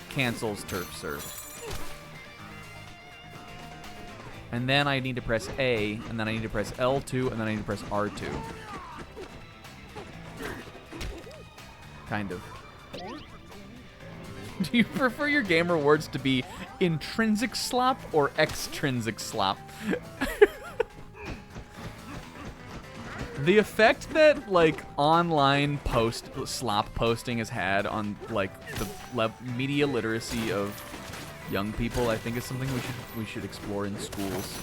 cancels Turf Surf. And then I need to press A, and then I need to press L2, and then I need to press R2. Kind of. Do you prefer your game rewards to be intrinsic slop or extrinsic slop? The effect that like online slop posting has had on like the media literacy of young people, I think is something we should explore in schools.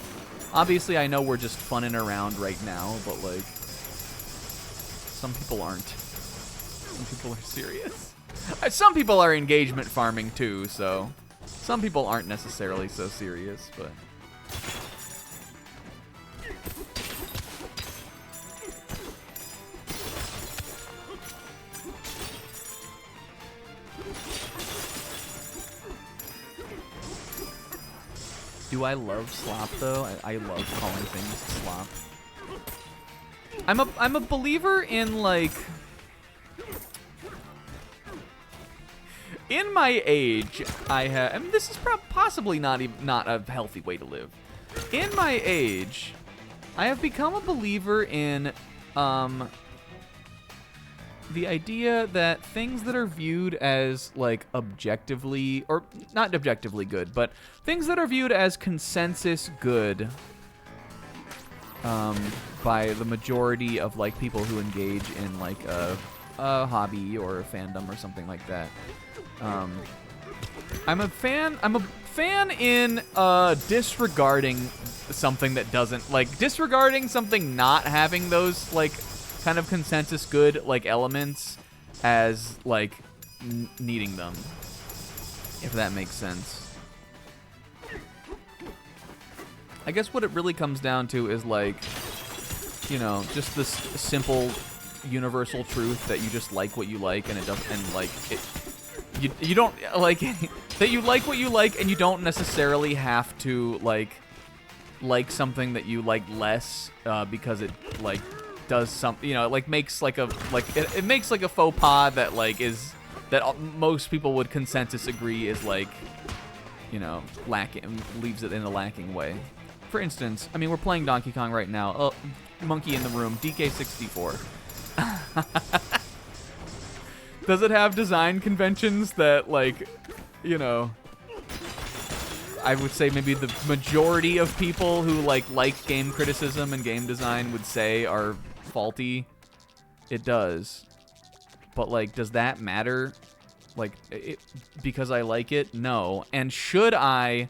Obviously, I know we're just funning around right now, but like some people aren't. Some people are serious. Some people are engagement farming too, so some people aren't necessarily so serious, but do I love slop though? I love calling things slop. I'm a believer in like, in my age, I have, and this is possibly not a healthy way to live. In my age, I have become a believer in the idea that things that are viewed as like objectively, or not objectively good, but things that are viewed as consensus good by the majority of like people who engage in like a hobby or a fandom or something like that. I'm a fan in disregarding something that doesn't, like, disregarding something not having those like kind of consensus good like elements as like needing them, if that makes sense. I guess what it really comes down to is like, you know, just this simple universal truth that you just like what you like, and it doesn't, and like you don't like that you like what you like, and you don't necessarily have to like something that you like less because it like does something, it like makes like a it makes like a faux pas that like is that most people would consensus agree is like lacking, leaves it in a lacking way. For instance, I mean, we're playing Donkey Kong right now. Oh, monkey in the room, DK64. Does it have design conventions that like I would say maybe the majority of people who like game criticism and game design would say are faulty? It does. But like, does that matter? Like, because I like it? No. And should I,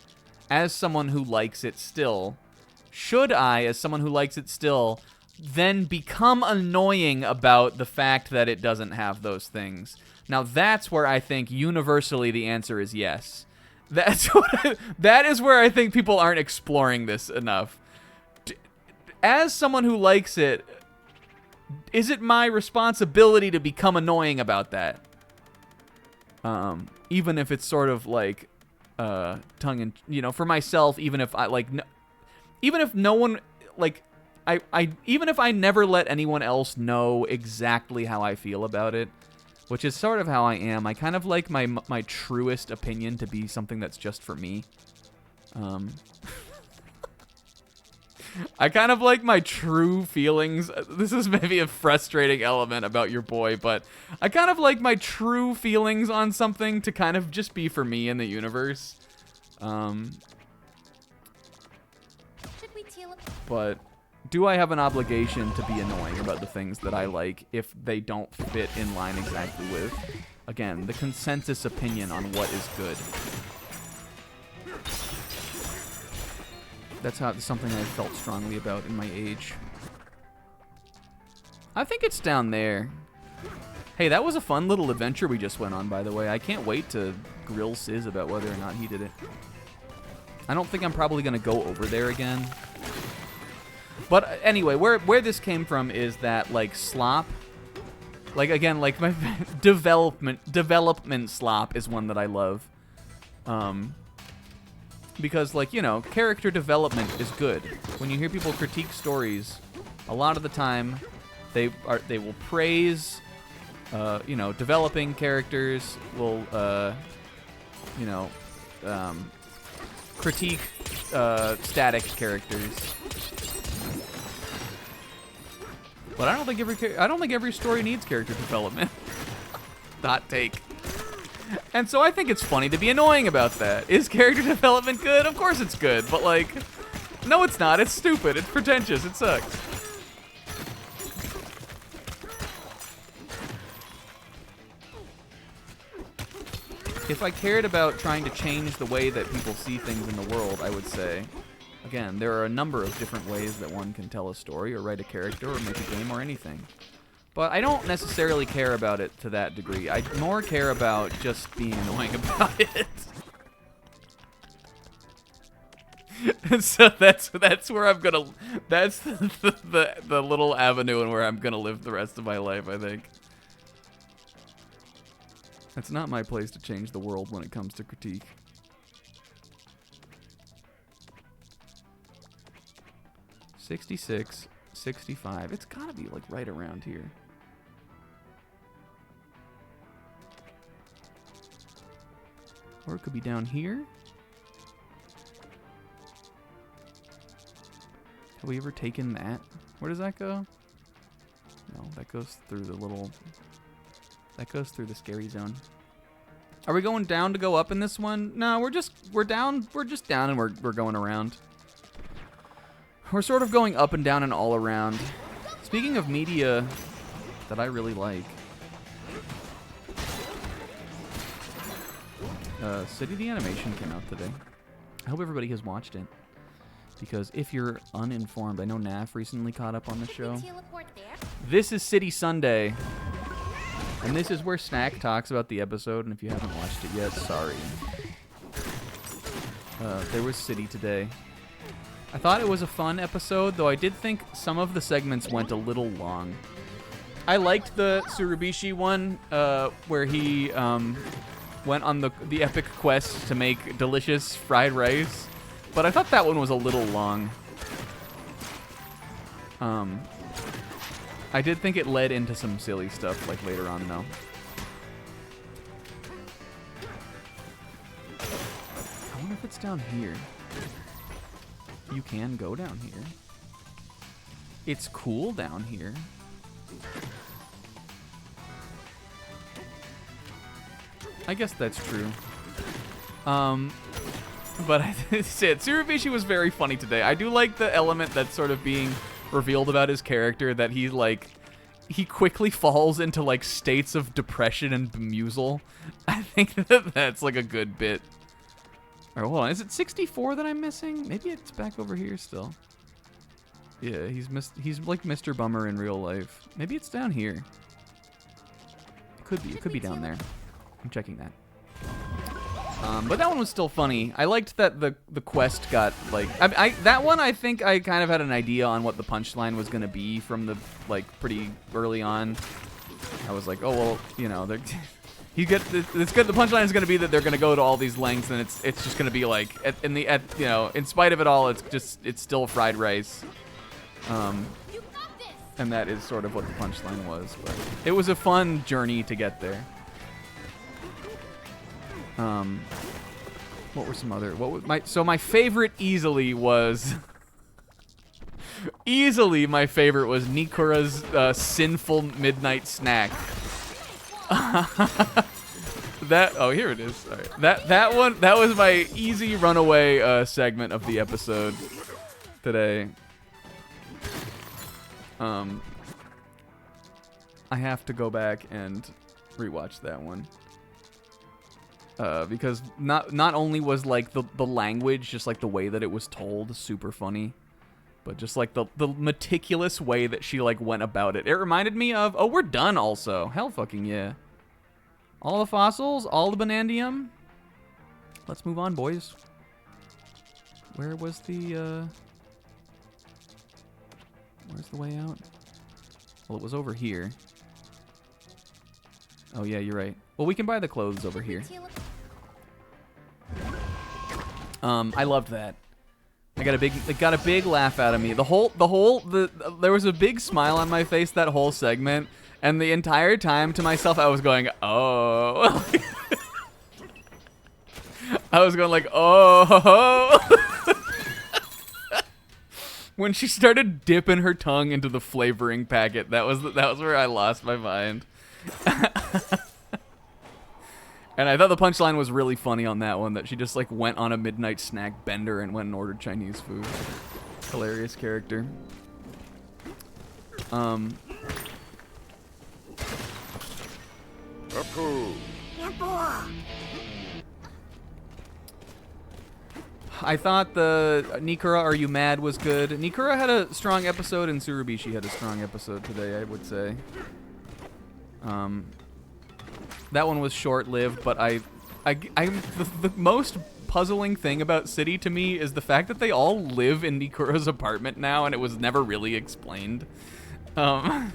as someone who likes it still, then become annoying about the fact that it doesn't have those things? Now that's where I think universally the answer is yes. That is where I think people aren't exploring this enough. As someone who likes it, is it my responsibility to become annoying about that? Even if it's sort of like tongue in, for myself, even if I even if no one even if I never let anyone else know exactly how I feel about it, which is sort of how I am. I kind of like my truest opinion to be something that's just for me. I kind of like my true feelings. This is maybe a frustrating element about your boy, but I kind of like my true feelings on something to kind of just be for me in the universe. But do I have an obligation to be annoying about the things that I like if they don't fit in line exactly with, again, the consensus opinion on what is good? That's something I felt strongly about in my age. I think it's down there. Hey, that was a fun little adventure we just went on, by the way. I can't wait to grill Sizz about whether or not he did it. I don't think I'm probably going to go over there again. But anyway, where this came from is that, like, slop, like, again, like, my development slop is one that I love. Because, like, character development is good. When you hear people critique stories, a lot of the time, they will praise, developing characters, will, critique, static characters. But I don't think every story needs character development. Hot take. And so I think it's funny to be annoying about that. Is character development good? Of course it's good, but like, no it's not. It's stupid. It's pretentious. It sucks. If I cared about trying to change the way that people see things in the world, I would say, again, there are a number of different ways that one can tell a story or write a character or make a game or anything. But I don't necessarily care about it to that degree. I more care about just being annoying about it. And so that's where I'm gonna. That's the little avenue and where I'm gonna live the rest of my life, I think. It's not my place to change the world when it comes to critique. $66, $65. It's gotta be like right around here. Or it could be down here. Have we ever taken that? Where does that go? No, that goes through the little... That goes through the scary zone. Are we going down to go up in this one? No, we're down. We're just down and we're going around. We're sort of going up and down and all around. Speaking of media that I really like. City the Animation came out today. I hope everybody has watched it. Because if you're uninformed, I know Naf recently caught up on the show. This is City Sunday. And this is where Snack talks about the episode, and if you haven't watched it yet, sorry. There was City today. I thought it was a fun episode, though I did think some of the segments went a little long. I liked the Tsurubishi one, where he went on the epic quest to make delicious fried rice, but I thought that one was a little long. I did think it led into some silly stuff like later on though. I wonder if it's down here. You can go down here. It's cool down here. I guess that's true. But I said Tsurubishi was very funny today. I do like the element that's sort of being revealed about his character, that he's like, he quickly falls into like states of depression and bemusal. I think that's like a good bit. All right, hold on. Is it 64 that I'm missing? Maybe it's back over here still. Yeah, he's like Mr. Bummer in real life. Maybe it's down here. It could be. It could be down there. I'm checking that. But that one was still funny. I liked that the quest got like that one. I think I kind of had an idea on what the punchline was gonna be from the like pretty early on. I was like, oh well, you know, it's good. The punchline is gonna be that they're gonna go to all these lengths, and it's just gonna be like you know, in spite of it all, it's still fried rice. And that is sort of what the punchline was. But it was a fun journey to get there. What were some other? What was my favorite easily was my favorite was Nikura's sinful midnight snack. Here it is. All right. That was my easy runaway segment of the episode today. I have to go back and rewatch that one. Because not only was like the language, just like the way that it was told, super funny, but just like the meticulous way that she like went about it. It reminded me of, oh, we're done also. Hell fucking yeah. All the fossils, all the Banandium. Let's move on, boys. Where was the, where's the way out? Well, it was over here. Oh yeah, you're right. Well, we can buy the clothes over here. I loved that. I got a big laugh out of me. There was a big smile on my face that whole segment, and the entire time to myself I was going, oh. I was going like, oh. When she started dipping her tongue into the flavoring packet, that was where I lost my mind. And I thought the punchline was really funny on that one, that she just like went on a midnight snack bender and went and ordered Chinese food. Hilarious character. I thought the Nikura Are You Mad was good. Nikura had a strong episode and Tsurubishi had a strong episode today, I would say. That one was short-lived, but the most puzzling thing about City to me is the fact that they all live in Nikura's apartment now, and it was never really explained. But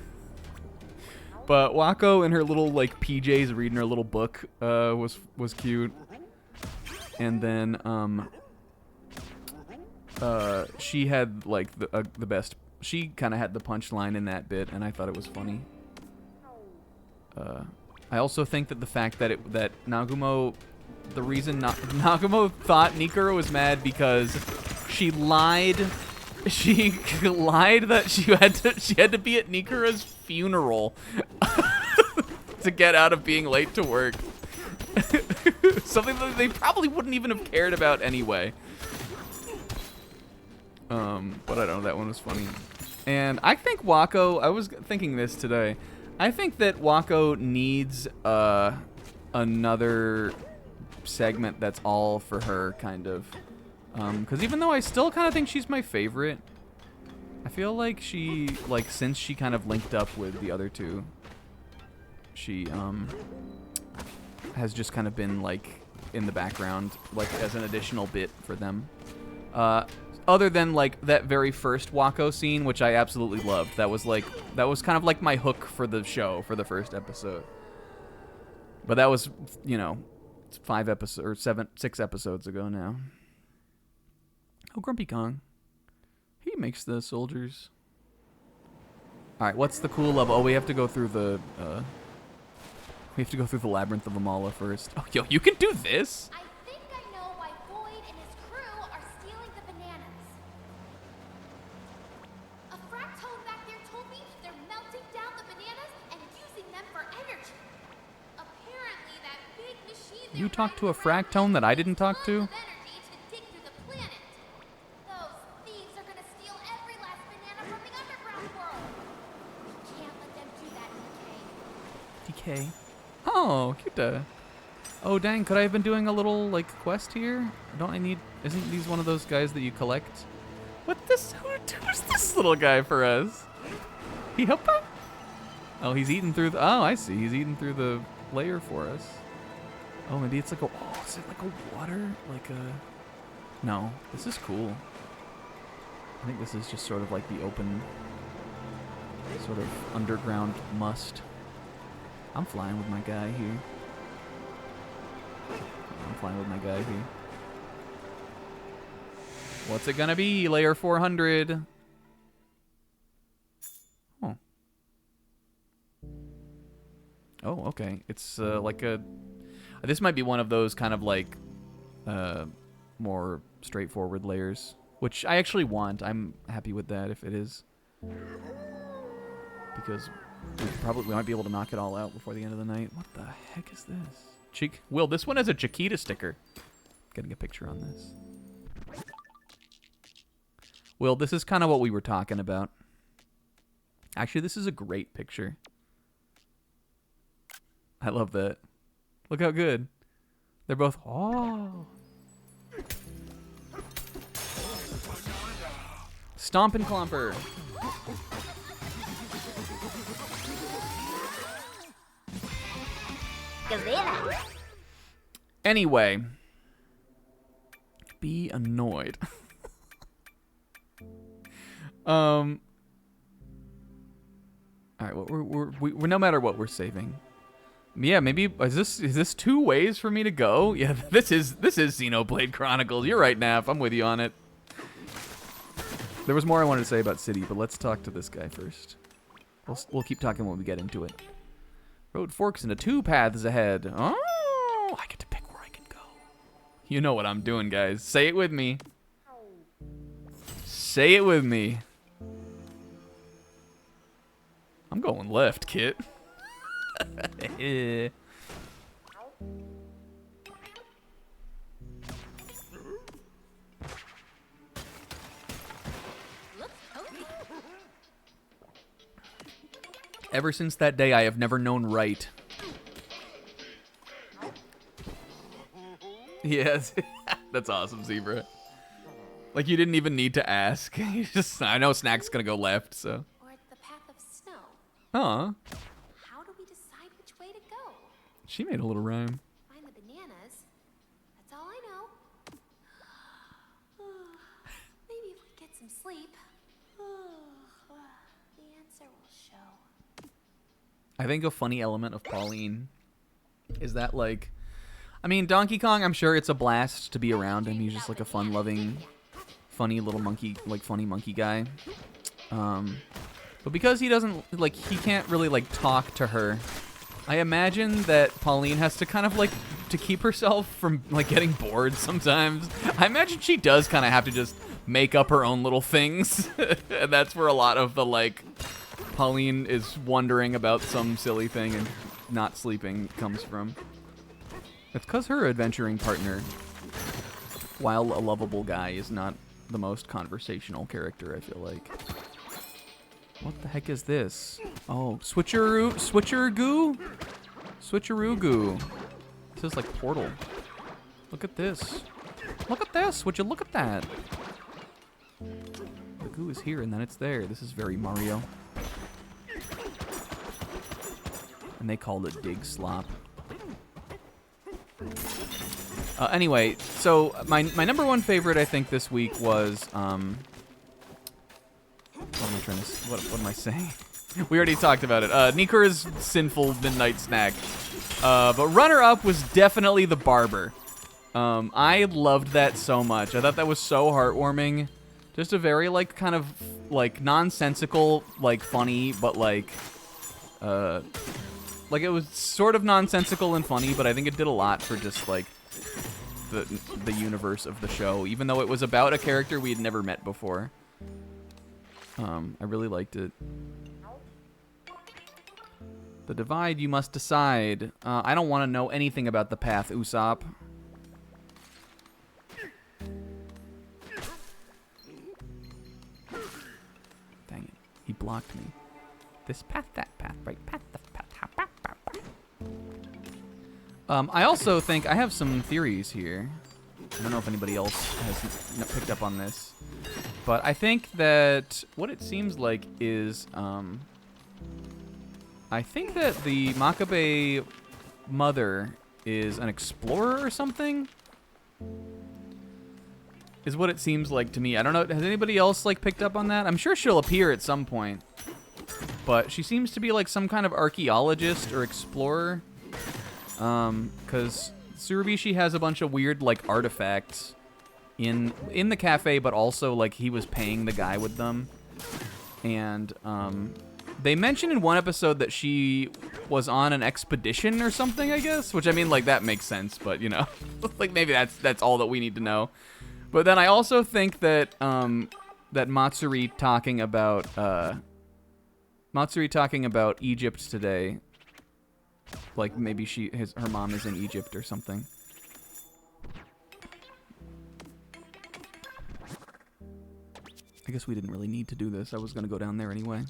Wako in her little like PJs reading her little book was cute, and then she had like the best. She kind of had the punchline in that bit, and I thought it was funny. I also think that the fact that Nagumo, the reason Nagumo thought Nikura was mad because she lied. She lied that she had to be at Nikura's funeral to get out of being late to work. Something that they probably wouldn't even have cared about anyway. But I don't know, that one was funny. And I think Wako, I was thinking this today, I think that Wako needs another segment that's all for her, kind of. Because even though I still kind of think she's my favorite, I feel like she, like, since she kind of linked up with the other two, she has just kind of been, like, in the background, like, as an additional bit for them. Other than, like, that very first Wako scene, which I absolutely loved. That was kind of like my hook for the show, for the first episode. But that was, you know, It's 5 episodes or 6 episodes ago now. Oh, Grumpy Kong. He makes the soldiers. All right, what's the cool level? Oh, we have to go through the labyrinth of Amala first. Oh, yo, you can do this. I think I know why Boyd and his crew are stealing the bananas. A fractone back there told me they're melting down the bananas and using them for energy. Apparently, that big machine. You talked to a fractone that I didn't talk to? Energy to dig through the planet. Those thieves are gonna steal every last banana from the underground world. We can't let them do that, DK. DK. Oh, cute. Oh, dang, could I have been doing a little, like, quest here? Don't I need... Isn't these one of those guys that you collect? What this... Who's this little guy for us? He help us? Oh, he's eating through the... Oh, I see. He's eating through the layer for us. Oh, maybe it's like a... Oh, is it like a water? Like a... No, this is cool. I think this is just sort of like the open... Sort of underground must. I'm flying with my guy here. I'm flying with my guy here. What's it gonna be? Layer 400. Oh. Oh, okay. It's like a... This might be one of those kind of like more straightforward layers, which I actually want. I'm happy with that if it is. Because we might be able to knock it all out before the end of the night. What the heck is this? Will, this one has a Chiquita sticker. Getting a picture on this. Will, this is kind of what we were talking about. Actually, this is a great picture. I love that. Look how good. They're both... Oh. Stomp and Clomper. Anyway. Be annoyed. All right, we're no matter what, we're saving. Yeah, maybe is this 2 ways for me to go? Yeah, this is Xenoblade Chronicles. You're right, Naf. I'm with you on it. There was more I wanted to say about City, but let's talk to this guy first. We'll keep talking when we get into it. Road forks into 2 paths ahead. Oh, I get to pick where I can go. You know what I'm doing, guys. Say it with me. Say it with me. I'm going left, Kit. Ever since that day, I have never known right. Yes, that's awesome, Zebra. Like, you didn't even need to ask. You just, I know Snack's gonna go left, so. Or the path of snow. Aw. How do we decide which way to go? She made a little rhyme. Find the bananas. That's all I know. Maybe if we get some sleep, the answer will show. I think a funny element of Pauline is that, like, I mean, Donkey Kong, I'm sure it's a blast to be around him. He's just like a fun-loving, funny little monkey, like funny monkey guy. But because he doesn't, like, he can't really, like, talk to her, I imagine that Pauline has to kind of, like, to keep herself from, like, getting bored sometimes. I imagine she does kind of have to just make up her own little things. And that's where a lot of the, like, Pauline is wondering about some silly thing and not sleeping comes from. It's because her adventuring partner, while a lovable guy, is not the most conversational character, I feel like. What the heck is this? Oh, switcheroo goo. This is like Portal. Look at this. Look at this. Would you look at that? The goo is here and then it's there. This is very Mario. And they called it Dig Slop. Anyway, so my number 1 favorite, I think, this week was what am I trying to? What am I saying? We already talked about it. Nikura's Sinful Midnight Snack. But runner-up was definitely the barber. I loved that so much. I thought that was so heartwarming. Just a very, like, kind of, like, nonsensical, like, funny, but, like, it was sort of nonsensical and funny, but I think it did a lot for just, like, the universe of the show, even though it was about a character we had never met before. I really liked it. The divide, you must decide. I don't want to know anything about the path, Usopp. Dang it. He blocked me. This path, that path, right path, left path, hop, hop, hop, hop. I also think I have some theories here. I don't know if anybody else has picked up on this. But I think that what it seems like is, I think that the Makabe mother is an explorer or something. Is what it seems like to me. I don't know. Has anybody else like picked up on that? I'm sure she'll appear at some point. But she seems to be like some kind of archaeologist or explorer. Because Tsurubishi has a bunch of weird like artifacts in the cafe, but also like he was paying the guy with them. And they mentioned in one episode that she was on an expedition or something, I guess. Which I mean, like that makes sense, but you know, like maybe that's all that we need to know. But then I also think that that Matsuri talking about Egypt today, like maybe her mom is in Egypt or something. I guess we didn't really need to do this. I was gonna go down there anyway.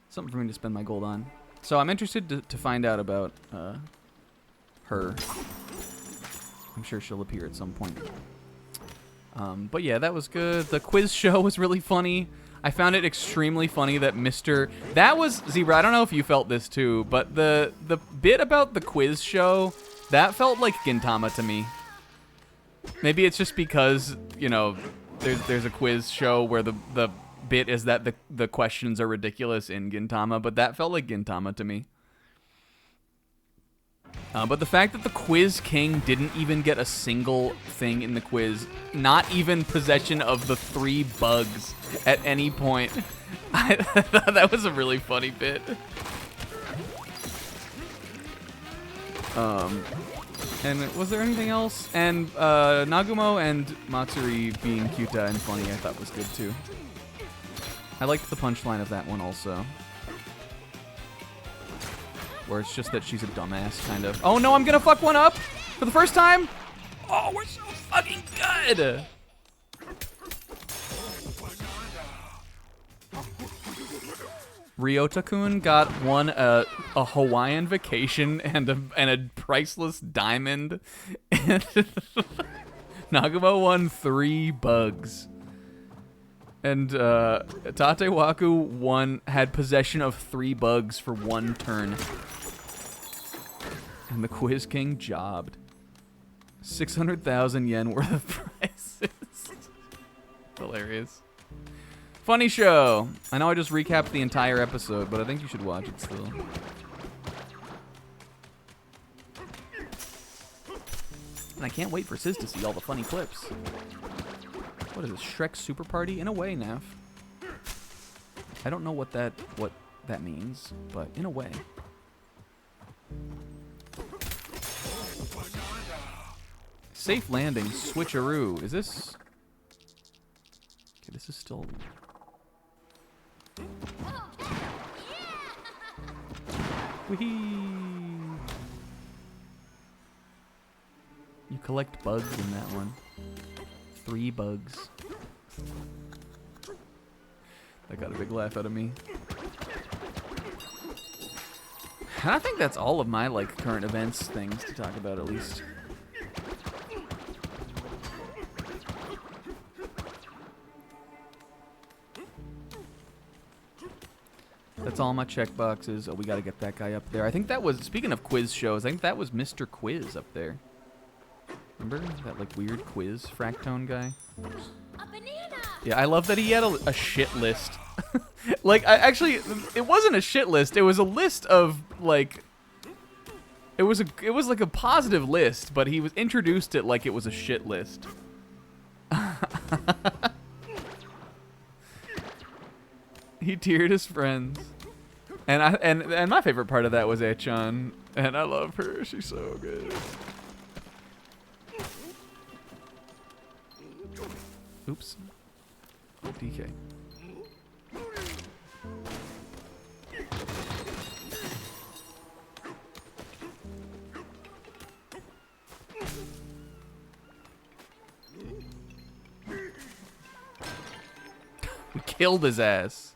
Something for me to spend my gold on. So I'm interested to find out about her. I'm sure she'll appear at some point. But yeah, that was good. The quiz show was really funny. I found it extremely funny that that was, Zebra, I don't know if you felt this too, but the bit about the quiz show, that felt like Gintama to me. Maybe it's just because, you know, there's a quiz show where the bit is that the questions are ridiculous in Gintama, but that felt like Gintama to me. But the fact that the Quiz King didn't even get a single thing in the quiz, not even possession of the 3 bugs at any point, I thought that was a really funny bit. And was there anything else? And Nagumo and Matsuri being cute and funny I thought was good too. I liked the punchline of that one also. Where it's just that she's a dumbass, kind of. Oh no, I'm gonna fuck one up for the first time. Oh, we're so fucking good. Ryota-kun won a Hawaiian vacation and a priceless diamond. And Nagumo won 3 bugs. And Tatewaku had possession of 3 bugs for 1 turn. And the Quiz King jobbed. 600,000 yen worth of prizes. Hilarious. Funny show. I know I just recapped the entire episode, but I think you should watch it still. And I can't wait for Sis to see all the funny clips. What is this, Shrek Super Party? In a way, Naf. I don't know what that means, but in a way. Safe landing, switcheroo. Is this? Okay, this is still. Whee! You collect bugs in that one. 3 bugs. That got a big laugh out of me. And I think that's all of my like current events things to talk about at least. That's all my check boxes. Oh, we gotta get that guy up there. I think that was, speaking of quiz shows, I think that was Mr. Quiz up there. Remember that like weird quiz fractone guy? A banana! Yeah, I love that he had a shit list. Like, actually, it wasn't a shit list. It was a list of like It was like a positive list, but he was introduced it like it was a shit list. He tiered his friends. And my favorite part of that was Echan, and I love her. She's so good. Oops. DK. We killed his ass.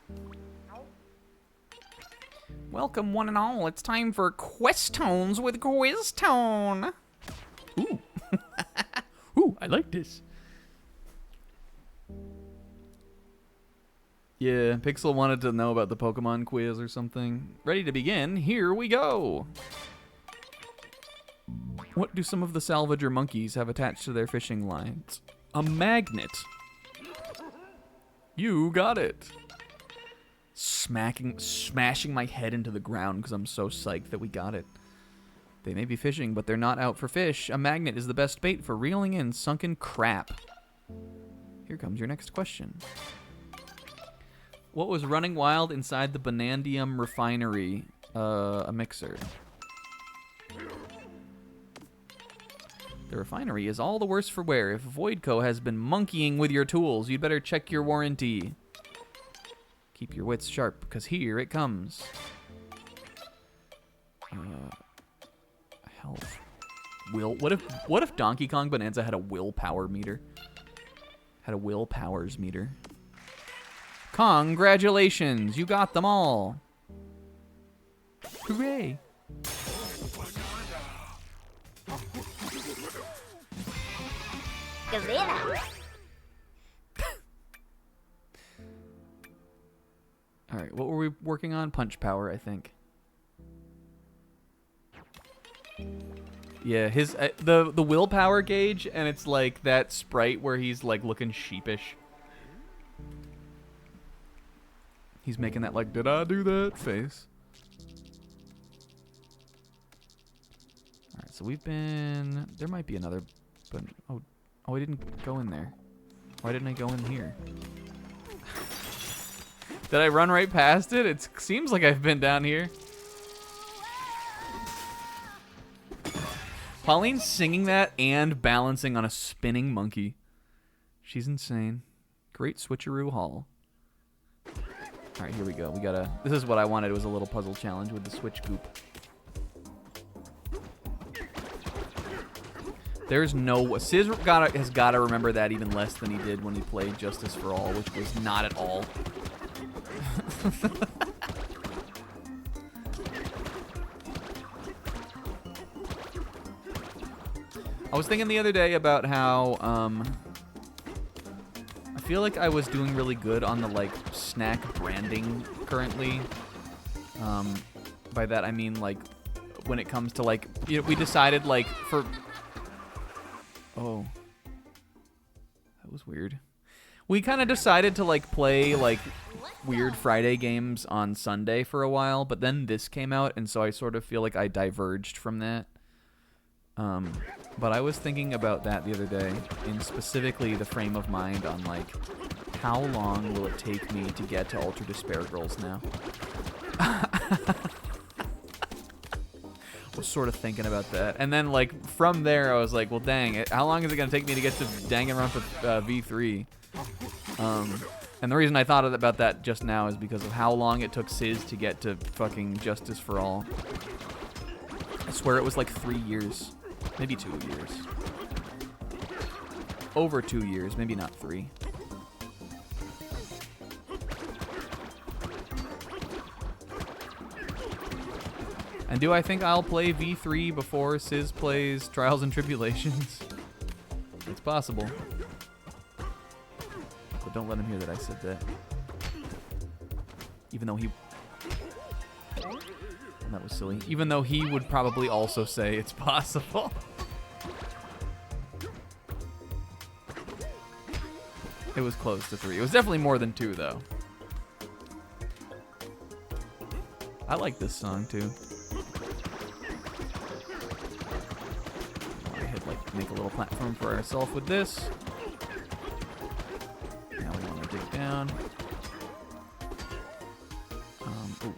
Welcome, one and all. It's time for Quest Tones with Quiz Tone. Ooh. Ooh, I like this. Yeah, Pixel wanted to know about the Pokemon quiz or something. Ready to begin? Here we go. What do some of the salvager monkeys have attached to their fishing lines? A magnet. You got it. Smashing my head into the ground because I'm so psyched that we got it. They may be fishing, but they're not out for fish. A magnet is the best bait for reeling in sunken crap. Here comes your next question. What was running wild inside the Banandium refinery? A mixer. The refinery is all the worse for wear. If Voidco has been monkeying with your tools, you'd better check your warranty. Keep your wits sharp, because here it comes. Health. What if Donkey Kong Bonanza had a willpower meter? Had a will powers meter. Congratulations, you got them all. Hooray. All right, what were we working on? Punch power, I think. Yeah, his the willpower gauge, and it's like that sprite where he's like looking sheepish. He's making that like, did I do that face? All right, so we've been. There might be another, but oh, I didn't go in there. Why didn't I go in here? Did I run right past it? It seems like I've been down here. Pauline's singing that and balancing on a spinning monkey. She's insane. Great switcheroo haul. All right, here we go. This is what I wanted. It was a little puzzle challenge with the switch goop. There's no... Sis has got to remember that even less than he did when he played Justice for All, which was not at all. I was thinking the other day about how I feel like I was doing really good on the like snack branding currently. By that I mean like when it comes to like, you know, we decided like for... Oh. That was weird. We kind of decided to like play like weird Friday games on Sunday for a while, but then this came out, and so I sort of feel like I diverged from that. But I was thinking about that the other day, in specifically the frame of mind on like, how long will it take me to get to Ultra Despair Girls now? I was sort of thinking about that, and then like from there I was like, well dang, how long is it gonna take me to get to Danganronpa V3? And the reason I thought about that just now is because of how long it took Sis to get to fucking Justice for All. I swear it was like 3 years. Maybe 2 years. Over 2 years, maybe not 3. And do I think I'll play V3 before Sis plays Trials and Tribulations? It's possible. But don't let him hear that I said that. Even though he... Well, that was silly. Even though he would probably also say it's possible. It was close to 3. It was definitely more than 2, though. I like this song, too. make a little platform for ourselves with this. Now we want to dig down. Ooh.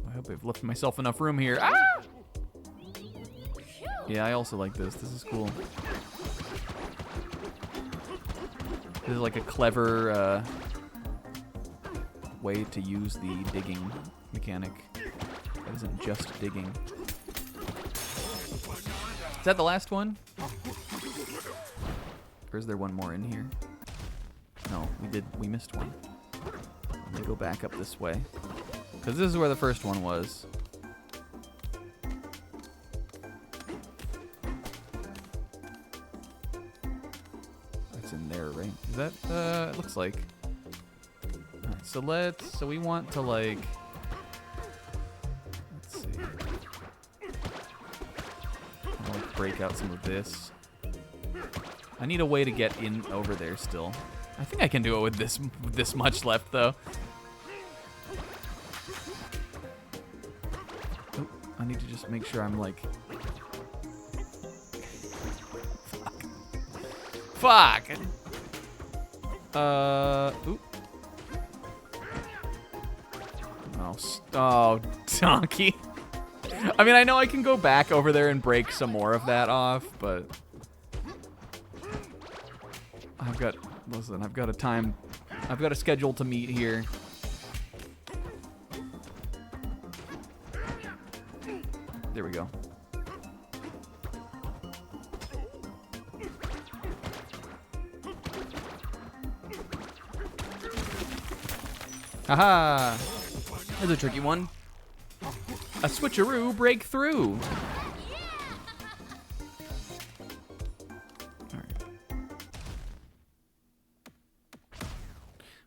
I hope I've left myself enough room here. Ah! Yeah, I also like this. This is cool. This is like a clever way to use the digging mechanic. That isn't just digging. Is that the last one? Or is there one more in here? No, we missed one. Let me go back up this way. Because this is where the first one was. That's in there, right? Is that, it looks like. Alright, so we want to like, let's see. I'll like break out some of this. I need a way to get in over there still. I think I can do it with this much left though. Oh, I need to just make sure I'm like. Fuck. Oop. Oh, donkey. I mean, I know I can go back over there and break some more of that off, but I've got a schedule to meet here. There we go. Haha! That's a tricky one. A switcheroo breakthrough.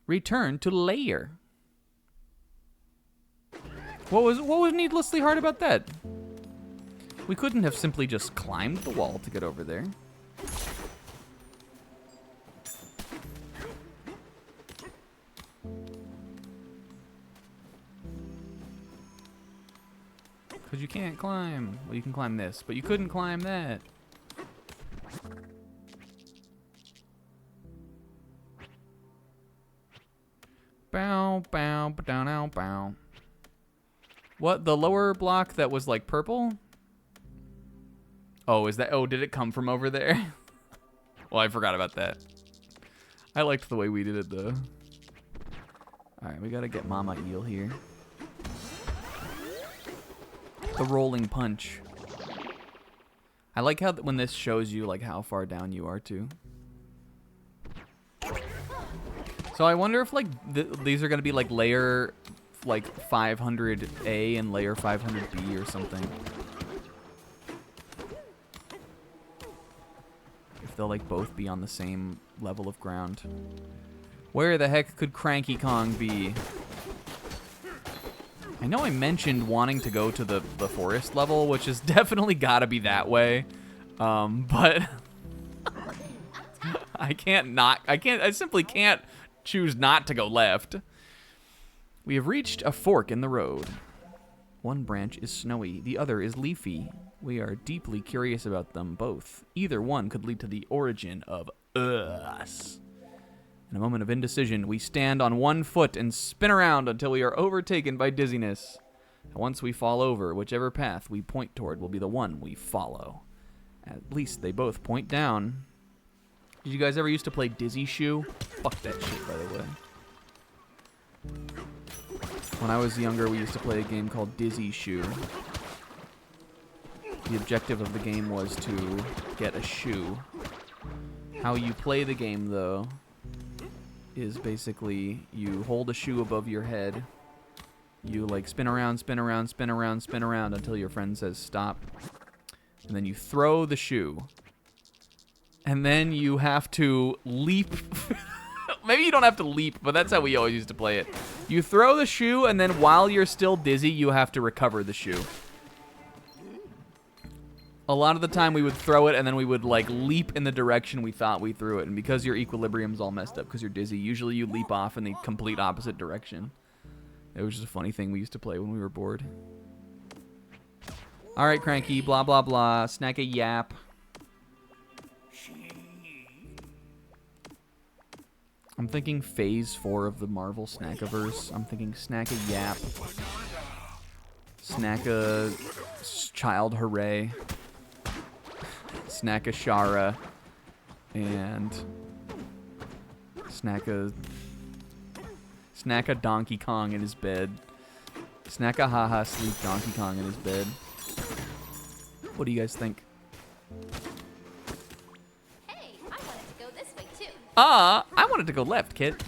Return to layer. What was needlessly hard about that? We couldn't have simply just climbed the wall to get over there. Because you can't climb. Well, you can climb this, but you couldn't climb that. Bow, bow, down, bow, bow. What? The lower block that was like purple? Oh, is that? Oh, did it come from over there? Well, I forgot about that. I liked the way we did it though. All right, we gotta get Mama Eel here. The rolling punch. I like how when this shows you like how far down you are too. So I wonder if like these are gonna be like layer like 500A and layer 500B or something. If they'll like both be on the same level of ground. Where the heck could Cranky Kong be? I know I mentioned wanting to go to the forest level, which has definitely gotta be that way. But I simply can't choose not to go left. We have reached a fork in the road. One branch is snowy, the other is leafy. We are deeply curious about them both. Either one could lead to the origin of us. In a moment of indecision, we stand on one foot and spin around until we are overtaken by dizziness. And once we fall over, whichever path we point toward will be the one we follow. At least they both point down. Did you guys ever used to play Dizzy Shoe? Fuck that shit, by the way. When I was younger, we used to play a game called Dizzy Shoe. The objective of the game was to get a shoe. How you play the game, though, is basically you hold a shoe above your head. You like spin around, spin around, spin around, spin around until your friend says stop. And then you throw the shoe. And then you have to leap. Maybe you don't have to leap, but that's how we always used to play it. You throw the shoe, and then while you're still dizzy, you have to recover the shoe. A lot of the time we would throw it, and then we would like leap in the direction we thought we threw it. And because your equilibrium's all messed up because you're dizzy, usually you leap off in the complete opposite direction. It was just a funny thing we used to play when we were bored. All right, Cranky. Blah, blah, blah. Snack a yap. I'm thinking Phase 4 of the Marvel Snackiverse. I'm thinking Snack a yap. Snack a child hooray. Snack a Shara. And snack a Donkey Kong in his bed. Snack a haha sleep Donkey Kong in his bed. What do you guys think? Hey, I wanted to go this way too. I wanted to go left, kid.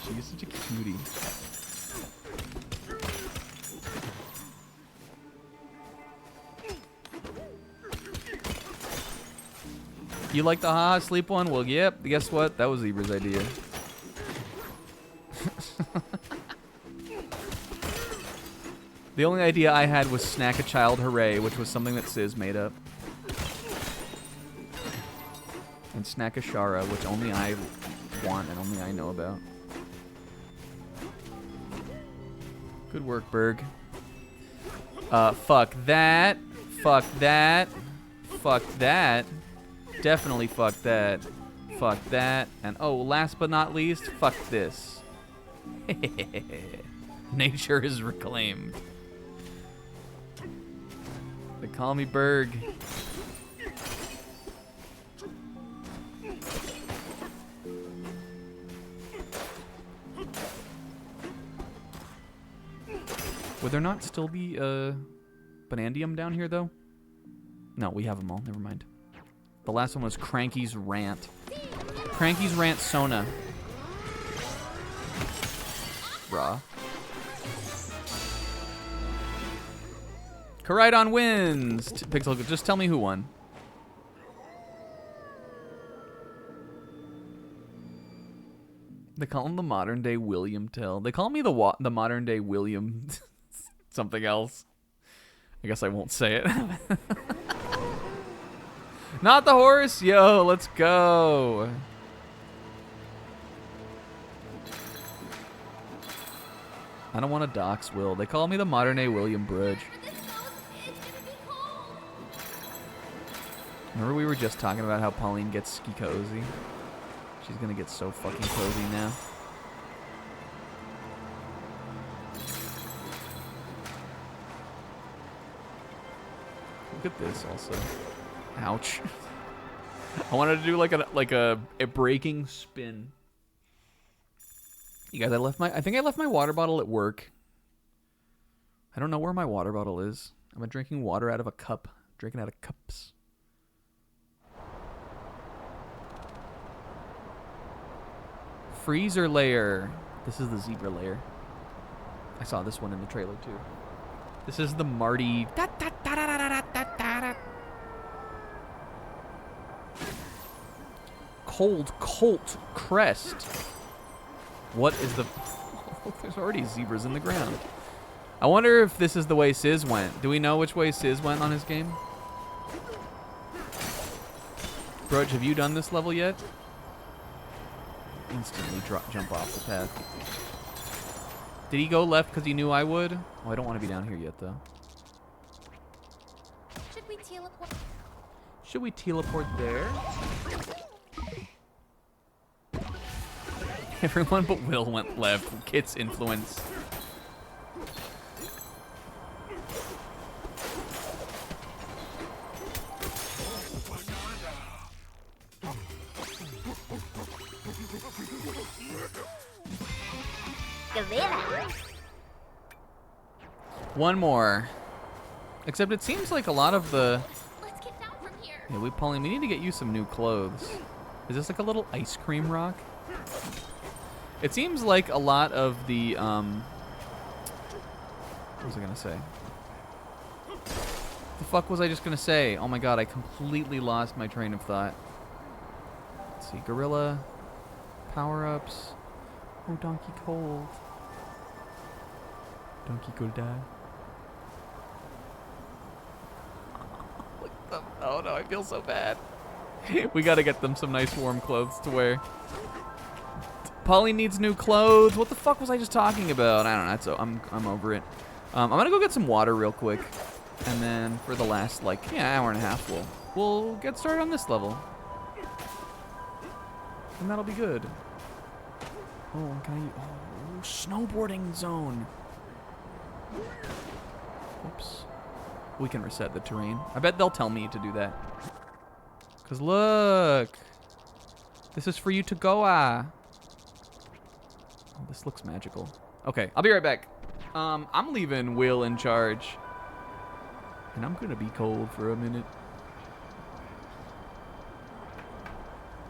She's such a cutie. You like the haha sleep one? Well, yep. Guess what? That was Zebra's idea. The only idea I had was snack a child hooray, which was something that Sizz made up. And snack a Shara, which only I want and only I know about. Good work, Berg. Fuck that. Fuck that. Fuck that. Definitely fuck that. Fuck that. And oh, last but not least, fuck this. Nature is reclaimed. They call me Berg. Would there not still be a Banandium down here, though? No, we have them all. Never mind. The last one was Cranky's Rant. Cranky's Rant Sona. Bruh. Koraidon wins! Pixel, just tell me who won. They call him the modern day William Tell. They call me the modern day William something else. I guess I won't say it. Not the horse! Yo, let's go! I don't want to dox Will. They call me the modern day William Bridge. Remember we were just talking about how Pauline gets ski cozy? She's gonna get so fucking cozy now. Look at this also. Ouch. I wanted to do like a breaking spin. You guys, I think I left my water bottle at work. I don't know where my water bottle is. I've been drinking water out of a cup. Drinking out of cups. Freezer layer. This is the zebra layer. I saw this one in the trailer too. This is the Marty. Cold Colt Crest. What is the... There's already zebras in the ground. I wonder if this is the way Sizz went. Do we know which way Sizz went on his game? Broach, have you done this level yet? Instantly jump off the path. Did he go left because he knew I would? Oh, I don't want to be down here yet, though. Should we teleport? Should we teleport there? Everyone but Will went left. Kit's influence. One more. Except it seems like a lot of the... Let's get down from here. Yeah, Pauline, we need to get you some new clothes. Is this like a little ice cream rock? It seems like a lot of the, what was I gonna say? The fuck was I just gonna say? Oh my god, I completely lost my train of thought. Let's see, gorilla, power-ups. Oh, Donkey Cold. Donkey Cold die. Oh no, I feel so bad. We gotta get them some nice warm clothes to wear. Polly needs new clothes. What the fuck was I just talking about? I don't know. I'm over it. I'm gonna go get some water real quick. And then for the last, like, yeah, hour and a half, we'll get started on this level. And that'll be good. Oh, can I... Oh, snowboarding zone. Oops. We can reset the terrain. I bet they'll tell me to do that. Because look. This is for you to go, Oh, this looks magical. Okay, I'll be right back. I'm leaving Will in charge. And I'm going to be cold for a minute.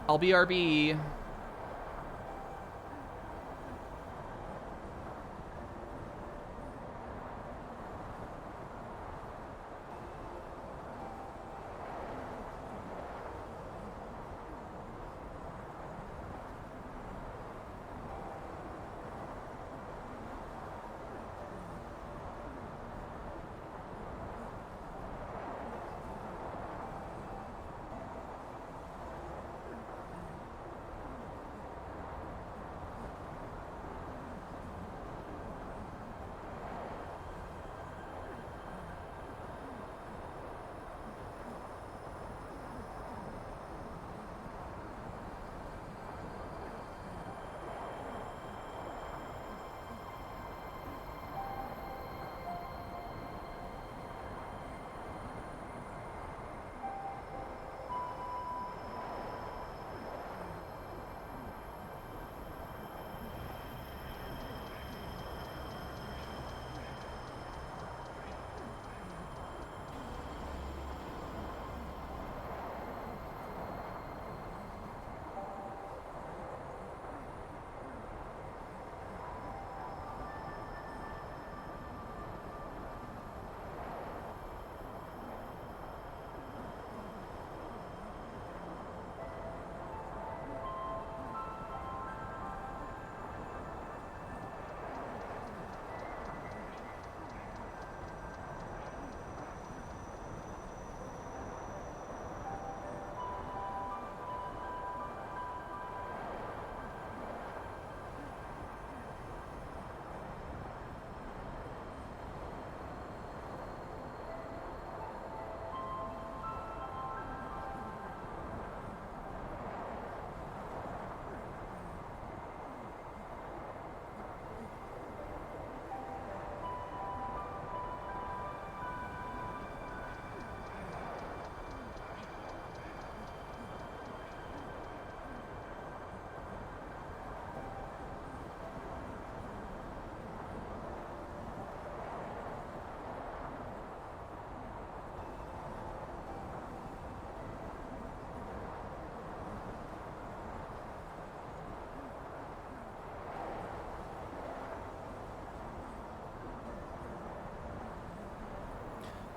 I'll be RB.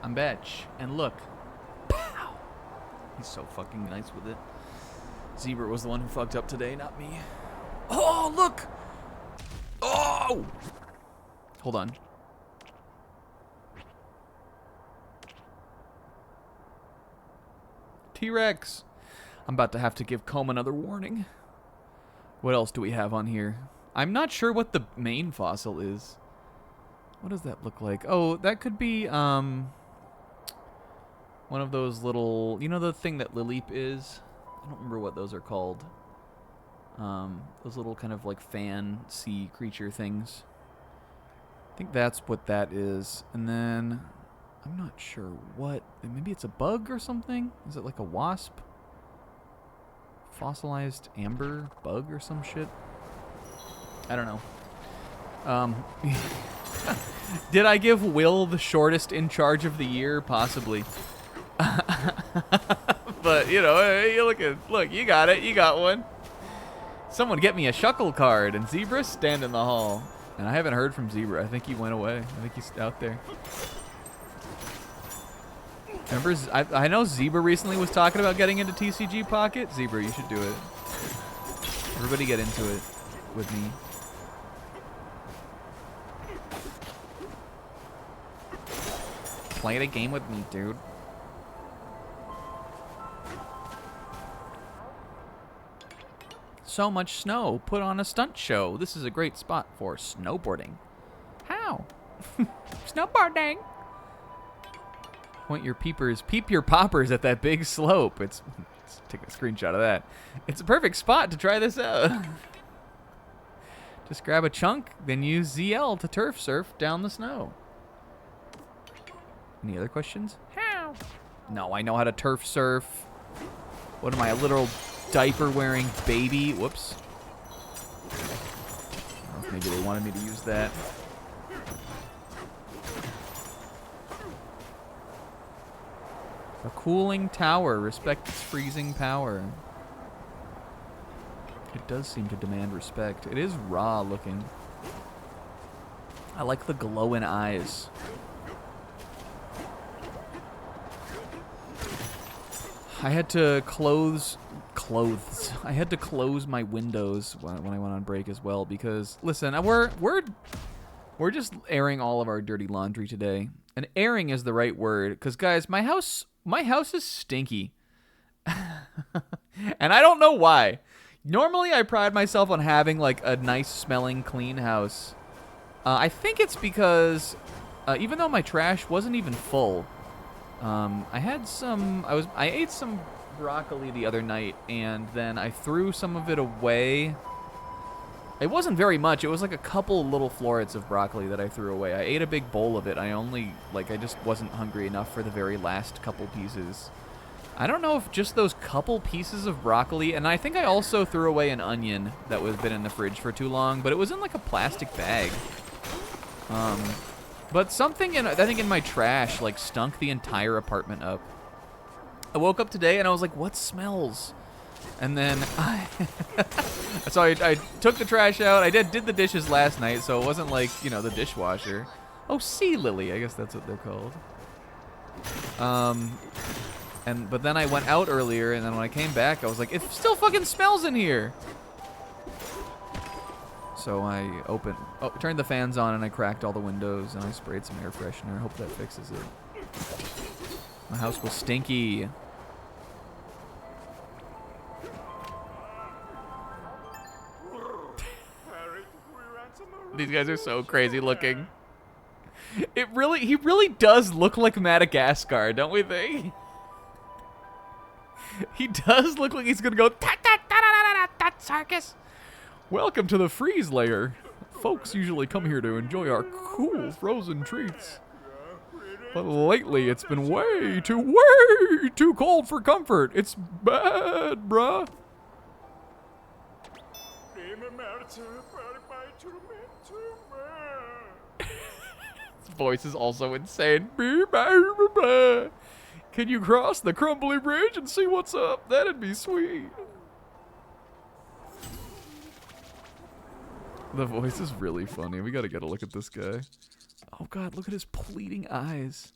I'm Betch, and look. Pow! He's so fucking nice with it. Zebra was the one who fucked up today, not me. Oh, look! Oh! Hold on. T-Rex! I'm about to have to give Comb another warning. What else do we have on here? I'm not sure what the main fossil is. What does that look like? Oh, that could be, one of those little, you know the thing that Lileep is? I don't remember what those are called. Those little kind of like fan sea creature things. I think that's what that is. And then, I'm not sure what, maybe it's a bug or something? Is it like a wasp? Fossilized amber bug or some shit? I don't know. Did I give Will the shortest in charge of the year? Possibly. But, you know, hey, look, you got it. You got one. Someone get me a Shuckle card. And Zebra's stand in the hall. And I haven't heard from Zebra. I think he went away. I think he's out there. Remember, I know Zebra recently was talking about getting into TCG Pocket. Zebra, you should do it. Everybody get into it with me. Play the game with me, dude. So much snow. Put on a stunt show. This is a great spot for snowboarding. How? Snowboarding. Point your peepers, peep your poppers at that big slope. Let's take a screenshot of that. It's a perfect spot to try this out. Just grab a chunk, then use ZL to turf surf down the snow. Any other questions? How? No, I know how to turf surf. What am I, a literal diaper-wearing baby? Whoops. I don't know if maybe they wanted me to use that. A cooling tower. Respect its freezing power. It does seem to demand respect. It is raw looking. I like the glowing eyes. I had to close my windows when I went on break as well because listen, we're just airing all of our dirty laundry today. And airing is the right word because guys, my house is stinky. And I don't know why. Normally I pride myself on having like a nice smelling clean house. I think it's because even though my trash wasn't even full, I ate some broccoli the other night, and then I threw some of it away. It wasn't very much. It was like a couple little florets of broccoli that I threw away. I ate a big bowl of it. I just wasn't hungry enough for the very last couple pieces. I don't know if just those couple pieces of broccoli, and I think I also threw away an onion that was been in the fridge for too long, but it was in like a plastic bag. But something I think in my trash like stunk the entire apartment up. I woke up today and I was like, what smells? And then so I took the trash out. I did the dishes last night, so it wasn't like, you know, the dishwasher. Oh, sea lily, I guess that's what they're called. But then I went out earlier, and then when I came back, I was like, it still fucking smells in here. So I turned the fans on, and I cracked all the windows, and I sprayed some air freshener. I hope that fixes it. My house was stinky. These guys are so crazy looking. He really does look like Madagascar, don't we think? He does look like he's gonna go circus. Welcome to the freeze layer. Folks usually come here to enjoy our cool frozen treats. But lately it's been way too cold for comfort. It's bad, bruh. His voice is also insane. Can you cross the crumbly bridge and see what's up? That'd be sweet. The voice is really funny. We gotta get a look at this guy. Oh god, look at his pleading eyes.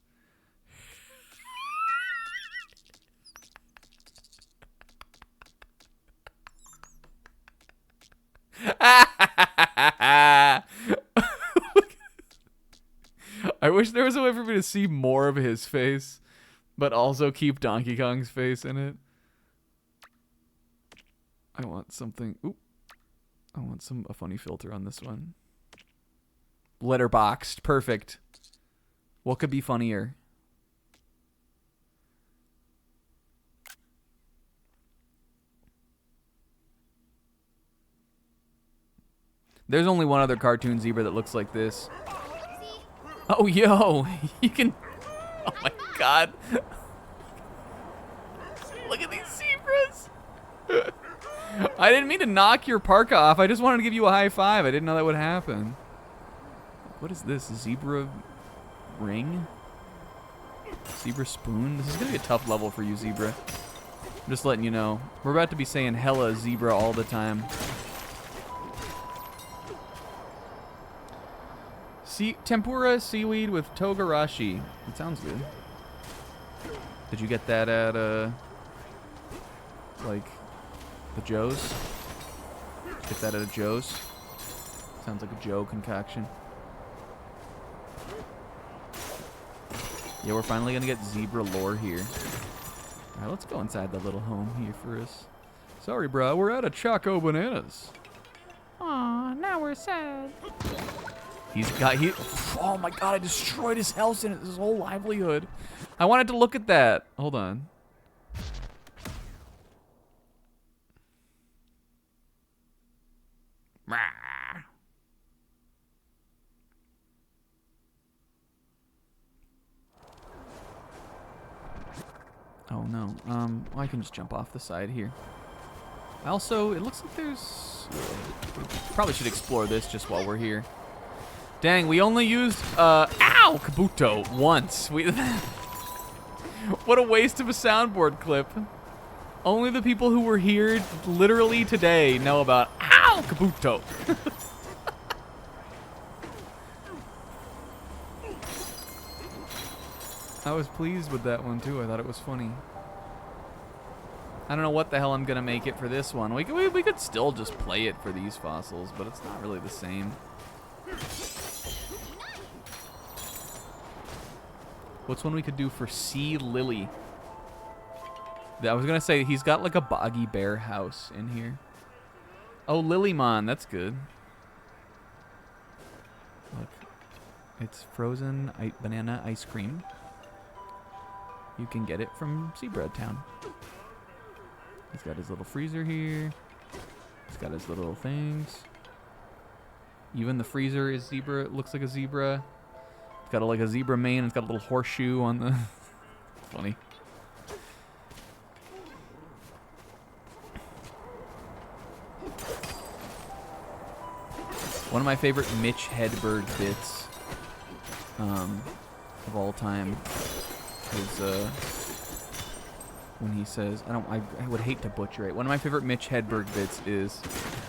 I wish there was a way for me to see more of his face, but also keep Donkey Kong's face in it. I want something. Oop. I want a funny filter on this one. Letterboxed. Perfect. What could be funnier? There's only one other cartoon zebra that looks like this. Oh, yo. You can... Oh, my God. Look at these zebras. I didn't mean to knock your parka off. I just wanted to give you a high five. I didn't know that would happen. What is this? Zebra ring? Zebra spoon? This is going to be a tough level for you, Zebra. I'm just letting you know. We're about to be saying hella zebra all the time. Tempura seaweed with togarashi. It sounds good. Did you get that at, like, the Joe's? Get that at a Joe's? Sounds like a Joe concoction. Yeah, we're finally gonna get zebra lore here. Alright, let's go inside the little home here for us. Sorry, bro, we're out of Choco Bananas. Aw, now we're sad. Oh my god, I destroyed his house and his whole livelihood. I wanted to look at that. Hold on. Oh no. Well, I can just jump off the side here. Also, it looks like there's... Probably should explore this just while we're here. Dang, we only used, ow! Kabuto once. What a waste of a soundboard clip. Only the people who were here literally today know about, ow! Kabuto. I was pleased with that one too. I thought it was funny. I don't know what the hell I'm gonna make it for this one. We could still just play it for these fossils, but it's not really the same. What's one we could do for Sea Lily? I was gonna say he's got like a boggy bear house in here. Oh, Lilymon, that's good. Look, it's frozen banana ice cream. You can get it from Seabread Town. He's got his little freezer here. He's got his little things. Even the freezer is zebra. It looks like a zebra. It's got like a zebra mane. It's got a little horseshoe on the... Funny. One of my favorite Mitch Hedberg bits of all time is when he says, I would hate to butcher it. One of my favorite Mitch Hedberg bits is,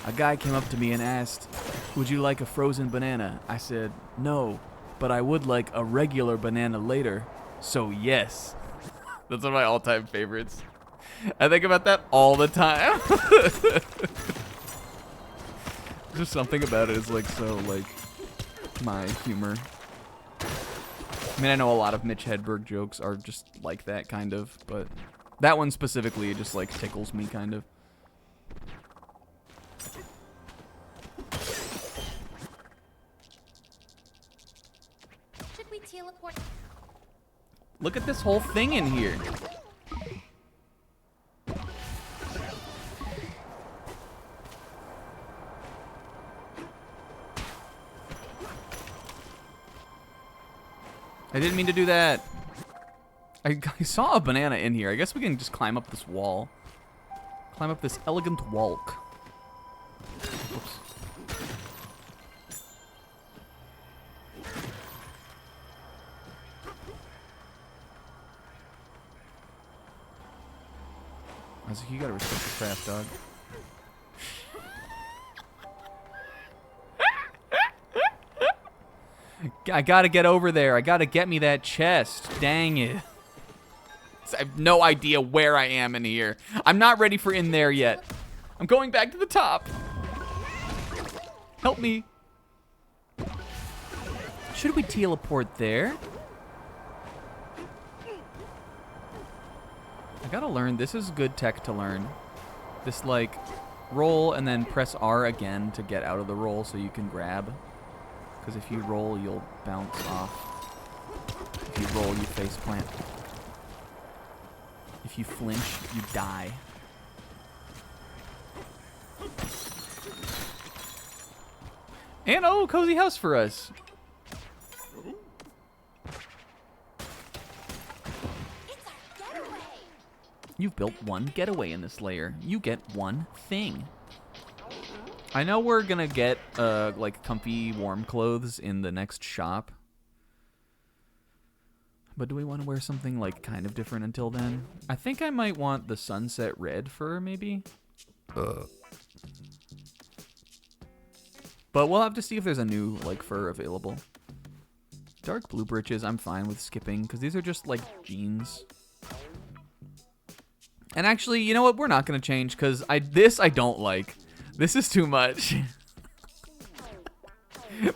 a guy came up to me and asked, would you like a frozen banana? I said, no, but I would like a regular banana later, so yes. That's one of my all-time favorites. I think about that all the time. Just something about it is like so like my humor. I mean, I know a lot of Mitch Hedberg jokes are just like that kind of, but that one specifically just like tickles me kind of. Should we teleport? Look at this whole thing in here. I didn't mean to do that. I saw a banana in here. I guess we can just climb up this wall. Climb up this elegant walk. Oops. I was like, you gotta respect the craft, dog. I gotta get over there. I gotta get me that chest. Dang it. I have no idea where I am in here. I'm not ready for in there yet. I'm going back to the top. Help me. Should we teleport there? I gotta learn. This is good tech to learn. This, like, roll and then press R again to get out of the roll so you can grab. Because if you roll, you'll bounce off. If you roll, you face plant. If you flinch, you die. And oh, cozy house for us. It's our getaway. You've built one getaway in this layer. You get one thing. I know we're gonna get like comfy warm clothes in the next shop. But do we want to wear something like kind of different until then? I think I might want the sunset red fur maybe. But we'll have to see if there's a new like fur available. Dark blue breeches I'm fine with skipping because these are just like jeans. And actually, you know what? We're not gonna change because this I don't like. This is too much.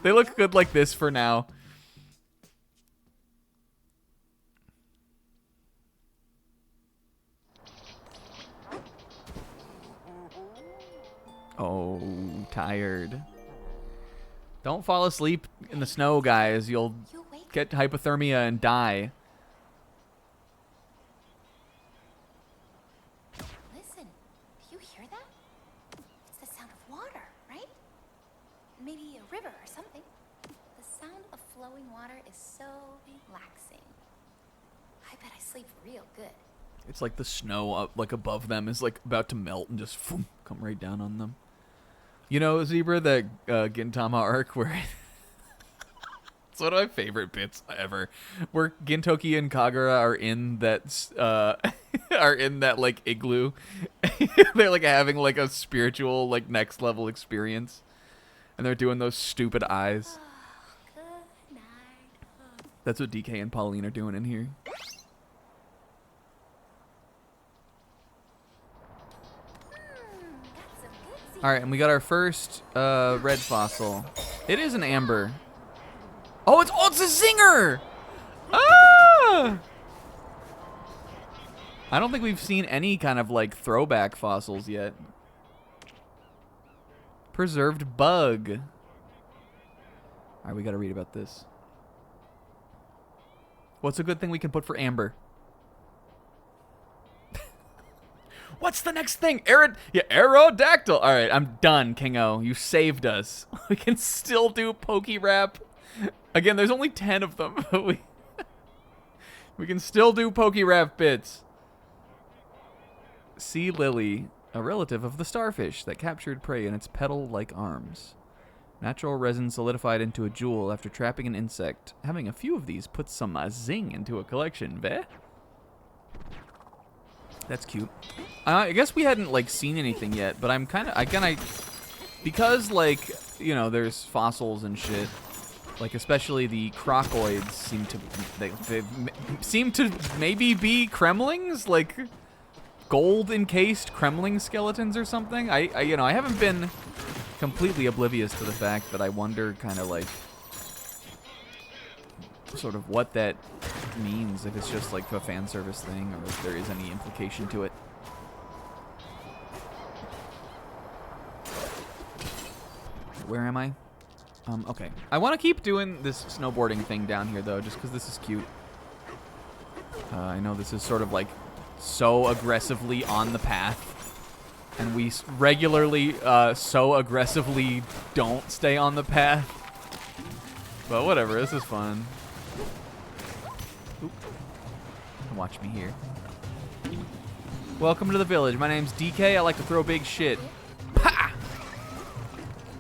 They look good like this for now. Oh, tired. Don't fall asleep in the snow, guys. You'll You awake? get hypothermia and die. Listen, do you hear that? It's the sound of water, right? Maybe a river or something. The sound of flowing water is so relaxing. I bet I sleep real good. It's like the snow up, like above them is like about to melt and just come right down on them. You know, Zebra, that Gintama arc where it's one of my favorite bits ever, where Gintoki and Kagura are in that are in that like igloo. They're like having like a spiritual like next level experience, and they're doing those stupid eyes. Good night. That's what DK and Pauline are doing in here. That's some good All right, and we got our first red fossil. It is an amber. Oh, it's a zinger! Ah! I don't think we've seen any kind of like throwback fossils yet. Preserved bug. All right, we got to read about this. What's a good thing we can put for amber? What's the next thing? Aerodactyl. All right, I'm done, Kingo. You saved us. We can still do Pokérap. Again, there's only 10 of them, but we can still do Pokérap bits. Sea lily, a relative of the starfish that captured prey in its petal-like arms. Natural resin solidified into a jewel after trapping an insect. Having a few of these puts some zing into a collection, veh? That's cute. I guess we hadn't like seen anything yet, but I'm kind of because like, you know, there's fossils and shit. Like especially the crocoids seem to they seem to maybe be Kremlings, like gold encased Kremling skeletons or something. I you know, I haven't been completely oblivious to the fact that I wonder kind of like sort of what that means, if it's just like a fan service thing or if there is any implication to it. Where am I? Okay. I want to keep doing this snowboarding thing down here though, just because this is cute. I know this is sort of like so aggressively on the path, and we regularly so aggressively don't stay on the path. But whatever, this is fun. Oop. Watch me here. Welcome to the village. My name's DK. I like to throw big shit. Pa!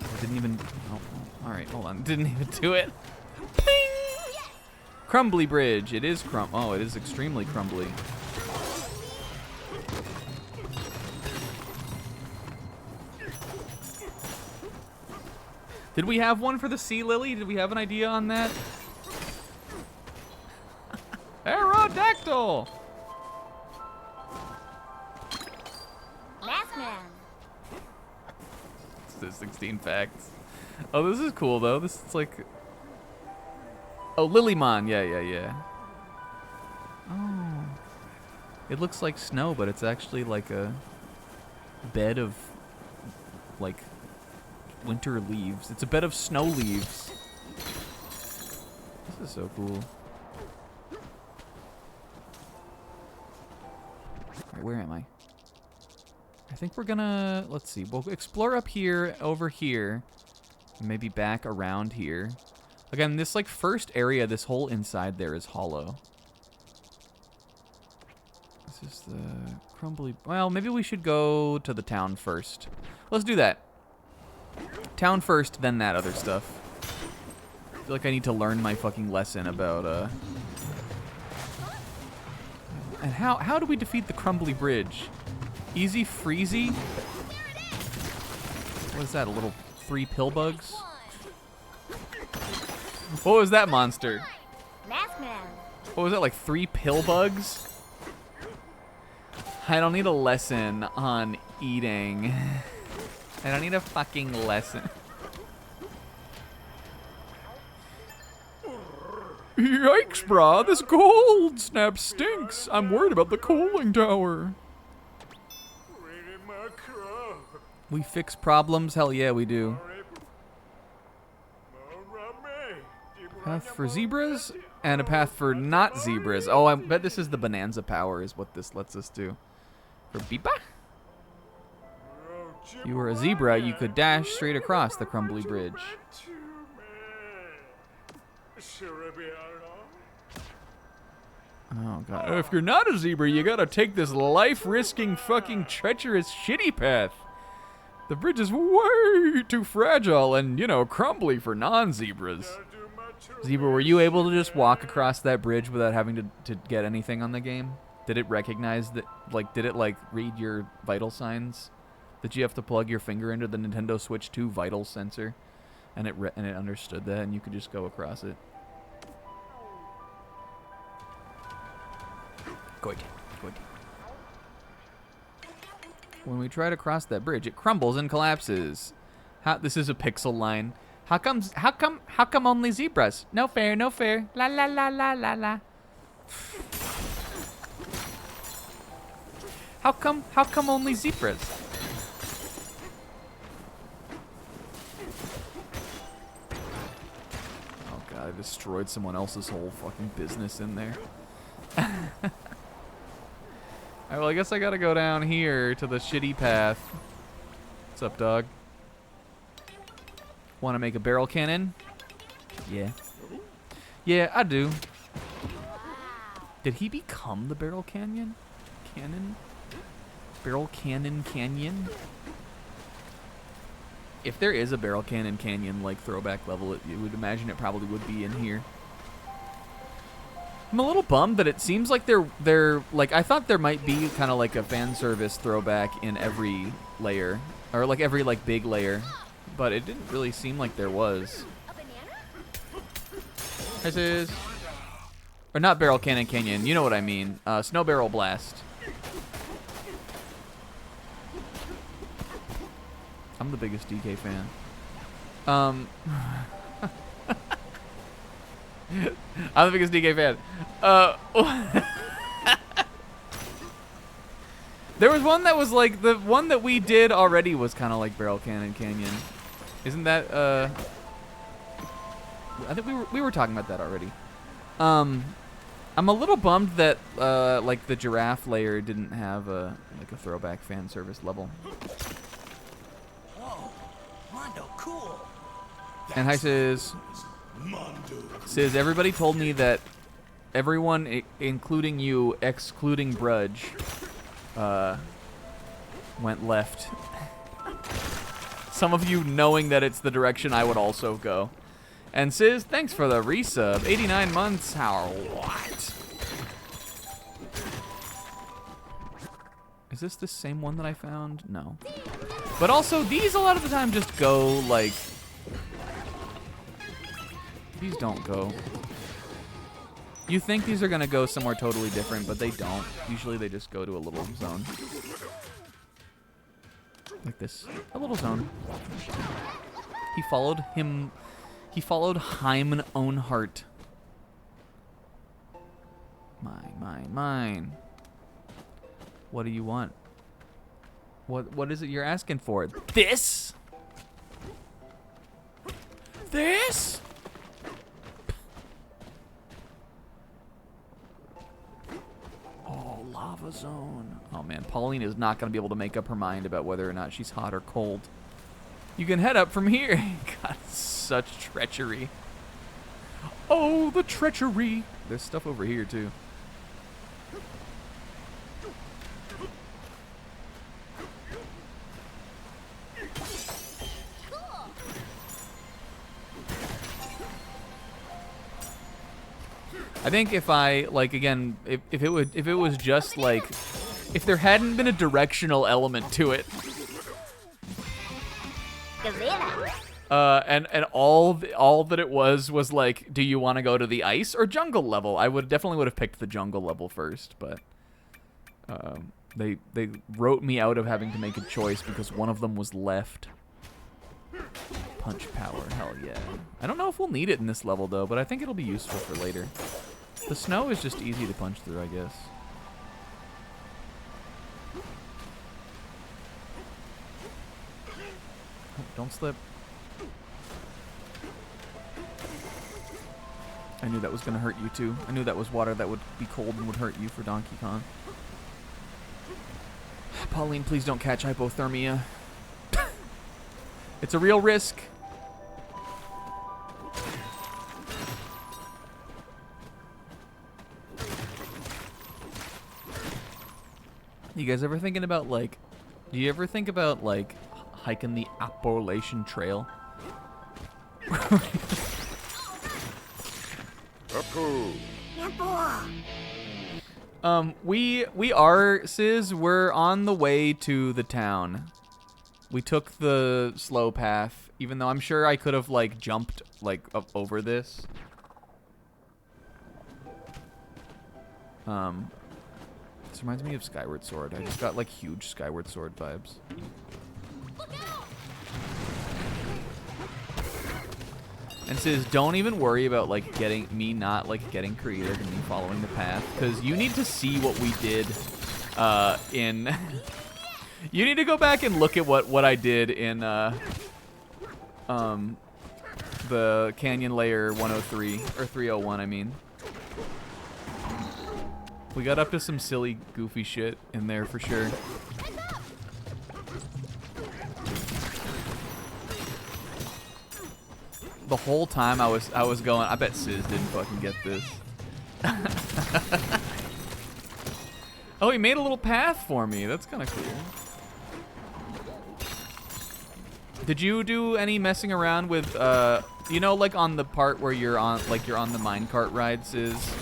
I didn't even... Oh, all right, hold on. Didn't even do it. Ping! Crumbly bridge. It is Oh, it is extremely crumbly. Did we have one for the sea lily? Did we have an idea on that? Aerodactyl! Mask man. It's the 16 facts. Oh, this is cool though. This is like... Oh, Lilymon. Yeah. Oh. It looks like snow, but it's actually like a bed of like winter leaves. It's a bed of snow leaves. This is so cool. Alright, where am I? I think we're gonna, let's see, we'll explore up here, over here, and maybe back around here. Again, this like first area, this whole inside there is hollow. This is the crumbly, well, maybe we should go to the town first. Let's do that. Town first, then that other stuff. I feel like I need to learn my fucking lesson about, and how do we defeat the crumbly bridge? Easy freezy? What is that, a little 3 pill bugs? What was that monster? Mask man. What was that, like 3 pill bugs? I don't need a lesson on eating. I don't need a fucking lesson. Yikes, brah, this cold snap stinks. I'm worried about the cooling tower. We fix problems? Hell yeah, we do. Path for zebras and a path for not zebras. Oh, I bet this is the Bananza power is what this lets us do. For Beepa? If you were a zebra, you could dash straight across the crumbly bridge. Oh, God. If you're not a zebra, you gotta take this life-risking, fucking treacherous, shitty path. The bridge is way too fragile and, you know, crumbly for non-zebras. Zebra, were you able to just walk across that bridge without having to get anything on the game? Did it recognize that, like, did it, like, read your vital signs? Did you have to plug your finger into the Nintendo Switch 2 vital sensor? And it understood that and you could just go across it? Good. Good. When we try to cross that bridge, it crumbles and collapses. This is a pixel line. How come only zebras? No fair, no fair. La la la la la la. How come only zebras? Oh God, I destroyed someone else's whole fucking business in there. Alright, well, I guess I gotta go down here to the shitty path. What's up, dog? Want to make a barrel cannon? Yeah. Yeah, I do. Did he become the barrel canyon? Cannon? Barrel cannon canyon? If there is a barrel cannon canyon, like, throwback level, you would imagine it probably would be in here. I'm a little bummed that it seems like they're like, I thought there might be kind of like a fan service throwback in every layer, or like every like big layer, but it didn't really seem like there was. This is, or not Barrel Cannon Canyon, you know what I mean. Snow Barrel Blast. I'm the biggest DK fan. I'm the biggest DK fan. There was one that was like, the one that we did already was kind of like Barrel Cannon Canyon. Isn't that, I think we were talking about that already. I'm a little bummed that, like the giraffe layer didn't have a, like a throwback fan service level. Whoa, Mondo, cool. And hi, Sis. Says everybody told me that everyone, including you, excluding Brudge, went left. Some of you knowing that it's the direction I would also go. And Sis, thanks for the resub. 89 months. How? What? Is this the same one that I found? No. But also, these a lot of the time just go like. These don't go. You think these are gonna go somewhere totally different, but they don't. Usually they just go to a little zone. Like this. A little zone. He followed Heim own heart. Mine. What do you want? What is it you're asking for? This? This? Oh, lava zone. Oh man, Pauline is not gonna be able to make up her mind about whether or not she's hot or cold. You can head up from here. God, such treachery. Oh, the treachery. There's stuff over here too. I think if I, like, again, if it was just like, if there hadn't been a directional element to it, and all that it was like, do you want to go to the ice or jungle level? I definitely would have picked the jungle level first, but they wrote me out of having to make a choice because one of them was left. Punch power, hell yeah. I don't know if we'll need it in this level though, but I think it'll be useful for later. The snow is just easy to punch through, I guess. Oh, don't slip. I knew that was gonna hurt you too. I knew that was water that would be cold and would hurt you for Donkey Kong. Pauline, please don't catch hypothermia. It's a real risk. You guys ever thinking about like, do you ever think about like hiking the Appalachian Trail? We are, Sis, we're on the way to the town. We took the slow path, even though I'm sure I could have like jumped like up over this. This reminds me of Skyward Sword. I just got like huge Skyward Sword vibes. And says, don't even worry about like not getting creative and me following the path, because you need to see what we did in. You need to go back and look at what I did in the Canyon Layer 103 or 301. I mean, we got up to some silly, goofy shit in there for sure. The whole time I was going, I bet Sis didn't fucking get this. Oh, he made a little path for me. That's kind of cool. Did you do any messing around with, you know, like on the part where you're on the minecart ride, Sis,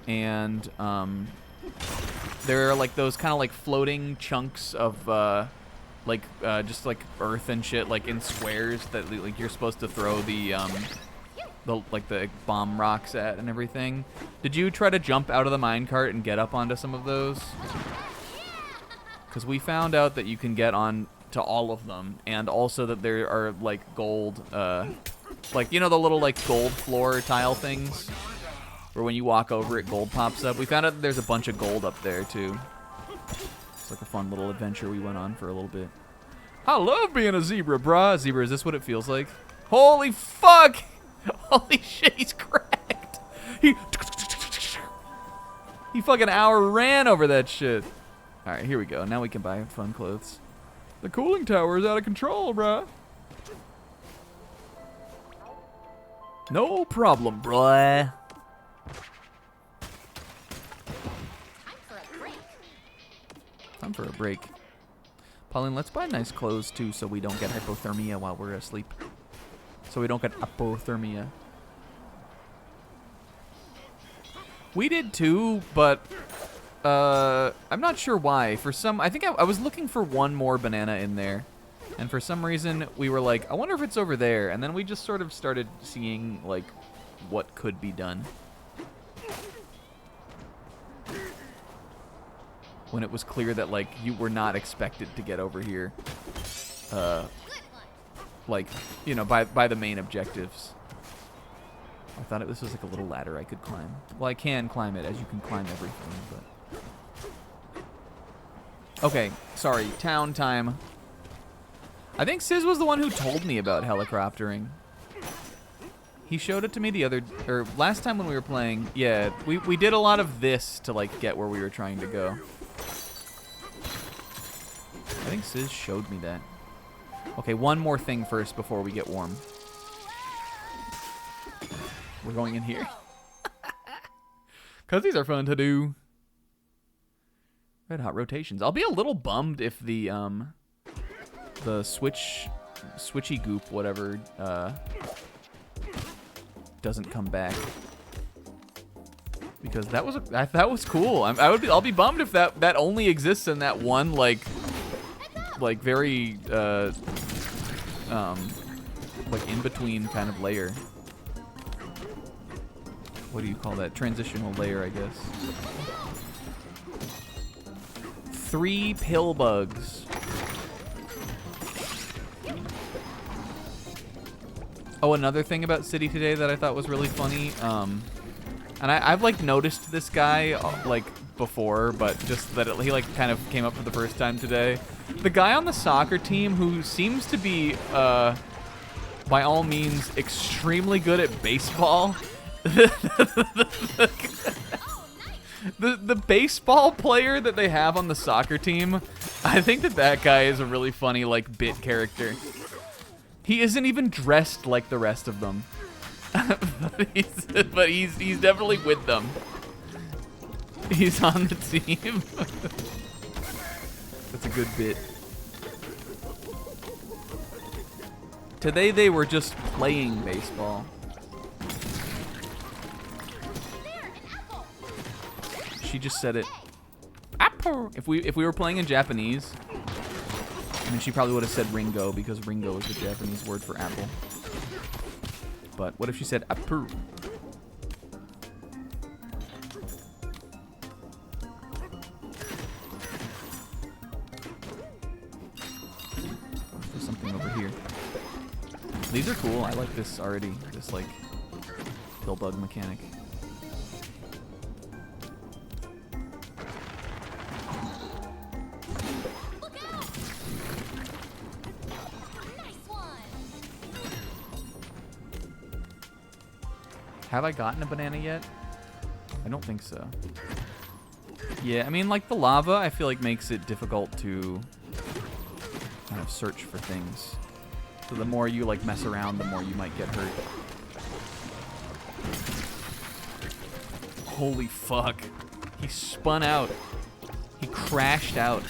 and there are like those kind of like floating chunks of just like earth and shit, like in squares that like you're supposed to throw the bomb rocks at and everything. Did you try to jump out of the minecart and get up onto some of those? Because we found out that you can get on to all of them, and also that there are like gold, like, you know, the little like gold floor tile things, where when you walk over it, gold pops up. We found out that there's a bunch of gold up there too. It's like a fun little adventure we went on for a little bit. I love being a zebra, brah. Zebra, is this what it feels like? Holy fuck! Holy shit, he's cracked. He fucking ran over that shit. All right, here we go. Now we can buy fun clothes. The cooling tower is out of control, bruh. No problem, bruh. Time for a break. Pauline, let's buy nice clothes too, so we don't get hypothermia while we're asleep. So we don't get hypothermia. We did too, but I'm not sure why. I think I was looking for one more banana in there, and for some reason we were like, I wonder if it's over there, and then we just sort of started seeing like what could be done. When it was clear that like you were not expected to get over here, like, you know, by the main objectives. I thought this was like a little ladder I could climb. Well, I can climb it, as you can climb everything, but. Okay, sorry, town time. I think Sis was the one who told me about helicoptering. He showed it to me last time when we were playing. Yeah, we did a lot of this to like get where we were trying to go. I think Sis showed me that. Okay, one more thing first before we get warm. We're going in here. Because these are fun to do. Red hot rotations. I'll be a little bummed if the switchy goop, whatever, doesn't come back. Because that was cool. I'll be bummed if that only exists in that one like very like in between kind of layer. What do you call that? Transitional layer, I guess. 3 pill bugs. Oh, another thing about City today that I thought was really funny. And I've like noticed this guy like before, but just that he like kind of came up for the first time today. The guy on the soccer team who seems to be by all means extremely good at baseball The baseball player that they have on the soccer team, I think that guy is a really funny like bit character. He isn't even dressed like the rest of them, but he's definitely with them. He's on the team. That's a good bit. Today they were just playing baseball. She just said it. Apple. If we were playing in Japanese, I mean, she probably would have said Ringo because Ringo is the Japanese word for apple. But what if she said apple? There's something over here. These are cool. I like this already. This like kill bug mechanic. Have I gotten a banana yet? I don't think so. Yeah, I mean, like, the lava, I feel like makes it difficult to kind of search for things. So the more you, like, mess around, the more you might get hurt. Holy fuck. He spun out. He crashed out.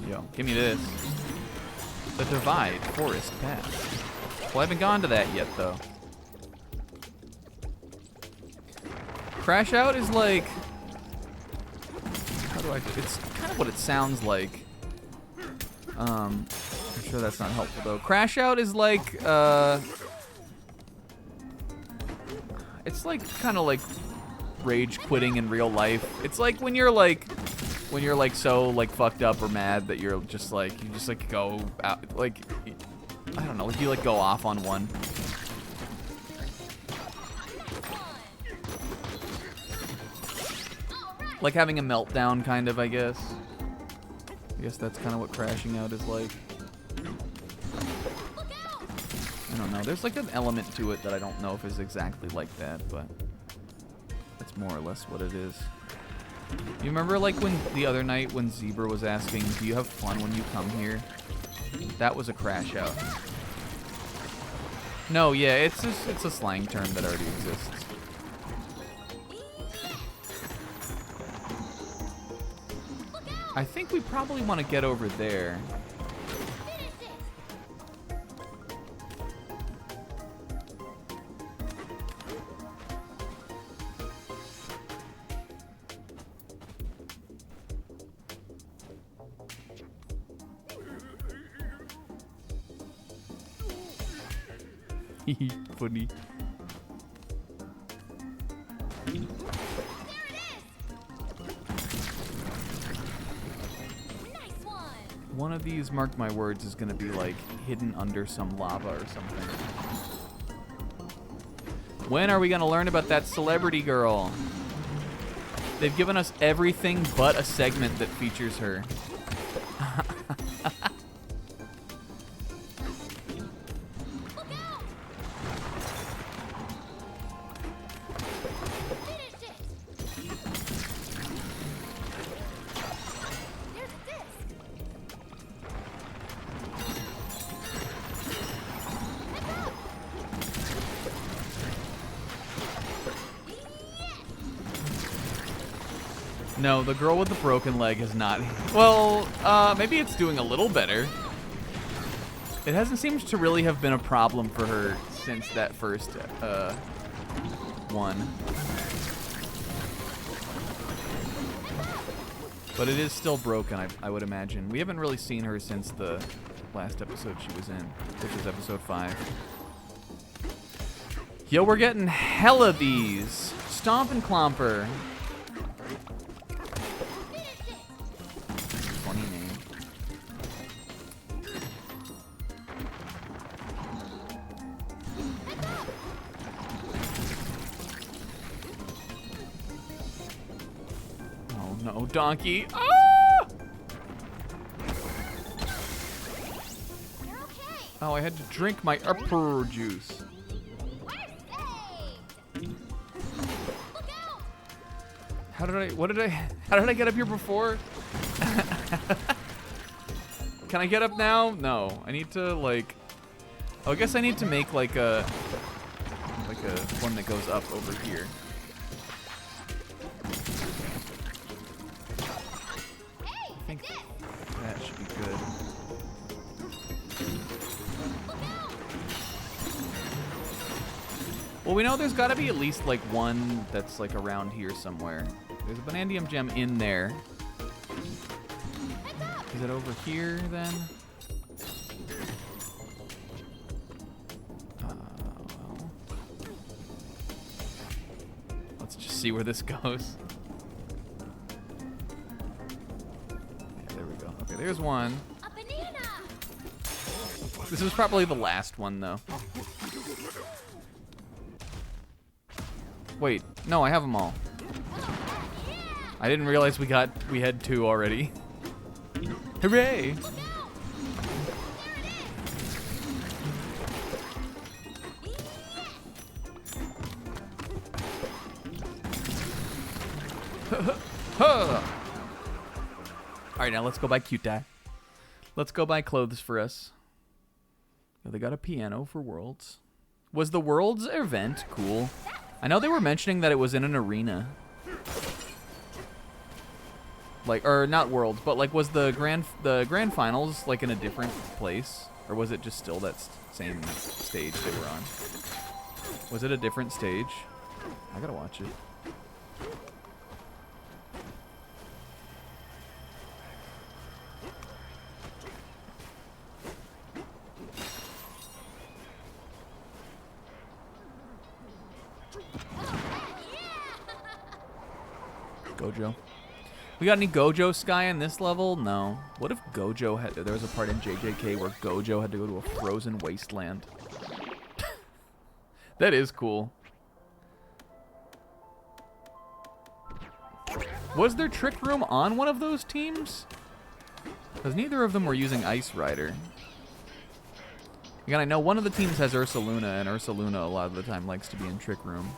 Yo, give me this. The Divide Forest Path. Well, I haven't gone to that yet, though. Crash out is like... How do I... It's kind of what it sounds like. I'm sure that's not helpful, though. Crash out is like, it's like, kind of like rage quitting in real life. It's like when you're like so like fucked up or mad that you're just like, you just like go out, like, I don't know, like you like go off on one. Like having a meltdown, kind of, I guess. I guess that's kind of what crashing out is like. I don't know. There's like an element to it that I don't know if is exactly like that, but that's more or less what it is. You remember like when the other night when Zebra was asking, do you have fun when you come here? That was a crash out. No, yeah, it's a slang term that already exists. I think we probably want to get over there. Funny. One of these, mark my words, is gonna be like hidden under some lava or something. When are we gonna learn about that celebrity girl? They've given us everything but a segment that features her. No, the girl with the broken leg has not. Well, maybe it's doing a little better. It hasn't seemed to really have been a problem for her since that first one. But it is still broken, I would imagine. We haven't really seen her since the last episode she was in, which was episode 5. Yo, we're getting hella these. Stomp and Clomper. Funny name. Oh no, Donkey. Ah! I had to drink my upper juice. We're saved! Look out! How did I get up here before? Can I get up now? No. I need to like, oh, I guess I need to make like a one that goes up over here. Hey, I think that should be good. Well, we know there's got to be at least like one that's like around here somewhere. There's a Banandium gem in there. Is it over here then? Well, let's just see where this goes. Yeah, there we go. Okay, there's one. a banana! This is probably the last one though. Wait, no, I have them all. I didn't realize we had 2 already. Hooray! Alright, now let's go buy cute dye. Let's go buy clothes for us. Oh, they got a piano for Worlds. Was the Worlds event cool? I know they were mentioning that it was in an arena. Like, or not Worlds, but like, was the grand finals like in a different place, or was it just still that same stage they were on? Was it a different stage? I gotta watch it. Gojo. We got any Gojo Sky in this level? No. What if Gojo had... There was a part in JJK where Gojo had to go to a frozen wasteland. That is cool. Was there Trick Room on one of those teams? Because neither of them were using Ice Rider. Again, I know one of the teams has Ursaluna, and Ursaluna a lot of the time likes to be in Trick Room.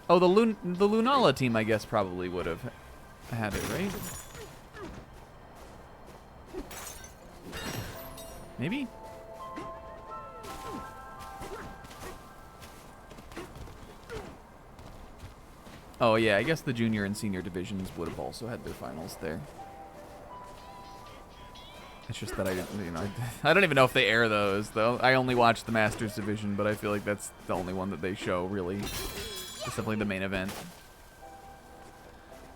Oh, the Lunala team, I guess, probably would have had it, right? Maybe? Oh, yeah, I guess the junior and senior divisions would have also had their finals there. It's just that I didn't, you know, I don't even know if they air those, though. I only watch the Masters division, but I feel like that's the only one that they show, really. It's definitely the main event.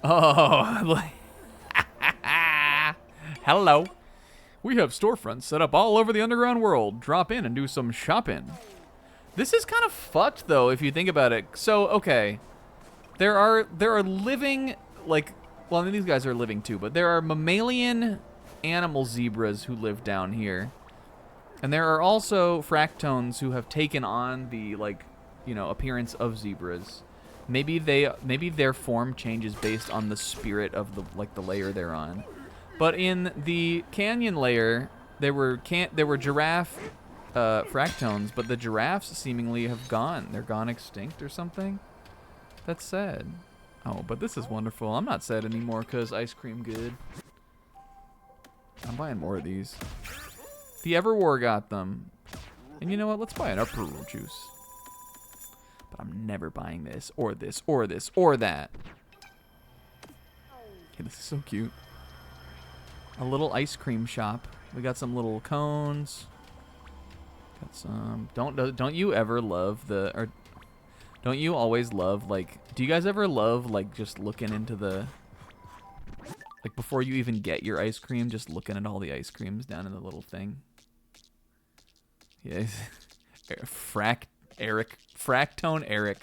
Oh, hello. We have storefronts set up all over the underground world. Drop in and do some shopping. This is kind of fucked, though, if you think about it. So, okay. There are living, like, well, I mean, these guys are living too, but there are mammalian animal zebras who live down here. And there are also fractones who have taken on the, like, you know, appearance of zebras. Maybe their form changes based on the spirit of the, like, the layer they're on. But in the canyon layer, there were giraffe fractones, but the giraffes seemingly have gone. They're gone extinct or something. That's sad. Oh, but this is wonderful. I'm not sad anymore because ice cream good. I'm buying more of these. The Everwar got them. And you know what? Let's buy an upper juice. But I'm never buying this, or this, or this, or that. Okay, this is so cute. A little ice cream shop. We got some little cones. Got some. Don't you ever love the, or don't you always love, like, do you guys ever love, like, just looking into the, like, before you even get your ice cream, just looking at all the ice creams down in the little thing? Yeah. Fractone Eric.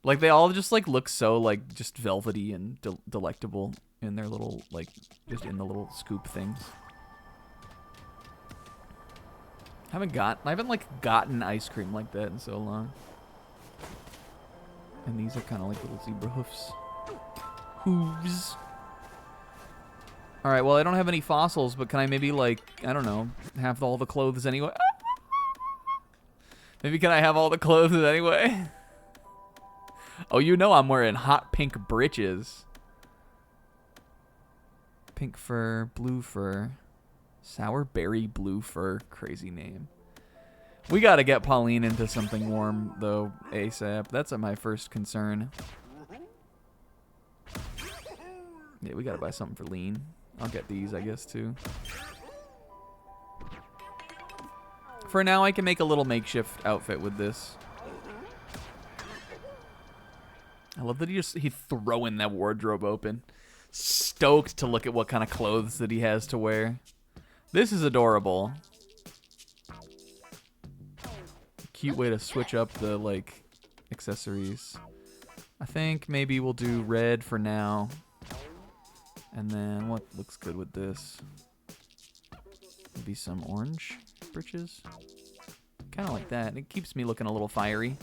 Like, they all just, like, look so, like, just velvety and delectable in their little, like, just in the little scoop things. I haven't, like, gotten ice cream like that in so long. And these are kind of like little zebra hoofs. Hooves. All right, well, I don't have any fossils, but can I maybe, like, I don't know, have all the clothes anyway? Maybe can I have all the clothes anyway? Oh, you know I'm wearing hot pink breeches. Pink fur, blue fur, sour berry blue fur. Crazy name. We gotta get Pauline into something warm, though, ASAP. That's my first concern. Yeah, we gotta buy something for Lean. I'll get these, I guess, too. For now, I can make a little makeshift outfit with this. I love that he's throwing that wardrobe open. Stoked to look at what kind of clothes that he has to wear. This is adorable. Cute way to switch up the, like, accessories. I think maybe we'll do red for now. And then what looks good with this? Maybe some orange breeches. Kind of like that. It keeps me looking a little fiery.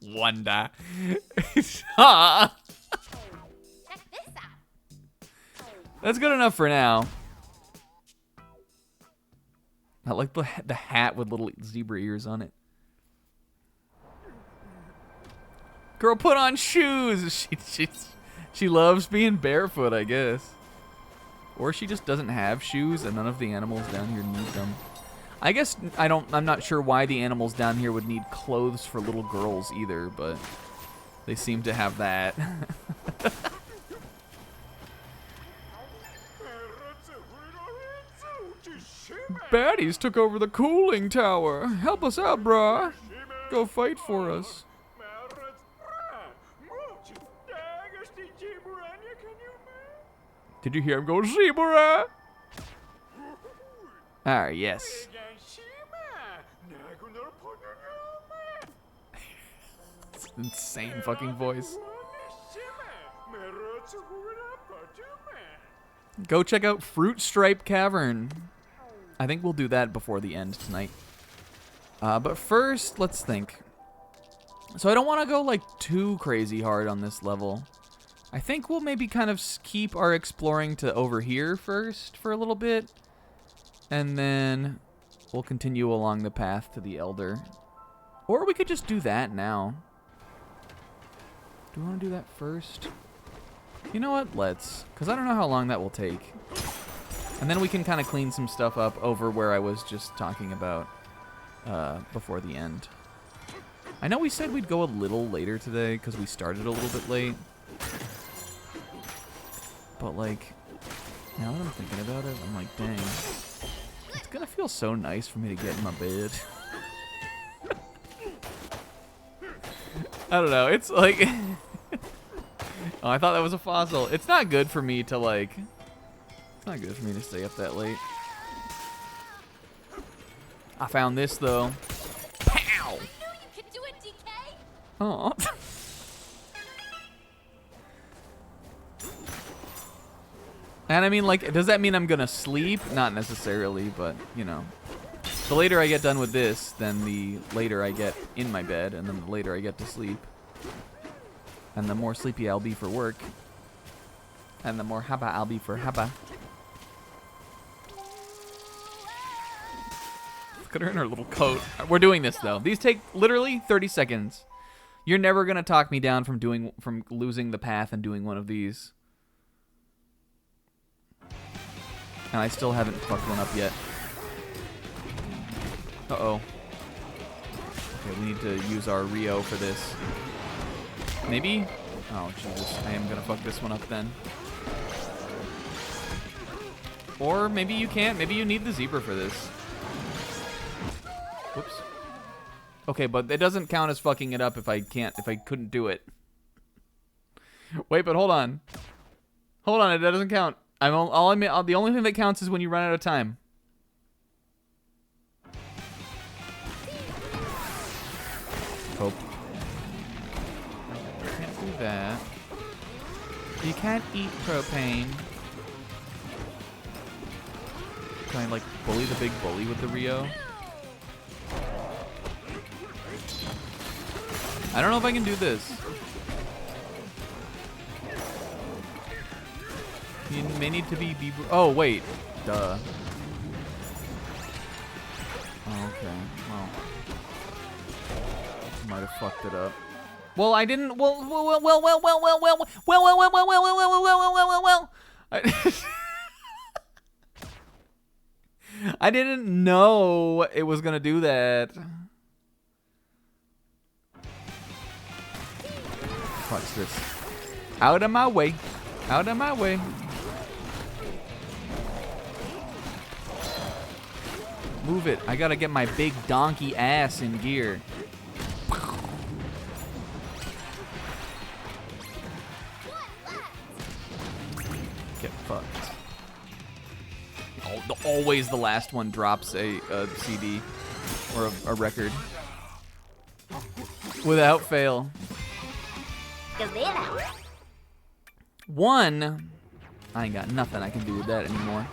Wonder. Check this out. That's good enough for now. I like the hat with little zebra ears on it. Girl, put on shoes. She loves being barefoot, I guess. Or she just doesn't have shoes, and none of the animals down here need them. I guess I'm not sure why the animals down here would need clothes for little girls either, but they seem to have that. Baddies took over the cooling tower. Help us out, brah. Go fight for us. Did you hear him go, zebra? Ah, yes. It's an insane fucking voice. Go check out Fruit Stripe Cavern. I think we'll do that before the end tonight. But first, let's think. So I don't want to go like too crazy hard on this level. I think we'll maybe kind of keep our exploring to over here first for a little bit. And then we'll continue along the path to the Elder. Or we could just do that now. Do we want to do that first? You know what? Let's. Because I don't know how long that will take. And then we can kind of clean some stuff up over where I was just talking about before the end. I know we said we'd go a little later today because we started a little bit late. But, like, now that I'm thinking about it, I'm like, dang. It's going to feel so nice for me to get in my bed. I don't know. It's like... Oh, I thought that was a fossil. It's not good for me to, like... It's not good for me to stay up that late. I found this, though. Pow! I knew you could do it, DK. Oh. And I mean, like, does that mean I'm gonna sleep? Not necessarily, but, you know. The later I get done with this, then the later I get in my bed, and then the later I get to sleep. And the more sleepy I'll be for work. And the more haba I'll be for haba. Look at her in her little coat. We're doing this, though. These take literally 30 seconds. You're never gonna talk me down from losing the path and doing one of these. And I still haven't fucked one up yet. Uh-oh. Okay, we need to use our Rio for this. Maybe? Oh, Jesus. I am gonna fuck this one up then. Or maybe you can't. Maybe you need the zebra for this. Whoops. Okay, but it doesn't count as fucking it up if I couldn't do it. Wait, but hold on. Hold on, it doesn't count. The only thing that counts is when you run out of time. Hope. Can't do that. You can't eat propane. Can I, like, bully the big bully with the Rio? I don't know if I can do this. You may need to be. Oh wait, duh. Oh, okay. Well, might have fucked it up. Well, I didn't. I didn't know it was gonna do that. Watch this. Out of my way. Out of my way. Move it. I gotta get my big donkey ass in gear. Get fucked. Always the last one drops a CD or a record. Without fail. One. I ain't got nothing I can do with that anymore.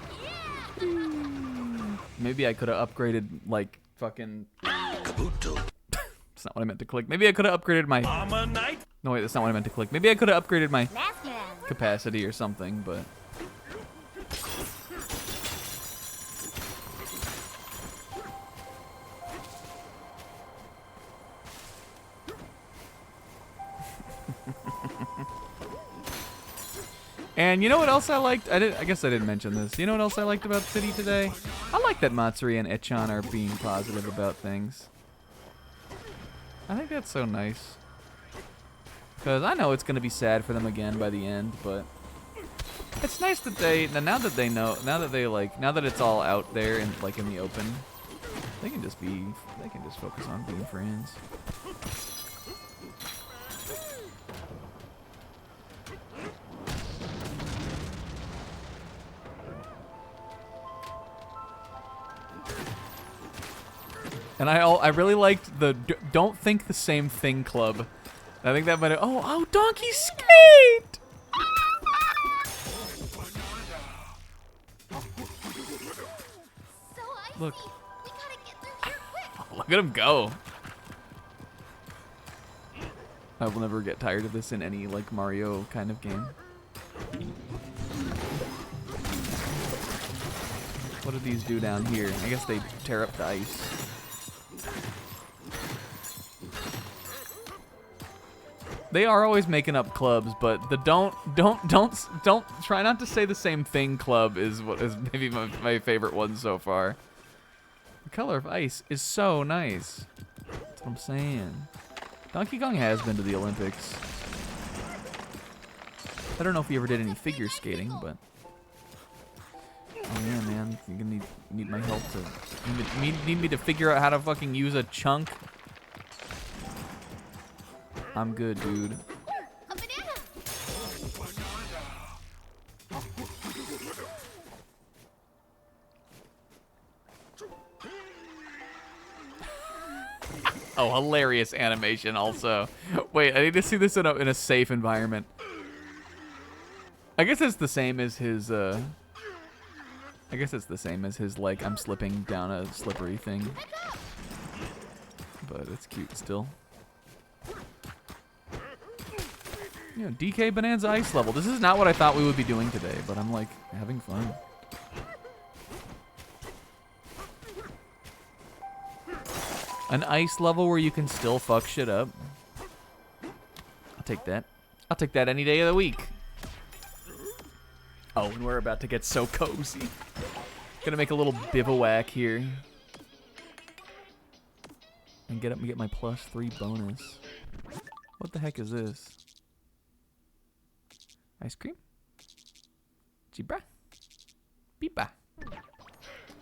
Maybe I could have upgraded, like, fucking... That's not what I meant to click. Maybe I could have upgraded my... No, wait, that's not what I meant to click. Maybe I could have upgraded my capacity or something, but... And you know what else I liked? I guess I didn't mention this. You know what else I liked about City today? I like that Matsuri and Echan are being positive about things. I think that's so nice. Because I know it's going to be sad for them again by the end, but it's nice that now that they know, now that it's all out there and like in the open, they can just focus on being friends. And I really liked the don't think the same thing club. I think that might have, oh, donkey skate! Look. We gotta get through here quick. Look at him go. I will never get tired of this in any like Mario kind of game. What do these do down here? I guess they tear up the ice. They are always making up clubs, but the don't try not to say the same thing club is what is maybe my favorite one so far. The color of ice is so nice. That's what I'm saying. Donkey Kong has been to the Olympics. I don't know if he ever did any figure skating, but oh yeah, man, you're gonna need my help to need me to figure out how to fucking use a chunk. I'm good, dude. A banana. Oh, hilarious animation also. Wait, I need to see this in a safe environment. I guess it's the same as his, like, I'm slipping down a slippery thing. But it's cute still. Yeah, DK Bananza ice level. This is not what I thought we would be doing today, but I'm, like, having fun. An ice level where you can still fuck shit up. I'll take that. I'll take that any day of the week. Oh, and we're about to get so cozy. Gonna make a little bivouac here. And get my +3 bonus. What the heck is this? Ice cream? Zebra? Beepa.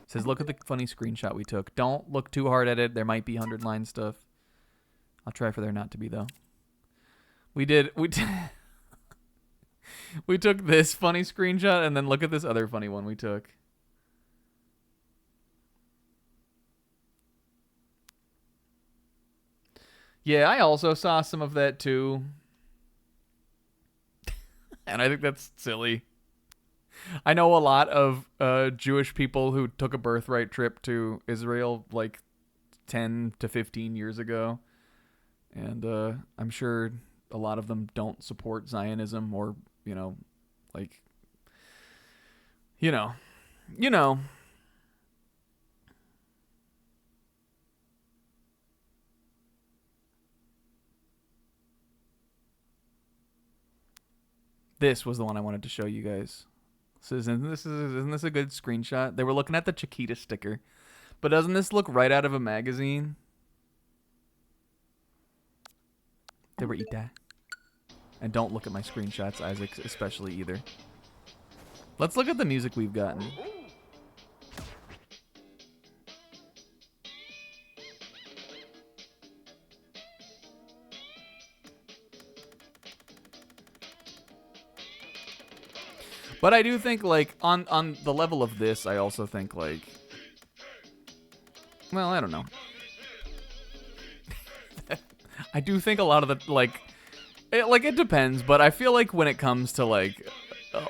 Says, look at the funny screenshot we took. Don't look too hard at it. There might be 100-line stuff. I'll try for there not to be, though. We took this funny screenshot, and then look at this other funny one we took. Yeah, I also saw some of that, too. And I think that's silly. I know a lot of Jewish people who took a birthright trip to Israel like 10 to 15 years ago. And I'm sure a lot of them don't support Zionism or, you know, like, You know. You know. This was the one I wanted to show you guys. So isn't this a good screenshot? They were looking at the Chiquita sticker. But doesn't this look right out of a magazine? They were eat that. And don't look at my screenshots, Isaac, especially either. Let's look at the music we've gotten. But I do think, like, on the level of this, I also think, like... Well, I don't know. I do think a lot of the, like... It depends, but I feel like when it comes to, like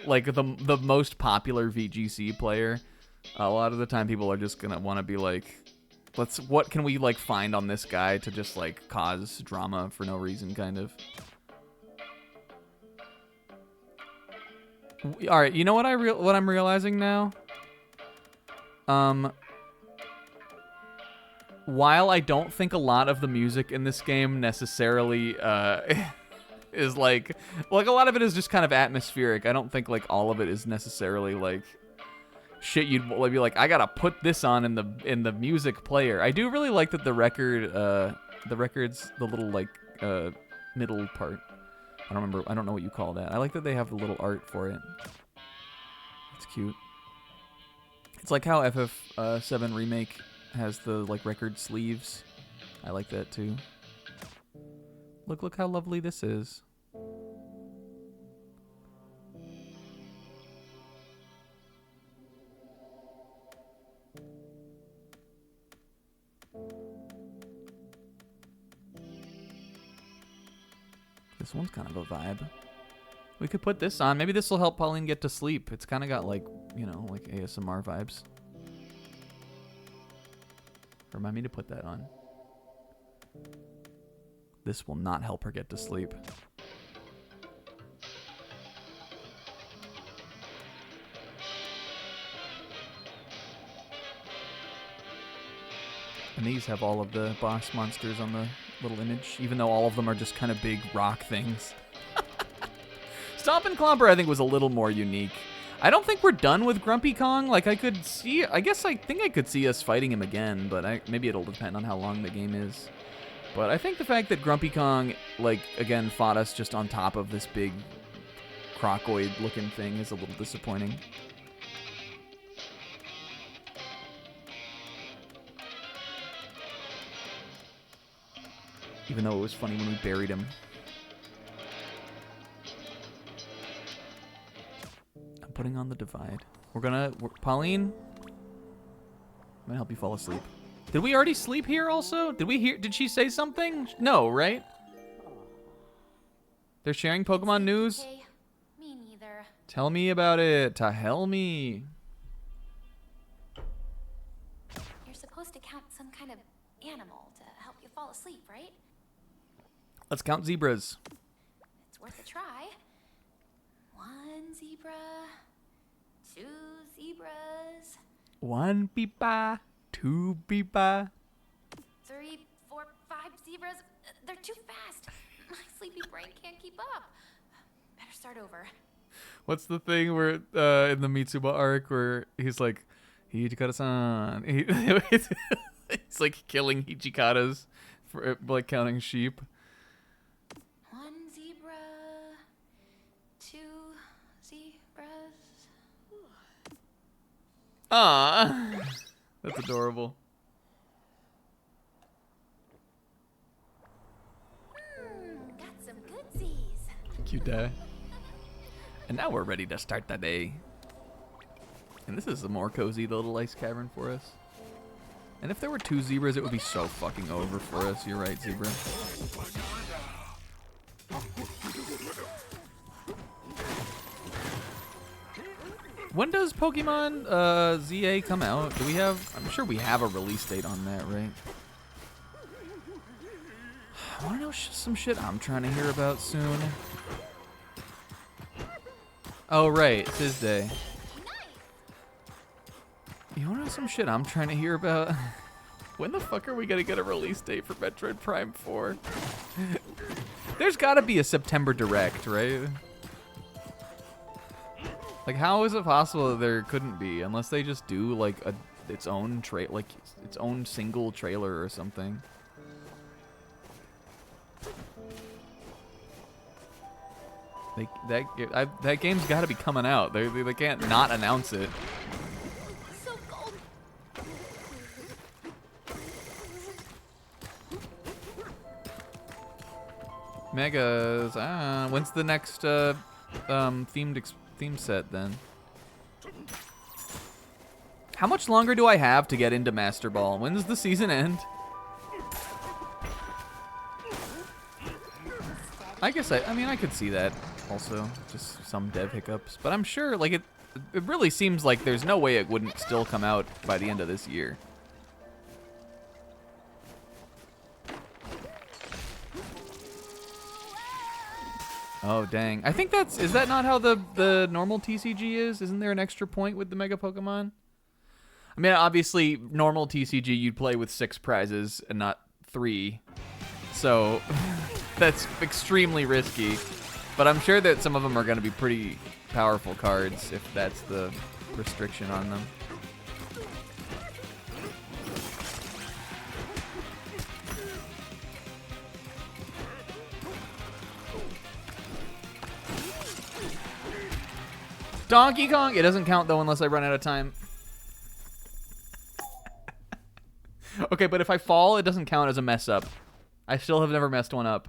the most popular VGC player, a lot of the time people are just gonna want to be like, what can we, like, find on this guy to just, like, cause drama for no reason, kind of. All right, you know what what I'm realizing now? While I don't think a lot of the music in this game necessarily is like a lot of it is just kind of atmospheric. I don't think, like, all of it is necessarily, like, shit you'd be like, I gotta put this on in the music player. I do really like that the record's the little, like, middle part. I don't know what you call that. I like that they have the little art for it. It's cute. It's like how FF7 Remake has the, like, record sleeves. I like that too. Look how lovely this is. This one's kind of a vibe. We could put this on. Maybe this will help Pauline get to sleep. It's kind of got, like, you know, like ASMR vibes. Remind me to put that on. This will not help her get to sleep. And these have all of the boss monsters on the little image, even though all of them are just kind of big rock things. Stomp and Clomper, I think, was a little more unique. I don't think we're done with Grumpy Kong. Like, I think I could see us fighting him again, but maybe it'll depend on how long the game is. But I think the fact that Grumpy Kong, like, again, fought us just on top of this big crocoid-looking thing is a little disappointing. Even though it was funny when we buried him. I'm putting on the divide. Pauline, I'm gonna help you fall asleep. Did we already sleep here also? Did she say something? No, right? They're sharing Pokemon news? Okay. Me neither. Tell me about it. To hell me. You're supposed to count some kind of animal to help you fall asleep, right? Let's count zebras. It's worth a try. 1 zebra, 2 zebras, 1 beepa, 2 beepa. 3, 4, 5 zebras. They're too fast. My sleepy brain can't keep up. Better start over. What's the thing where in the Mitsuba arc where he's like, Hichikata-san. It's like killing Hichikatas for, like, counting sheep. 1 zebra, 2 zebras. Ah, that's adorable. Got some goodsies. Cute day. And now we're ready to start the day. And this is a more cozy little ice cavern for us. And if there were 2 zebras, it would be so fucking over for us. You're right, zebra. When does Pokemon ZA come out? Do we have... I'm sure we have a release date on that, right? I want to know some shit I'm trying to hear about soon. Oh, right. It's his day. You wanna know some shit I'm trying to hear about? When the fuck are we gonna get a release date for Metroid Prime 4? There's gotta be a September Direct, right? Like, how is it possible that there couldn't be? Unless they just do, like, its own its own single trailer or something. That game's gotta be coming out. They can't not announce it. So cold. Megas. When's the next theme set then? How much longer do I have to get into Master Ball? When does the season end? I guess I mean I could see that also, just some dev hiccups, but I'm sure like it really seems like there's no way it wouldn't still come out by the end of this year. Oh dang. I think is that not how the normal TCG is? Isn't there an extra point with the Mega Pokemon? I mean, obviously normal TCG you'd play with 6 prizes and not 3. So that's extremely risky. But I'm sure that some of them are going to be pretty powerful cards if that's the restriction on them. Donkey Kong? It doesn't count though unless I run out of time. Okay, but if I fall, it doesn't count as a mess up. I still have never messed one up.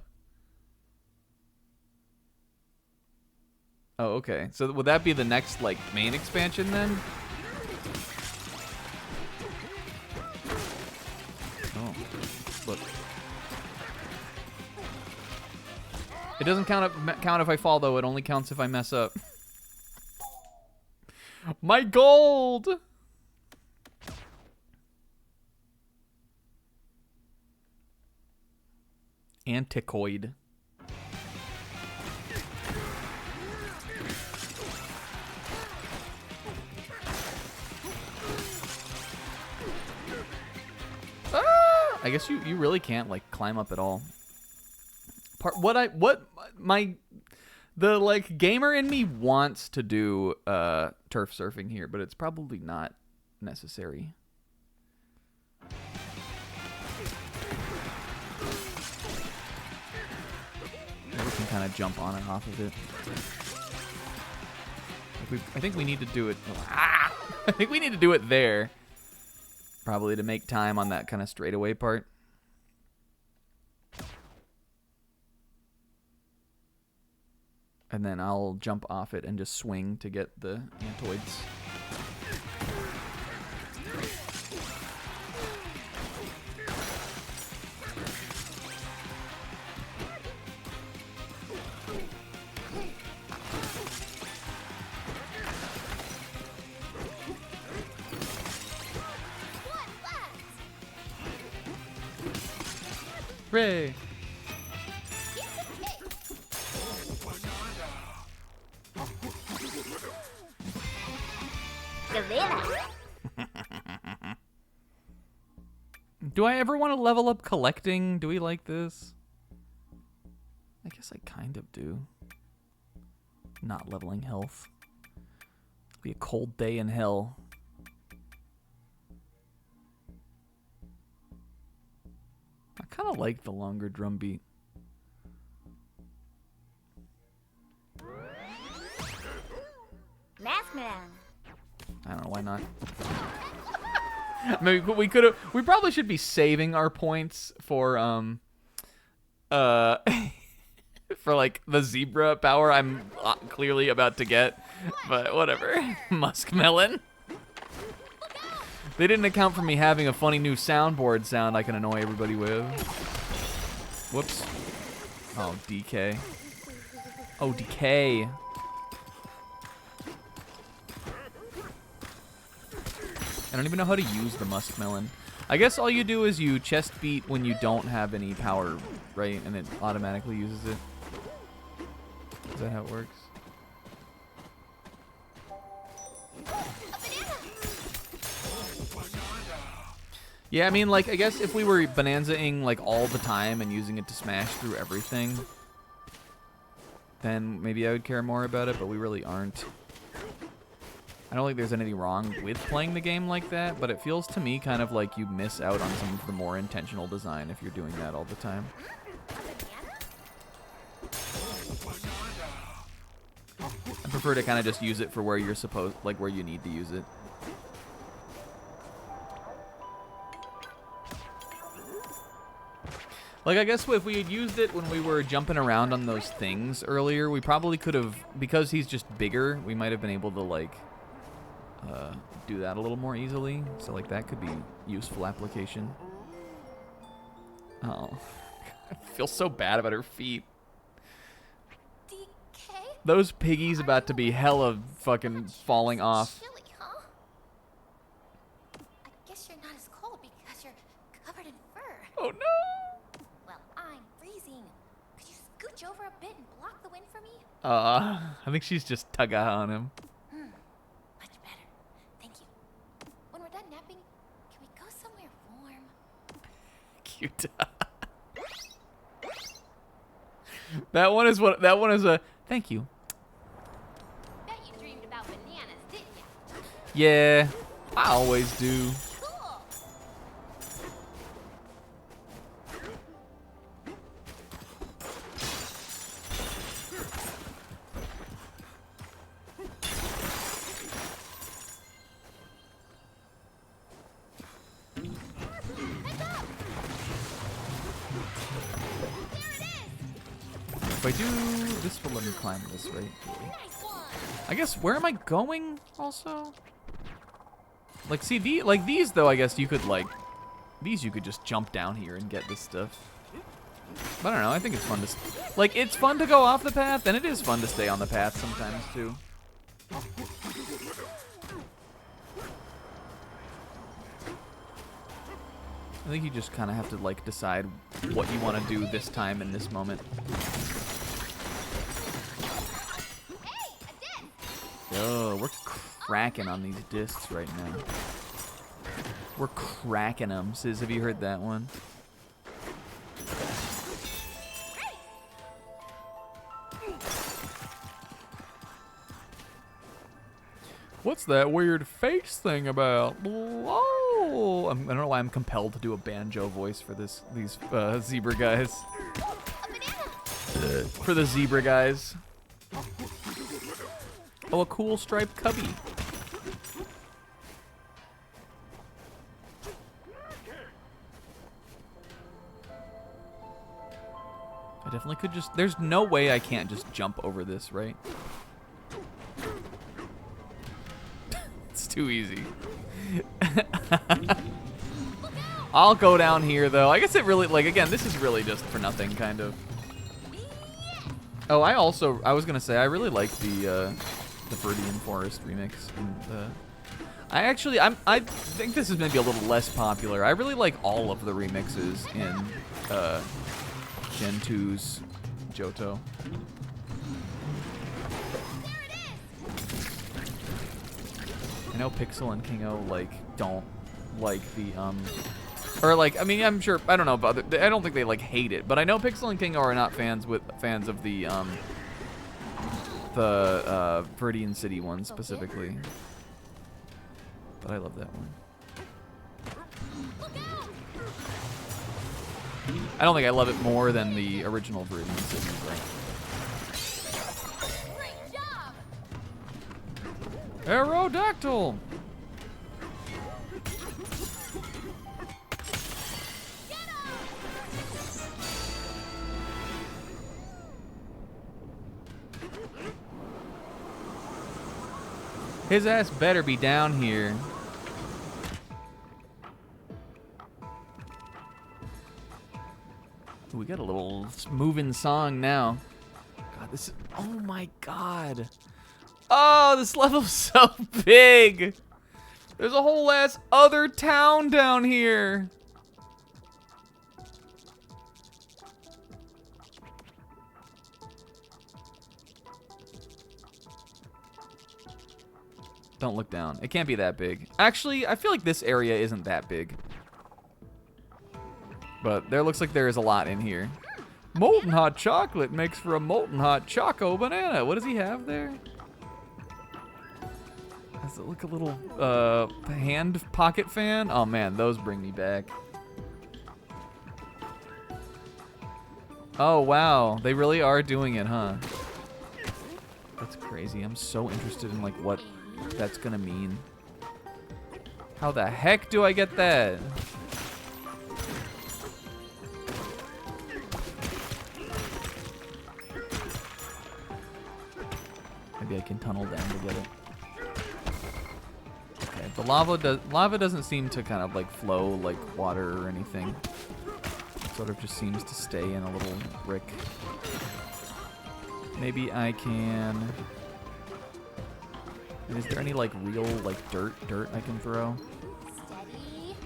Oh, okay. So would that be the next, like, main expansion then? Oh, look. It doesn't count if I fall, though. It only counts if I mess up. My gold! Anticoid. I guess you really can't like climb up at all. The like gamer in me wants to do turf surfing here, but it's probably not necessary. We can kind of jump on and off of it. I think we need to do it. I think we need to do it there. Probably to make time on that kind of straightaway part. And then I'll jump off it and just swing to get the Antoids. Hooray! Do I ever want to level up collecting? Do we like this? I guess I kind of do. Not leveling health. It'll be a cold day in hell. I kind of like the longer drum beat. Mask Man. I don't know, why not? Maybe we probably should be saving our points for for like the zebra power I'm clearly about to get, but whatever. Muskmelon. They didn't account for me having a funny new soundboard sound I can annoy everybody with. Whoops. Oh, DK. Oh, DK. I don't even know how to use the Muskmelon. I guess all you do is you chest beat when you don't have any power, right? And it automatically uses it. Is that how it works? Yeah, I mean, like, I guess if we were Bananza-ing, like, all the time and using it to smash through everything, then maybe I would care more about it, but we really aren't. I don't think there's anything wrong with playing the game like that, but it feels to me kind of like you miss out on some of the more intentional design if you're doing that all the time. I prefer to kind of just use it for where you're supposed, like where you need to use it. Like, I guess if we had used it when we were jumping around on those things earlier, we probably could have, because he's just bigger, we might have been able to, like, do that a little more easily. So, like, that could be useful application. Oh. I feel so bad about her feet. DK? Those piggies about to be hella fucking falling off. Chilly, huh? I guess you're not as cold because you're covered in fur. Oh, no! Well, I'm freezing. Could you scooch over a bit and block the wind for me? I think she's just tugga on him. Much better. Thank you. When we're done napping, can we go somewhere warm? Cute. That one is a thank you. Bet you dreamed about bananas, didn't ya? Yeah, I always do. Cool. If I do, this will let me climb this, right? Nice one. I guess, where am I going, also? Like, see, these, though, I guess you could, like, these you could just jump down here and get this stuff. But I don't know, I think it's fun to, like, it's fun to go off the path, and it is fun to stay on the path sometimes, too. I think you just kind of have to, like, decide what you want to do this time in this moment. Yo, we're cracking on these discs right now. We're cracking them. Sis, have you heard that one? What's that weird face thing about? Oh, I don't know why I'm compelled to do a banjo voice for these zebra guys. For the zebra guys. Oh, a cool striped cubby. I definitely could just... There's no way I can't just jump over this, right? It's too easy. I'll go down here, though. I guess it really... Like, again, this is really just for nothing, kind of. Oh, I was going to say, I really like the Viridian Forest remix. And, I think this is maybe a little less popular. I really like all of the remixes in Gen 2's Johto. I know Pixel and Kingo like don't like the or like, I mean, I'm sure, I don't know about it. I don't think they like hate it, but I know Pixel and Kingo are not fans of the Viridian City one specifically. But I love that one. I don't think I love it more than the original Viridian City, but... Great job. Aerodactyl! His ass better be down here. Ooh, we got a little moving song now. God, this is... Oh my god. Oh, this level's so big. There's a whole ass other town down here. Don't look down. It can't be that big. Actually, I feel like this area isn't that big. But there looks like there is a lot in here. Molten hot chocolate makes for a molten hot choco banana. What does he have there? Does it look a little hand pocket fan? Oh man, those bring me back. Oh wow, they really are doing it, huh? That's crazy. I'm so interested in like what that's gonna mean. How the heck do I get that? Maybe I can tunnel down to get it. Okay, the lava doesn't seem to kind of like flow like water or anything. It sort of just seems to stay in a little brick. Maybe I can. Is there any like real like dirt I can throw? Steady.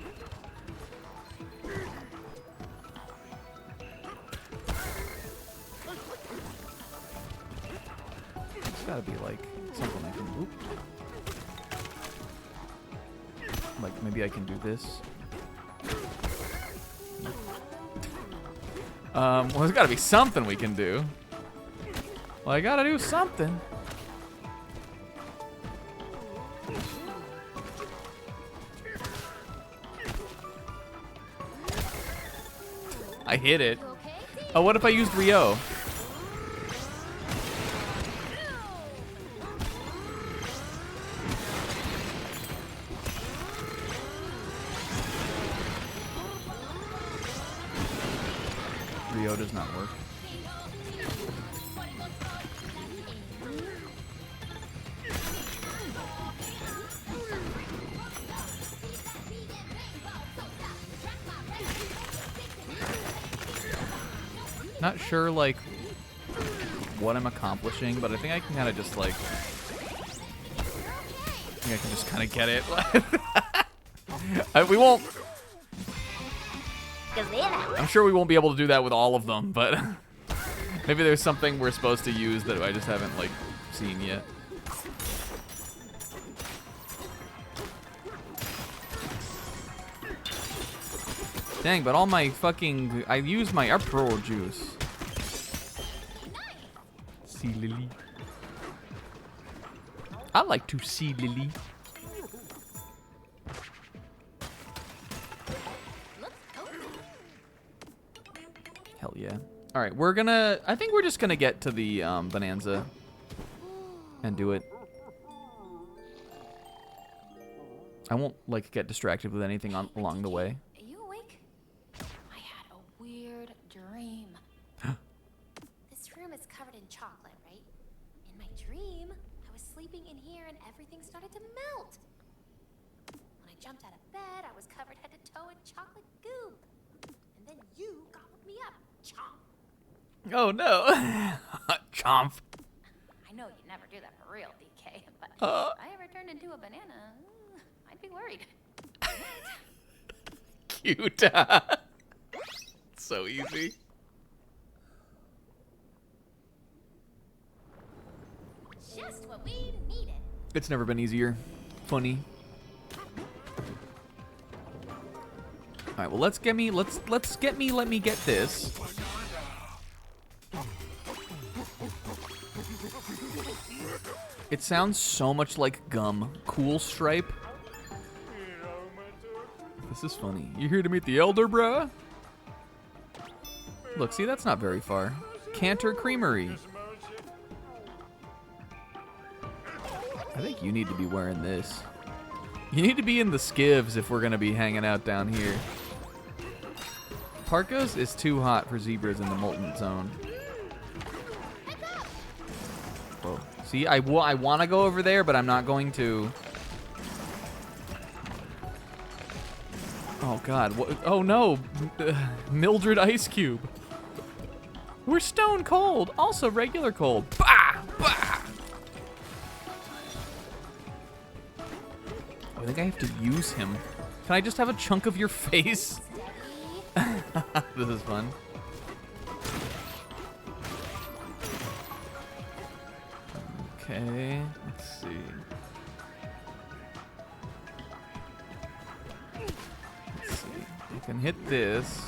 It's gotta be like something I can. Oop. Like maybe I can do this. Well, there's gotta be something we can do. Well, I gotta do something. I hit it. You okay? Oh, what if I used Rio? Rio does not work. Not sure, like, what I'm accomplishing, but I think I can kind of just, like, I think I can just kind of get it. We won't. I'm sure we won't be able to do that with all of them, but maybe there's something we're supposed to use that I just haven't, like, seen yet. Dang, but all my fucking... I used my Uproar juice. Sea Lily. I like to see Lily. Hell yeah. Alright, we're gonna... I think we're just gonna get to the Bananza and do it. I won't, like, get distracted with anything along the way. Are you awake? I had a weird dream. This room is covered in chocolate, right? In my dream, I was sleeping in here and everything started to melt. When I jumped out of bed, I was covered head to toe in chocolate goop. And then you gobbled me up. Chomp. Oh no. Chomp. I know you'd never do that for real, DK, but if I ever turned into a banana, I'd be worried. Cute. So easy. Just what we needed. It's never been easier. Funny. All right, well, let me get this. It sounds so much like gum. Cool Stripe. This is funny. You here to meet the elder, bruh? Look, see, that's not very far. Cantor Creamery. I think you need to be wearing this. You need to be in the skivs if we're gonna be hanging out down here. Parkas is too hot for zebras in the molten zone. Whoa. See, I want to go over there, but I'm not going to. Oh God! What? Oh no! Mildred Ice Cube. We're stone cold. Also regular cold. Bah! Bah! I think I have to use him. Can I just have a chunk of your face? This is fun. Okay, let's see. Let's see. You can hit this.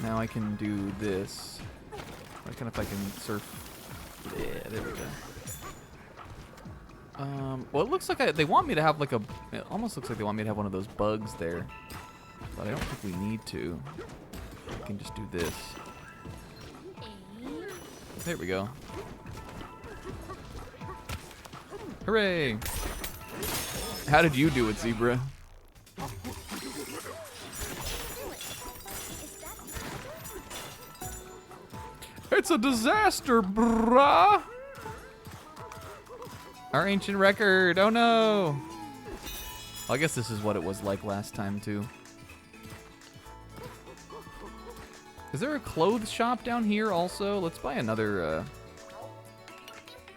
Now I can do this. Why can't if I can surf? Yeah, there we go. Well, it looks like they want me to have like a. It almost looks like they want me to have one of those bugs there, but I don't think we need to. I can just do this. There we go. Hooray! How did you do it, Zebra? It's a disaster, brah! Our ancient record, oh no! Well, I guess this is what it was like last time, too. Is there a clothes shop down here also? Let's buy another,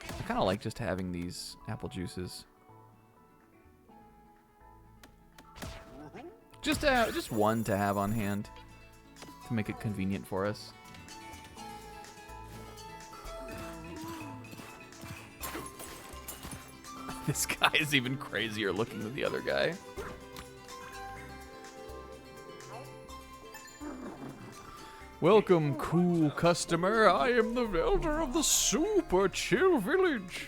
I kind of like just having these apple juices. Just one to have on hand to make it convenient for us. This guy is even crazier looking than the other guy. Welcome, cool customer. I am the elder of the Super Chill Village.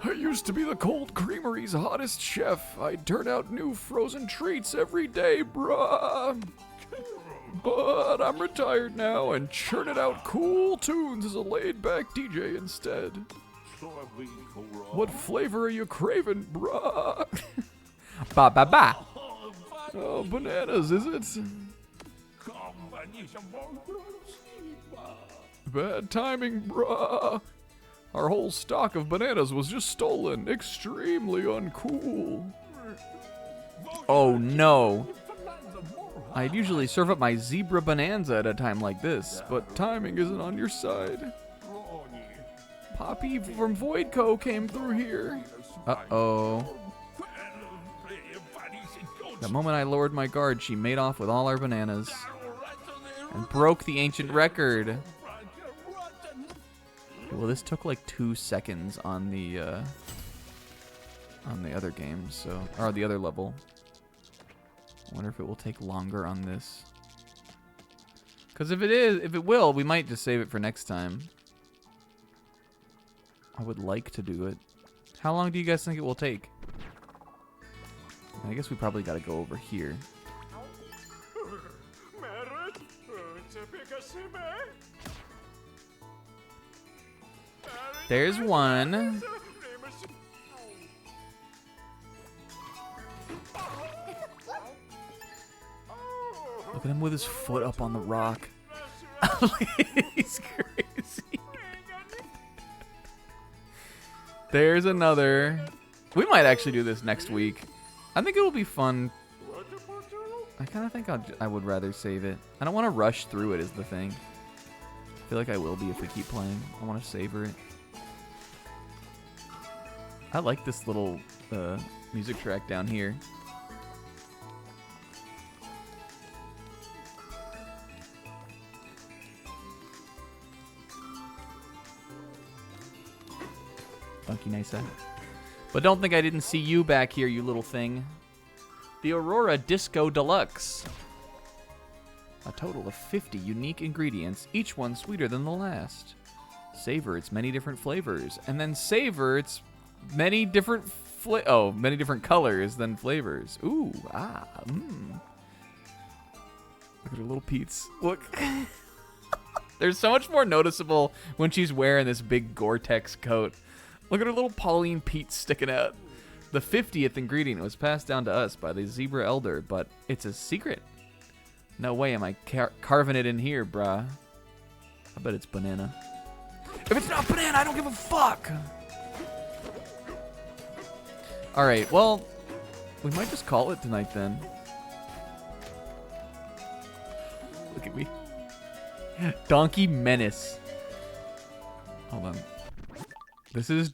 I used to be the Cold Creamery's hottest chef. I'd turn out new frozen treats every day, bruh. But I'm retired now and churning out cool tunes as a laid-back DJ instead. What flavor are you craving, bruh? Ba ba ba. Oh, bananas, is it? Bad timing, bruh. Our whole stock of bananas was just stolen. Extremely uncool. Oh no. I'd usually serve up my zebra bonanza at a time like this, but timing isn't on your side. Poppy from Voidco came through here. Uh-oh. The moment I lowered my guard, she made off with all our bananas and broke the ancient record. Well, this took like 2 seconds on the other game, so or the other level. I wonder if it will take longer on this. Because if it will, we might just save it for next time. I would like to do it. How long do you guys think it will take? I guess we probably got to go over here. There's one. Look at him with his foot up on the rock. He's crazy. There's another. We might actually do this next week. I think it will be fun. I kind of think I would rather save it. I don't want to rush through it is the thing. I feel like I will be if we keep playing. I want to savor it. I like this little music track down here. Funky nice. But don't think I didn't see you back here, you little thing. The Aurora Disco Deluxe. A total of 50 unique ingredients, each one sweeter than the last. Savor its many different flavors, and then savor its many different many different colors than flavors. Ooh, mmm. Look at her little Pete's. Look. There's so much more noticeable when she's wearing this big Gore-Tex coat. Look at her little Pauline Pete sticking out. The 50th ingredient was passed down to us by the Zebra Elder, but it's a secret. No way am I carving it in here, bruh. I bet it's banana. If it's not banana, I don't give a fuck. All right, well, we might just call it tonight then. Look at me. Donkey Menace. Hold on. This is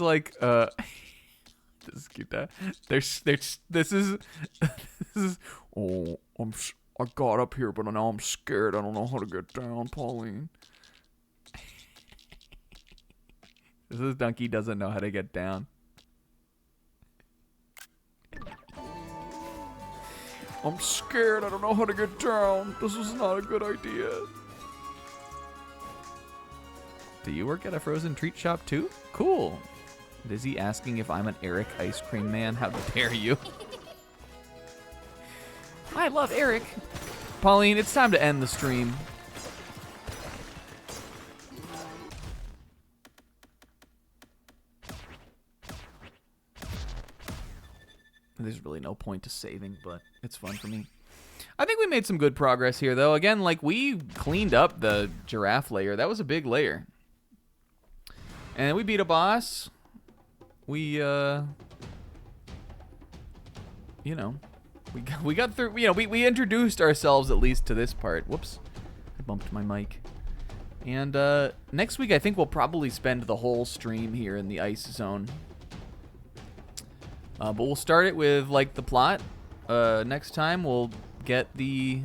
like this is cute. This is oh, I got up here, but now I'm scared. I don't know how to get down, Pauline. This donkey doesn't know how to get down. I'm scared. I don't know how to get down. This is not a good idea. Do you work at a frozen treat shop too? Cool. Lizzie asking if I'm an Eric ice cream man. How dare you? I love Eric. Pauline, it's time to end the stream. There's really no point to saving, but it's fun for me. I think we made some good progress here, though. Again, like, we cleaned up the giraffe layer. That was a big layer. And we beat a boss. We, you know, we got through, you know, we introduced ourselves at least to this part. Whoops. I bumped my mic. And next week, I think we'll probably spend the whole stream here in the ice zone. But we'll start it with, like, the plot. Next time, we'll get the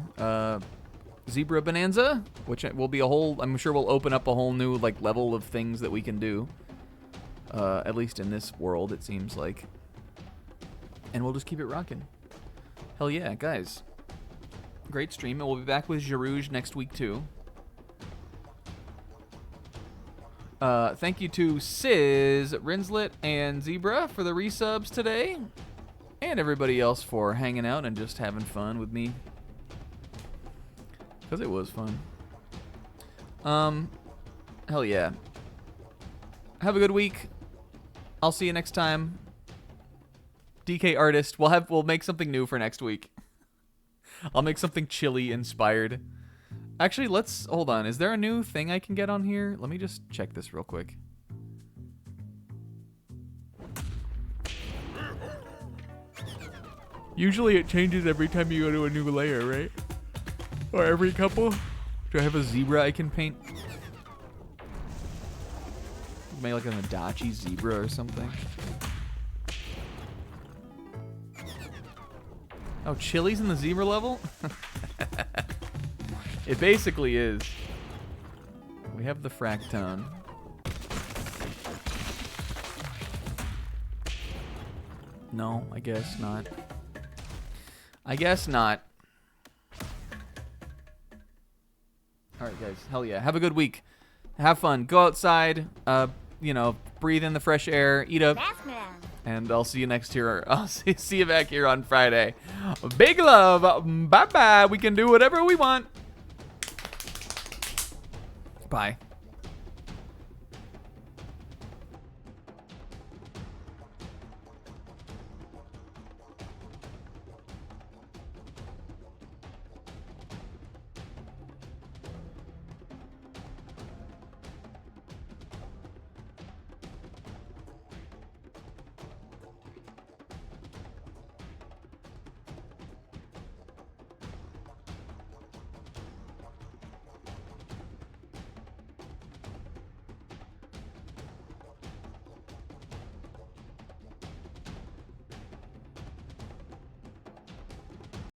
zebra bonanza, which will be a whole, I'm sure we'll open up a whole new, like, level of things that we can do. At least in this world, it seems like. And we'll just keep it rocking. Hell yeah, guys. Great stream, and we'll be back with Jarouge next week, too. Thank you to Sizz, Rinslet, and Zebra for the resubs today. And everybody else for hanging out and just having fun with me. Because it was fun. Hell yeah. Have a good week. I'll see you next time. DK Artist, we'll make something new for next week. I'll make something chili inspired. Actually, let's hold on. Is there a new thing I can get on here? Let me just check this real quick. Usually it changes every time you go to a new layer, right? Or every couple? Do I have a zebra I can paint? Maybe like an Adachi zebra or something. Oh, chili's in the zebra level? It basically is. We have the fractone. No, I guess not. I guess not. Alright, guys. Hell yeah. Have a good week. Have fun. Go outside. You know, breathe in the fresh air. Eat up. And I'll see you next year. I'll see you back here on Friday. Big love. Bye-bye. We can do whatever we want. Bye.